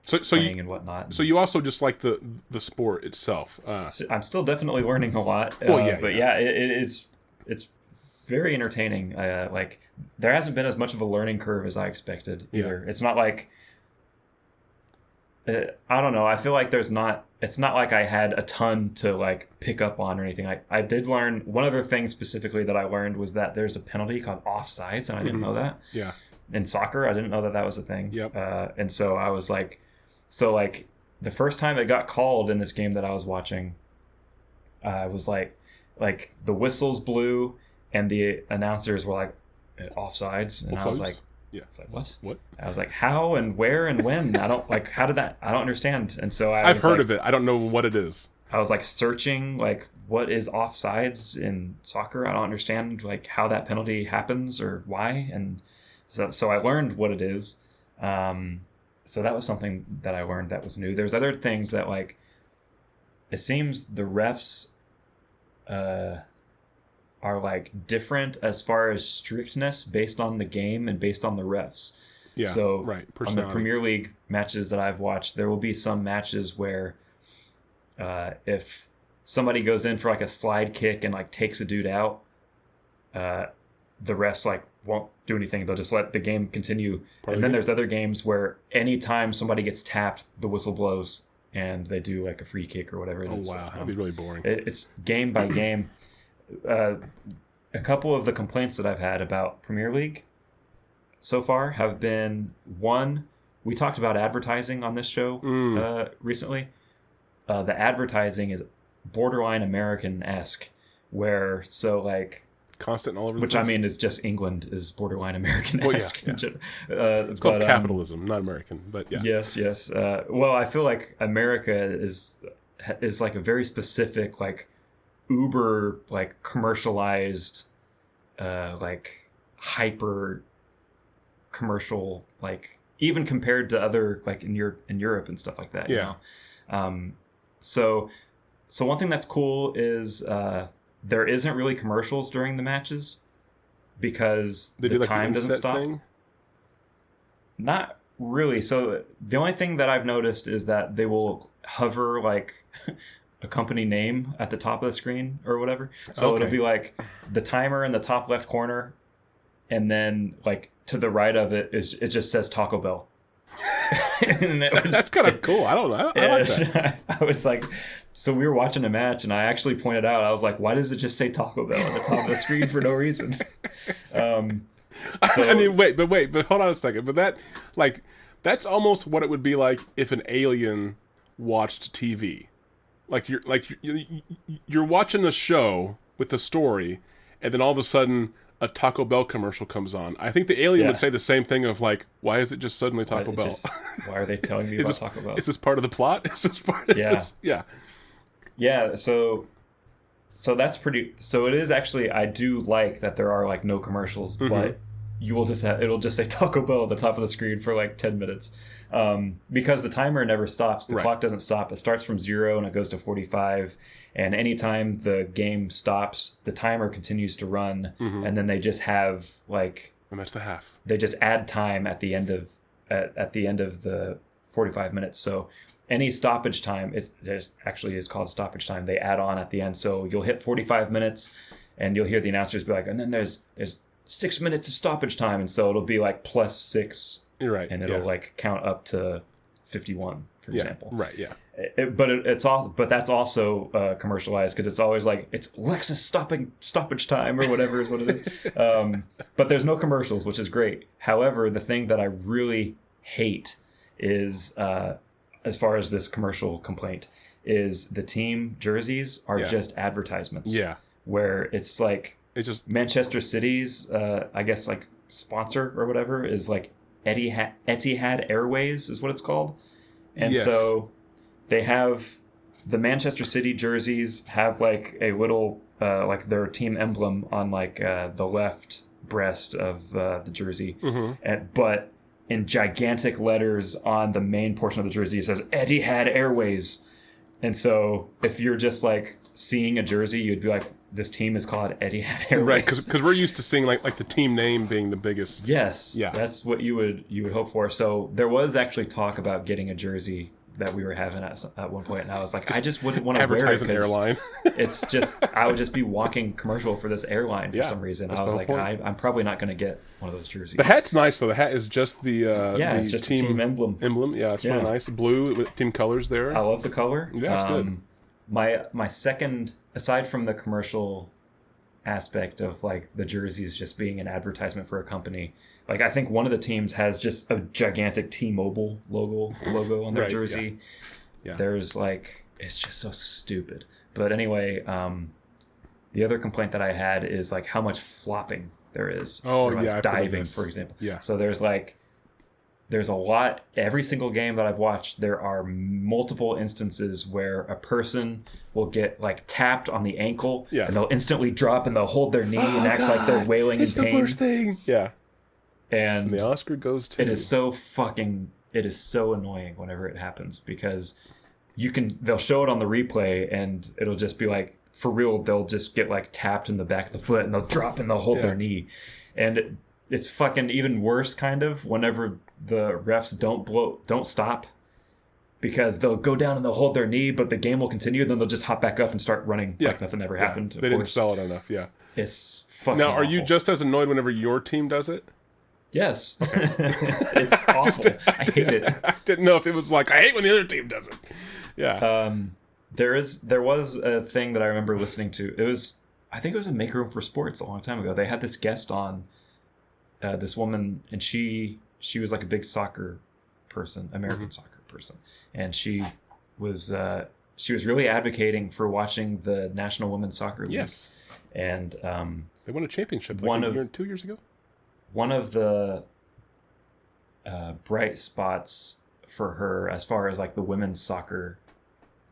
So playing you and whatnot. So you also just like the sport itself. I'm still definitely learning a lot. But it's very entertaining. Like there hasn't been as much of a learning curve as I expected either. It's not like I don't know. I feel like it's not like I had a ton to like pick up on or anything. I did learn one other thing specifically that I learned was that there's a penalty called offsides, and I didn't know that. Yeah. In soccer, I didn't know that was a thing. Yep. And so I was like, the first time it got called in this game that I was watching, I was like the whistles blew and the announcers were like offsides, and I was like, yeah, it's like what? What? I was like, how and where and when? I don't like. How did that? I don't understand. And so I've heard of it. I don't know what it is. I was like searching like what is offsides in soccer. I don't understand like how that penalty happens or why. And So I learned what it is. So that was something that I learned that was new. There's other things that, like, it seems the refs are like different as far as strictness based on the game and based on the refs. Yeah. So right. on the Premier League matches that I've watched, there will be some matches where if somebody goes in for like a slide kick and like takes a dude out, the refs like won't do anything. They'll just let the game continue. And then there's other games where anytime somebody gets tapped, the whistle blows and they do like a free kick or whatever it is. Oh wow, that'd be really boring. It's game by game. A couple of the complaints that I've had about Premier League so far have been, one, we talked about advertising on this show recently. The advertising is borderline American-esque, where like constant all over the which place. I mean is just England is borderline American-esque. Well, yeah. It's called capitalism, not American, but yeah. Yes. Well, I feel like America is like a very specific, like, uber, like, commercialized, like, hyper commercial, like, even compared to other, like, in Europe and stuff like that. Yeah. You know? So one thing that's cool is there isn't really commercials during the matches because the time doesn't stop. Thing? Not really. So the only thing that I've noticed is that they will hover like a company name at the top of the screen or whatever. So it'll be like the timer in the top left corner, and then like to the right of it just says Taco Bell. That's kind of cool. I like that. I was like, so we were watching a match, and I actually pointed out, I was like, why does it just say Taco Bell at the top of the screen for no reason? I mean, but hold on a second. But that's almost what it would be like if an alien watched TV. You're watching a show with a story, and then all of a sudden a Taco Bell commercial comes on. I think the alien would say the same thing of like, why is it just suddenly Taco Bell? Why are they telling me about Taco Bell? Is this part of the plot? Is this part? Yeah. So that's pretty. So it is actually. I do like that there are like no commercials, but you will just it'll just say Taco Bell at the top of the screen for like 10 minutes, because the timer never stops. The clock doesn't stop. It starts from 0 and it goes to 45. And anytime the game stops, the timer continues to run, and then they just have like, and that's the half. They just add time at the end of the 45 minutes. So any stoppage time, it actually is called stoppage time. They add on at the end. So you'll hit 45 minutes, and you'll hear the announcers be like, and then there's 6 minutes of stoppage time, and so it'll be like +6. You're right, and it'll like count up to 51, for example. Right. Yeah. But that's also commercialized because it's always like it's Lexus stoppage time or whatever is what it is. But there's no commercials, which is great. However, the thing that I really hate is, as far as this commercial complaint, is the team jerseys are just advertisements. Yeah, where it's like it's just Manchester City's, I guess like sponsor or whatever is like Etihad Airways is what it's called, and so. They have the Manchester City jerseys have like a little like their team emblem on like the left breast of the jersey, but in gigantic letters on the main portion of the jersey it says Etihad Airways. And so if you're just like seeing a jersey, you'd be like, this team is called Etihad Airways, right? Because we're used to seeing like the team name being the biggest. Yes, yeah, that's what you would hope for. So there was actually talk about getting a jersey that we were having at one point, and I was like, I just wouldn't want to wear it an airline. It's just I would just be walking commercial for this airline for some reason. I was like, I'm probably not going to get one of those jerseys. The hat's nice though. The hat is just the it's just team emblem. Yeah, it's really nice. Blue with team colors there. I love the color. Yeah, it's good. My second, aside from the commercial aspect of like the jerseys just being an advertisement for a company, like I think one of the teams has just a gigantic T-Mobile logo on their jersey. Yeah. There's like, it's just so stupid. But anyway, the other complaint that I had is like how much flopping there is. Oh, like diving, for example. Yeah. So there's a lot. Every single game that I've watched, there are multiple instances where a person will get like tapped on the ankle, and they'll instantly drop and they'll hold their knee and act like they're wailing in pain. It's the worst thing. Yeah. And the Oscar goes to... It is so annoying whenever it happens, because they'll show it on the replay and it'll just be like, for real, they'll just get like tapped in the back of the foot and they'll drop and they'll hold their knee. And it's fucking even worse kind of whenever the refs don't stop, because they'll go down and they'll hold their knee, but the game will continue. Then they'll just hop back up and start running like nothing ever happened. They didn't sell it enough. Yeah. It's fucking Now, are awful. you just as annoyed whenever your team does it? Yes. It's awful. I hate it. I didn't know if it was like, I hate when the other team does it. Yeah. There was a thing that I remember listening to. I think it was a Make Room for Sports a long time ago. They had this guest on, this woman, and she was like a big soccer person, American soccer person, and she was really advocating for watching the National Women's Soccer League. Yes. And they won a championship like 2 years ago. One of the bright spots for her, as far as like the women's soccer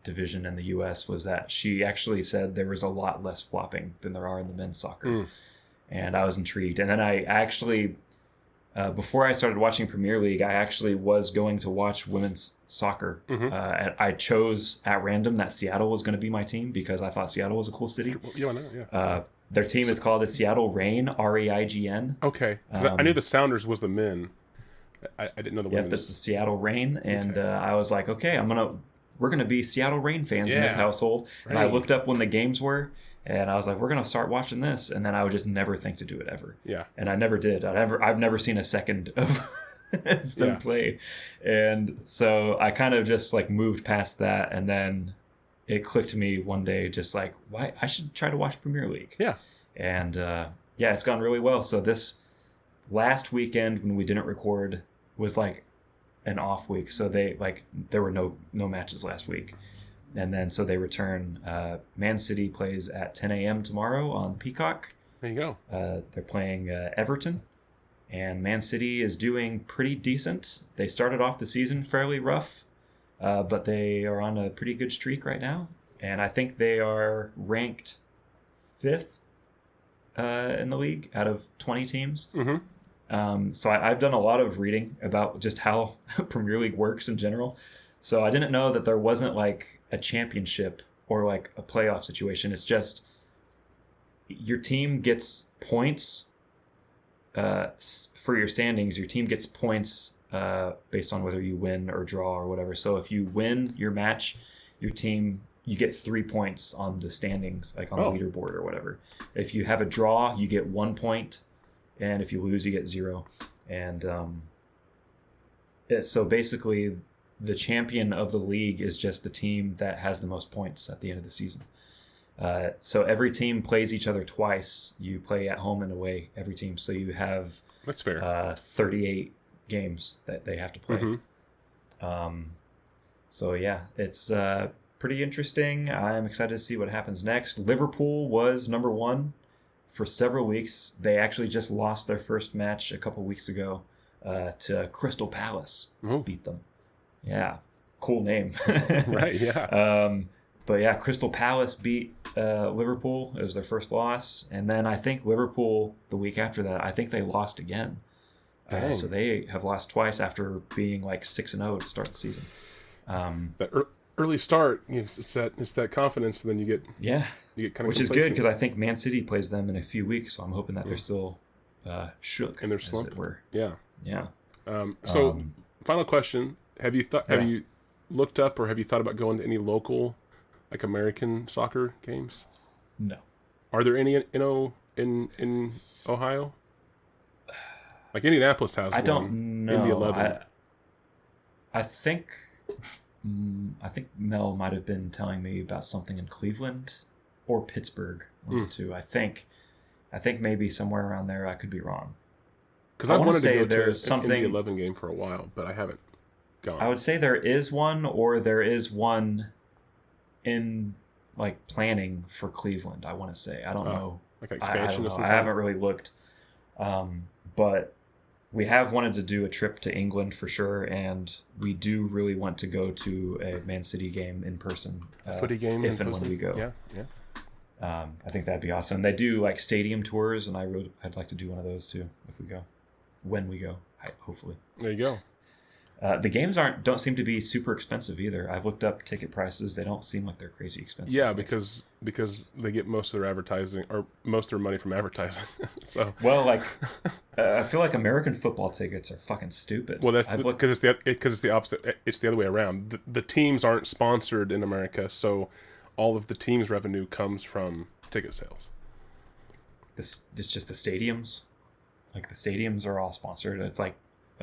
division in the U.S., was that she actually said there was a lot less flopping than there are in the men's soccer. And I was intrigued. And then I actually, before I started watching Premier League, I actually was going to watch women's soccer. And I chose at random that Seattle was going to be my team because I thought Seattle was a cool city. Yeah, I know, yeah. Their team is called the Seattle Reign, Reign. Okay. I knew the Sounders was the men. I didn't know the women's. Yeah, but it's the Seattle Reign. And I was like, okay, we're going to be Seattle Reign fans in this household. And I looked up when the games were, and I was like, we're going to start watching this. And then I would just never think to do it ever. Yeah. And I never did. I've never seen a second of them play. And so I kind of just like moved past that. And then it clicked to me one day, just like, why I should try to watch Premier League. Yeah. And it's gone really well. So this last weekend when we didn't record was like an off week. So there were no matches last week. And then so they return. Man City plays at 10 a.m. tomorrow on Peacock. There you go. They're playing Everton. And Man City is doing pretty decent. They started off the season fairly rough. But they are on a pretty good streak right now. And I think they are ranked 5th in the league out of 20 teams. So I've done a lot of reading about just how Premier League works in general. So I didn't know that there wasn't like a championship or like a playoff situation. It's just your team gets points for your standings. Your team gets points based on whether you win or draw or whatever. So if you win your match, your team, you get 3 points on the standings, like on the leaderboard or whatever. If you have a draw, you get 1 point, and if you lose, you get 0. And so basically, the champion of the league is just the team that has the most points at the end of the season. So every team plays each other twice. You play at home and away, every team. So you have that's fair. 38 games that they have to play. So yeah, it's pretty interesting. I'm excited to see what happens next. Liverpool was number 1 for several weeks. They actually just lost their first match a couple weeks ago to Crystal Palace. Beat them. Yeah, cool name. Right, yeah. But yeah, Crystal Palace beat Liverpool. It was their first loss. And then I think Liverpool, the week after that, I think they lost again. So they have lost twice after being like 6-0 to start the season. That early start, it's that confidence, and then you get kind of which is good because I think Man City plays them in a few weeks. So I'm hoping that they're still shook and they're slumped. as it were. Yeah. So final question: Have you looked up or have you thought about going to any local, like American soccer games? No. Are there any in Ohio? Like Indianapolis has one. I don't know. Indy 11. I think Mel might have been telling me about something in Cleveland or Pittsburgh. One of the two. I think maybe somewhere around there. I could be wrong. Because I wanted to go to something Indy 11 game for a while, but I haven't gone. I would say there is one, or there is one in like planning for Cleveland. I want to say. I don't know. Like expansion or something. I haven't really looked. But we have wanted to do a trip to England for sure, and we do really want to go to a Man City game in person. A footy game if and when we go. Yeah. I think that'd be awesome. They do like stadium tours, and I'd like to do one of those too if we go. when we go, hopefully. There you go. The games don't seem to be super expensive either. I've looked up ticket prices; they don't seem like they're crazy expensive. Yeah, because they get most of their advertising or most of their money from advertising. So well, like I feel like American football tickets are fucking stupid. well, that's because it's the opposite. It's the other way around. The teams aren't sponsored in America, so all of the team's revenue comes from ticket sales. It's just the stadiums. Like the stadiums are all sponsored. It's like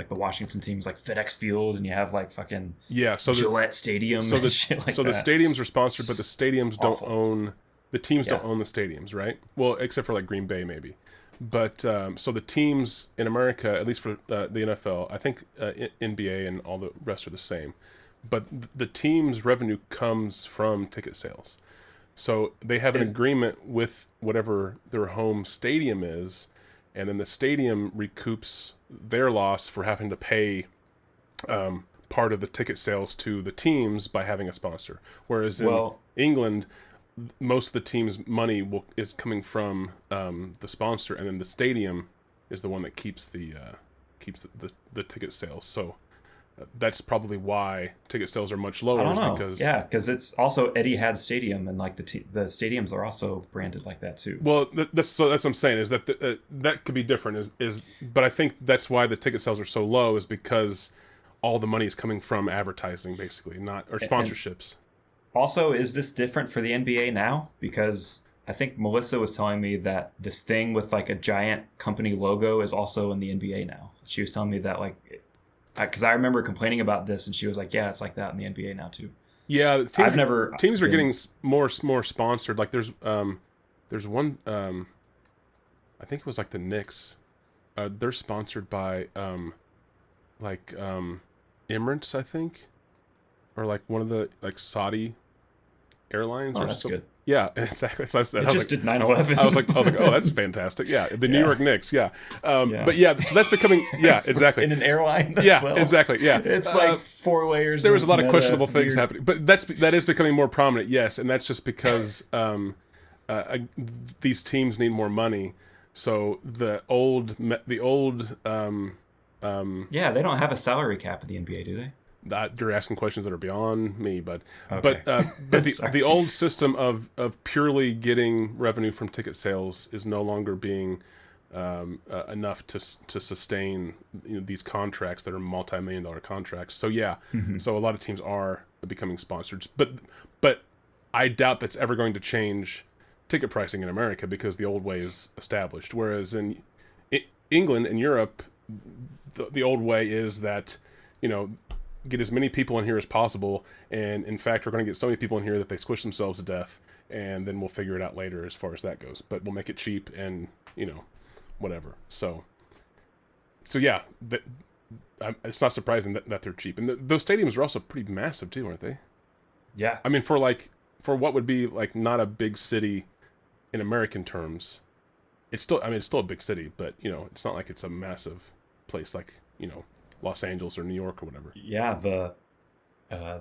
the Washington teams, like FedEx Field, and you have like fucking Gillette Stadium. So and shit like the that. stadiums are sponsored, but the stadiums don't Awful. own the teams. Don't own the stadiums, right? Well, except for like Green Bay, maybe. But so the teams in America, at least for the NFL, I think NBA and all the rest are the same. But the team's revenue comes from ticket sales. So they have an agreement with whatever their home stadium is, and then the stadium recoups their loss for having to pay part of the ticket sales to the teams by having a sponsor. Whereas in England, most of the team's money is coming from the sponsor, and then the stadium is the one that keeps the ticket sales. So that's probably why ticket sales are much lower. I don't know. Because because it's also Etihad Stadium, and like the stadiums are also branded like that too. well, that's what I'm saying is that that could be different. But I think that's why the ticket sales are so low is because all the money is coming from advertising, basically, or sponsorships. Also, is this different for the NBA now? Because I think Melissa was telling me that this thing with like a giant company logo is also in the NBA now. She was telling me that because I remember complaining about this, and she was like, "Yeah, it's like that in the NBA now too." Yeah, teams are getting more sponsored. Like there's one, I think it was like the Knicks. They're sponsored by Emirates, I think, or like one of the like Saudi airlines. Oh, that's good. Yeah, exactly. So I said, did 9/11. I was like, oh, that's fantastic. Yeah, the New York Knicks. Yeah. But yeah, so that's becoming. Yeah, exactly. In an airline. Exactly. Yeah, it's like 4 layers. There was a lot of questionable things happening, but that is becoming more prominent. Yes, and that's just because these teams need more money. So the old. They don't have a salary cap in the NBA, do they? You're asking questions that are beyond me, but okay. but the old system of purely getting revenue from ticket sales is no longer being enough to sustain these contracts that are multi-million-dollar contracts. So so a lot of teams are becoming sponsored, but I doubt that's ever going to change ticket pricing in America because the old way is established. Whereas in England and Europe, the old way is that get as many people in here as possible, and in fact we're going to get so many people in here that they squish themselves to death, and then we'll figure it out later as far as that goes, but we'll make it cheap and whatever. So yeah, it's not surprising that they're cheap, and those stadiums are also pretty massive too, aren't they? Yeah, I mean for what would be like not a big city in American terms, it's still a big city, but it's not like it's a massive place like Los Angeles or New York or whatever. Yeah, the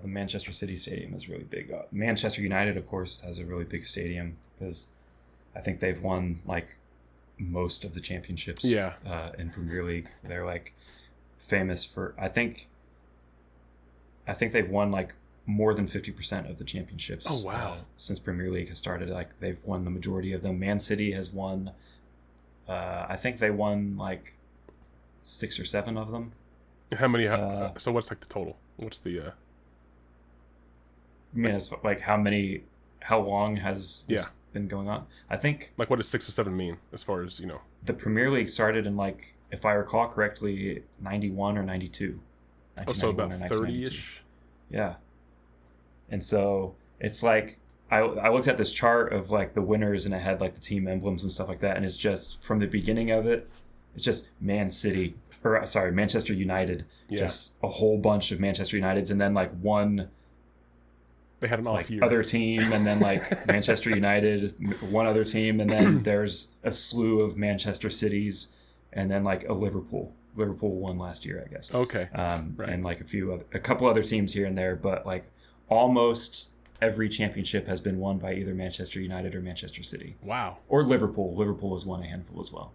Manchester City Stadium is really big. Manchester United, of course, has a really big stadium because I think they've won like most of the championships. In Premier League, they're like famous for. I think they've won like more than 50% of the championships. Oh wow! Since Premier League has started, like they've won the majority of them. Man City has won. I think they won like 6 or 7 of them. How many? So what's like the total? What's the? I mean, it's like how long has this been going on? I think. Like, what does 6 or 7 mean as far as The Premier League started in like, if I recall correctly, 91 or 92. So about 30-ish. Yeah. And so it's like I looked at this chart of like the winners, and it had like the team emblems and stuff like that, and it's just from the beginning of it, it's just Manchester United, just a whole bunch of Manchester Uniteds, and then like one. They had an off year. Other team, and then like Manchester United, one other team, and then there's a slew of Manchester Cities, and then like a Liverpool. Liverpool won last year, I guess. Okay. Right. And like a couple other teams here and there, but like almost every championship has been won by either Manchester United or Manchester City. Wow. Or Liverpool. Liverpool has won a handful as well.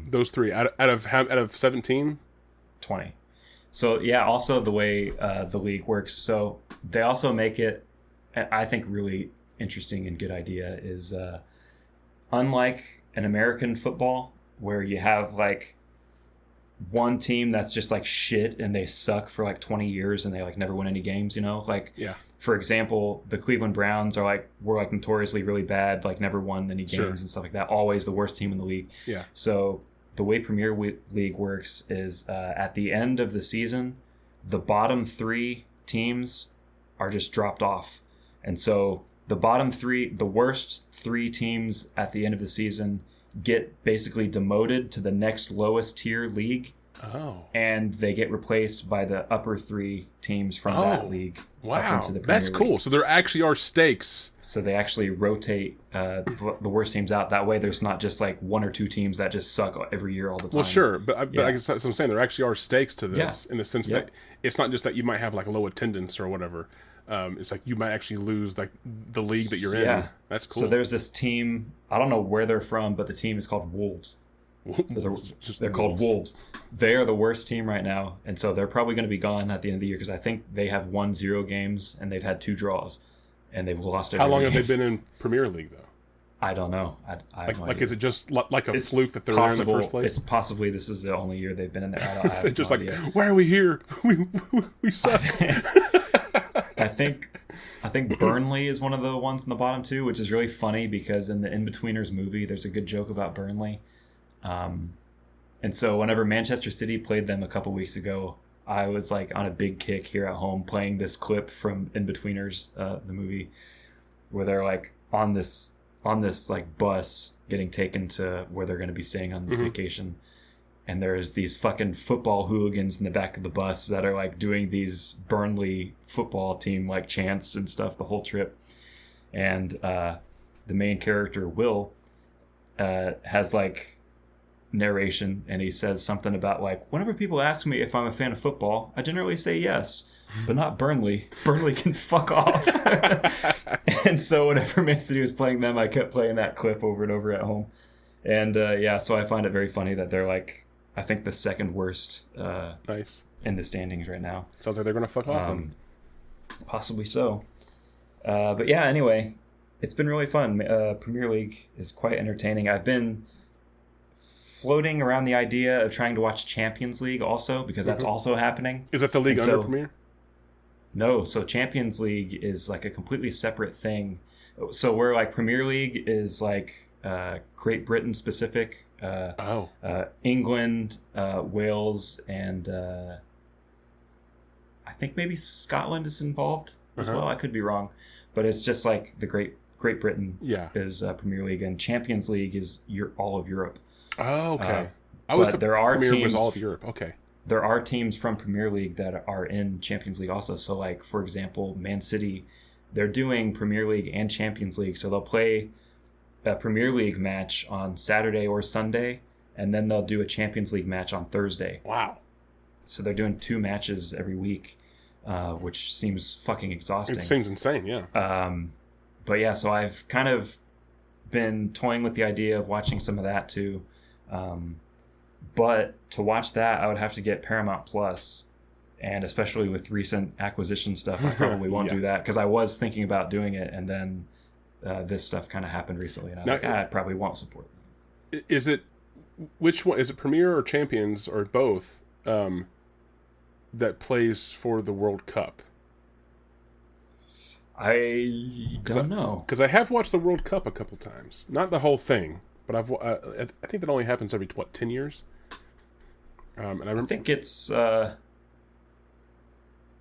Those three out of 17. 20. So yeah, also the way the league works. So they also make it, I think, really interesting and good idea is unlike an American football where you have like one team that's just like shit and they suck for like 20 years and they like never win any games, you know? Like, Yeah. for example, the Cleveland Browns were like notoriously really bad, like never won any games Sure. and stuff like that. Always the worst team in the league. Yeah. So the way Premier League works is at the end of the season, the bottom 3 teams are just dropped off. And so the worst 3 teams at the end of the season get basically demoted to the next lowest tier league, Oh. and they get replaced by the upper 3 teams from that league up Wow. into the Premier That's cool. League. So there actually are stakes. So they actually rotate the worst teams out. That way there's not just like 1 or 2 teams that just suck every year all the time. Well, sure, but I Yeah. guess that's what I'm saying. There actually are stakes to this in the sense Yeah. that it's not just that you might have like low attendance or whatever. It's like you might actually lose like the league that you're in. Yeah. That's cool. So there's this team, I don't know where they're from, but the team is called Wolves. They're called Wolves. They are the worst team right now, and so they're probably going to be gone at the end of the year because I think they have won 0 games and they've had 2 draws, and they've lost every How long have game. they been in Premier League though? I don't know. I have no Like idea. is it just like a It's fluke that they're there in the first place? It's possibly this is the only year they've been in there. I have Just no like, idea. why are we here? We suck. I think Burnley is one of the ones in the bottom 2, which is really funny because in the Inbetweeners movie, there's a good joke about Burnley. And so whenever Manchester City played them a couple weeks ago, I was like on a big kick here at home playing this clip from Inbetweeners, the movie, where they're like on this like bus getting taken to where they're going to be staying on vacation. And there's these fucking football hooligans in the back of the bus that are like doing these Burnley football team like chants and stuff the whole trip. And the main character, Will, has like narration, and he says something about like, whenever people ask me if I'm a fan of football, I generally say yes, but not Burnley. Burnley can fuck off. And so whenever Man City was playing them, I kept playing that clip over and over at home. And so I find it very funny that they're like, I think the second worst Nice. in the standings right now. Sounds like they're gonna fuck off. Then. Possibly so. But yeah, anyway, it's been really fun. Premier League is quite entertaining. I've been floating around the idea of trying to watch Champions League also, because that's also happening. Is that the league And under so- Premier? No, so Champions League is like a completely separate thing. So where like Premier League is like Great Britain specific, England, Wales, and I think maybe Scotland is involved as well. I could be wrong, but it's just like the Great Britain Yeah. is Premier League, and Champions League is all of Europe. Oh, okay. but there are Premier was teams- all of Europe. Okay. There are teams from Premier League that are in Champions League also. So, like, for example, Man City, they're doing Premier League and Champions League. So they'll play a Premier League match on Saturday or Sunday, and then they'll do a Champions League match on Thursday. Wow. So they're doing 2 matches every week, which seems fucking exhausting. It seems insane. Yeah. But yeah, so I've kind of been toying with the idea of watching some of that too. But to watch that, I would have to get Paramount Plus, and especially with recent acquisition stuff, I probably won't Yeah. do that because I was thinking about doing it, and then this stuff kind of happened recently, and I was Now, I probably won't support it. Is it which one? Is it Premier or Champions or both? That plays for the World Cup. I don't know. Because I have watched the World Cup a couple times. Not the whole thing, but I think that only happens every 10 years. And I remember. I think it's.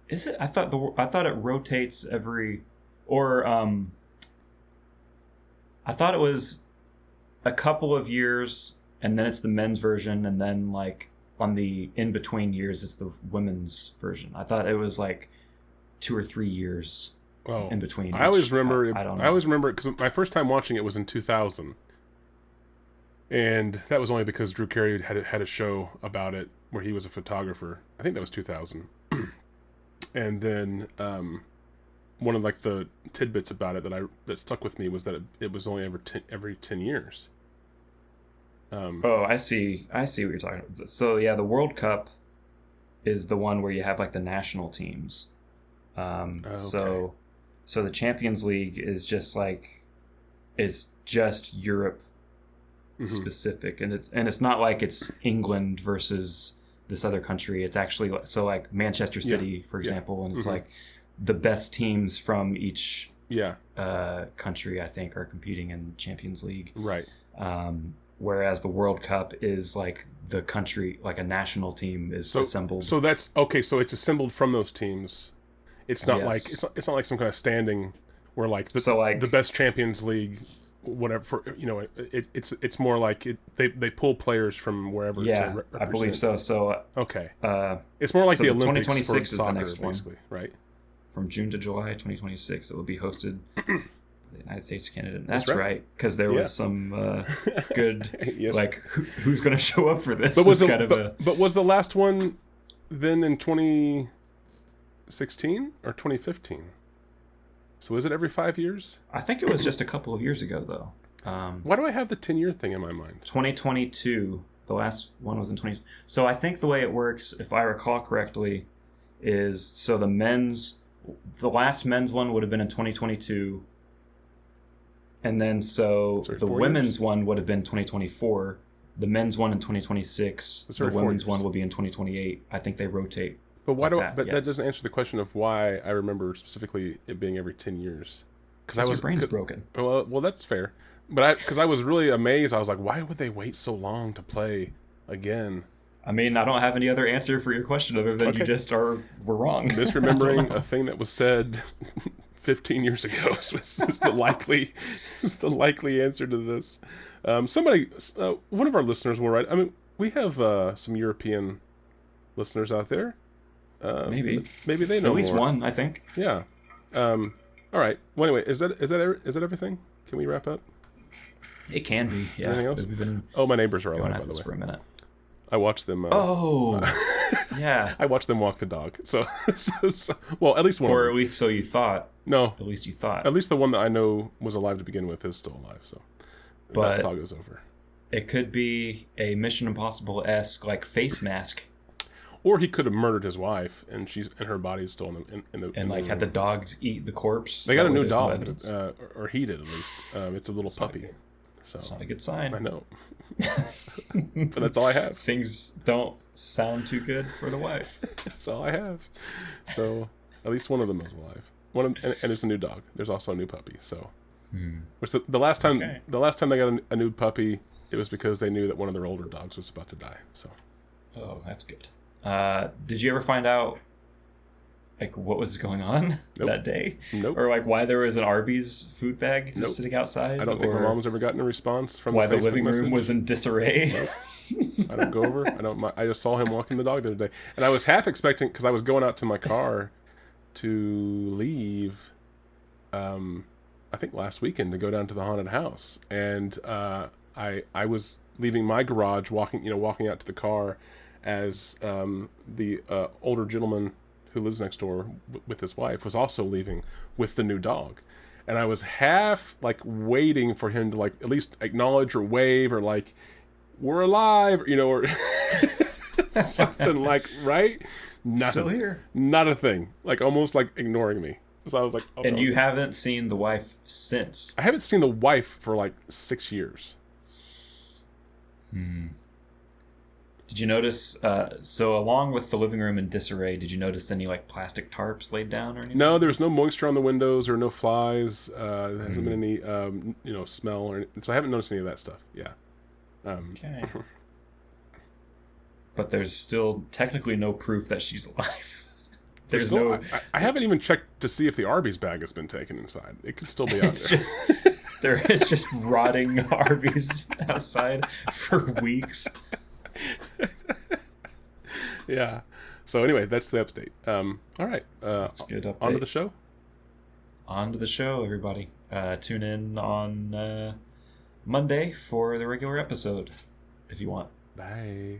Is it? I thought it rotates every, or I thought it was a couple of years, and then it's the men's version, and then like on the in between years, it's the women's version. I thought it was like 2 or 3 years in between. I always which remember. I don't know. I always remember because my first time watching it was in 2000, and that was only because Drew Carey had a show about it where he was a photographer. I think that was 2000. And then one of like the tidbits about it that stuck with me was that it was only every 10 years. Oh, I see what you're talking about. So yeah, the World Cup is the one where you have like the national teams. So the Champions League is just Europe specific, and it's not like it's England versus this other country. It's actually like Manchester City, for example, and it's like the best teams from each country, I think, are competing in Champions League. Right. Whereas the World Cup is like the country, like a national team is assembled. So that's okay. So it's assembled from those teams. It's not like it's not like some kind of standing where like the best Champions League, whatever. It's more like they pull players from wherever. Yeah, to represent. I believe so. So okay, it's more like the Olympics 2026 for is soccer, the next one, basically, right? From June to July 2026, it will be hosted. The United States, Canada. That's right. right, because there was some good Yes. like who's going to show up for this? But was but was the last one then in 2016 or 2015? So is it every 5 years? I think it was just a couple of years ago though. Why do I have the 10-year thing in my mind? 2022. The last one was in 20. So I think the way it works, if I recall correctly, is so the last men's one would have been in 2022. And then the women's one would have been 2024, the men's one in 2026, the women's one will be in 2028. I think they rotate. But why that doesn't answer the question of why I remember specifically it being every 10 years. Because your brain's broken. Well, that's fair. But because I was really amazed, I was like, why would they wait so long to play again? I mean, I don't have any other answer for your question other than you just were wrong. Misremembering a thing that was said 15 years ago is the likely answer to this. One of our listeners will write. I mean, we have some European listeners out there. Maybe they know at least more. one, I think. Yeah. All right. Well, anyway, is that everything? Can we wrap up? It can be. Yeah. Anything else? We've been my neighbors are going alive, at by the this way. for a minute. I watched them. Yeah. I watched them walk the dog. So, well, at least one. Or at least so you thought. No. At least you thought. At least the one that I know was alive to begin with is still alive. So, but that saga's over. It could be a Mission Impossible-esque like face mask. Or he could have murdered his wife, and her body is still in the and like had the dogs eat the corpse. They got a new dog, or he did at least. It's a little puppy. So that's not a good sign. I know, but that's all I have. Things don't sound too good for the wife. That's all I have. So at least one of them is alive. And there's a new dog. There's also a new puppy. So, which the last time they got a new puppy, it was because they knew that one of their older dogs was about to die. So, oh, that's good. Did you ever find out like what was going on that day? Nope. Or like why there was an Arby's food bag just sitting outside? I don't think my mom's ever gotten a response from why the living room was in disarray. Nope. I don't go over. I just saw him walking the dog the other day, and I was half expecting because I was going out to my car to leave. I think last weekend to go down to the haunted house, and I was leaving my garage, walking out to the car, as the older gentleman who lives next door with his wife was also leaving with the new dog, and I was half like waiting for him to like at least acknowledge or wave or like we're alive, or something like right. Nothing. Still here. Not a thing. Like almost like ignoring me. So I was like, oh, and you haven't seen the wife since? I haven't seen the wife for like 6 years. Did you notice, so along with the living room in disarray, did you notice any like plastic tarps laid down or anything? No, there's no moisture on the windows or no flies. There hasn't been any, smell or anything. So I haven't noticed any of that stuff. Yeah. Okay. But there's still technically no proof that she's alive. There's still, no. I haven't even checked to see if the Arby's bag has been taken inside. It could still be out there. There is just rotting Arby's outside for weeks. Yeah. So anyway, that's the update. All right. That's a good update. On to the show. On to the show, everybody. Tune in on Monday for the regular episode, if you want. Bye.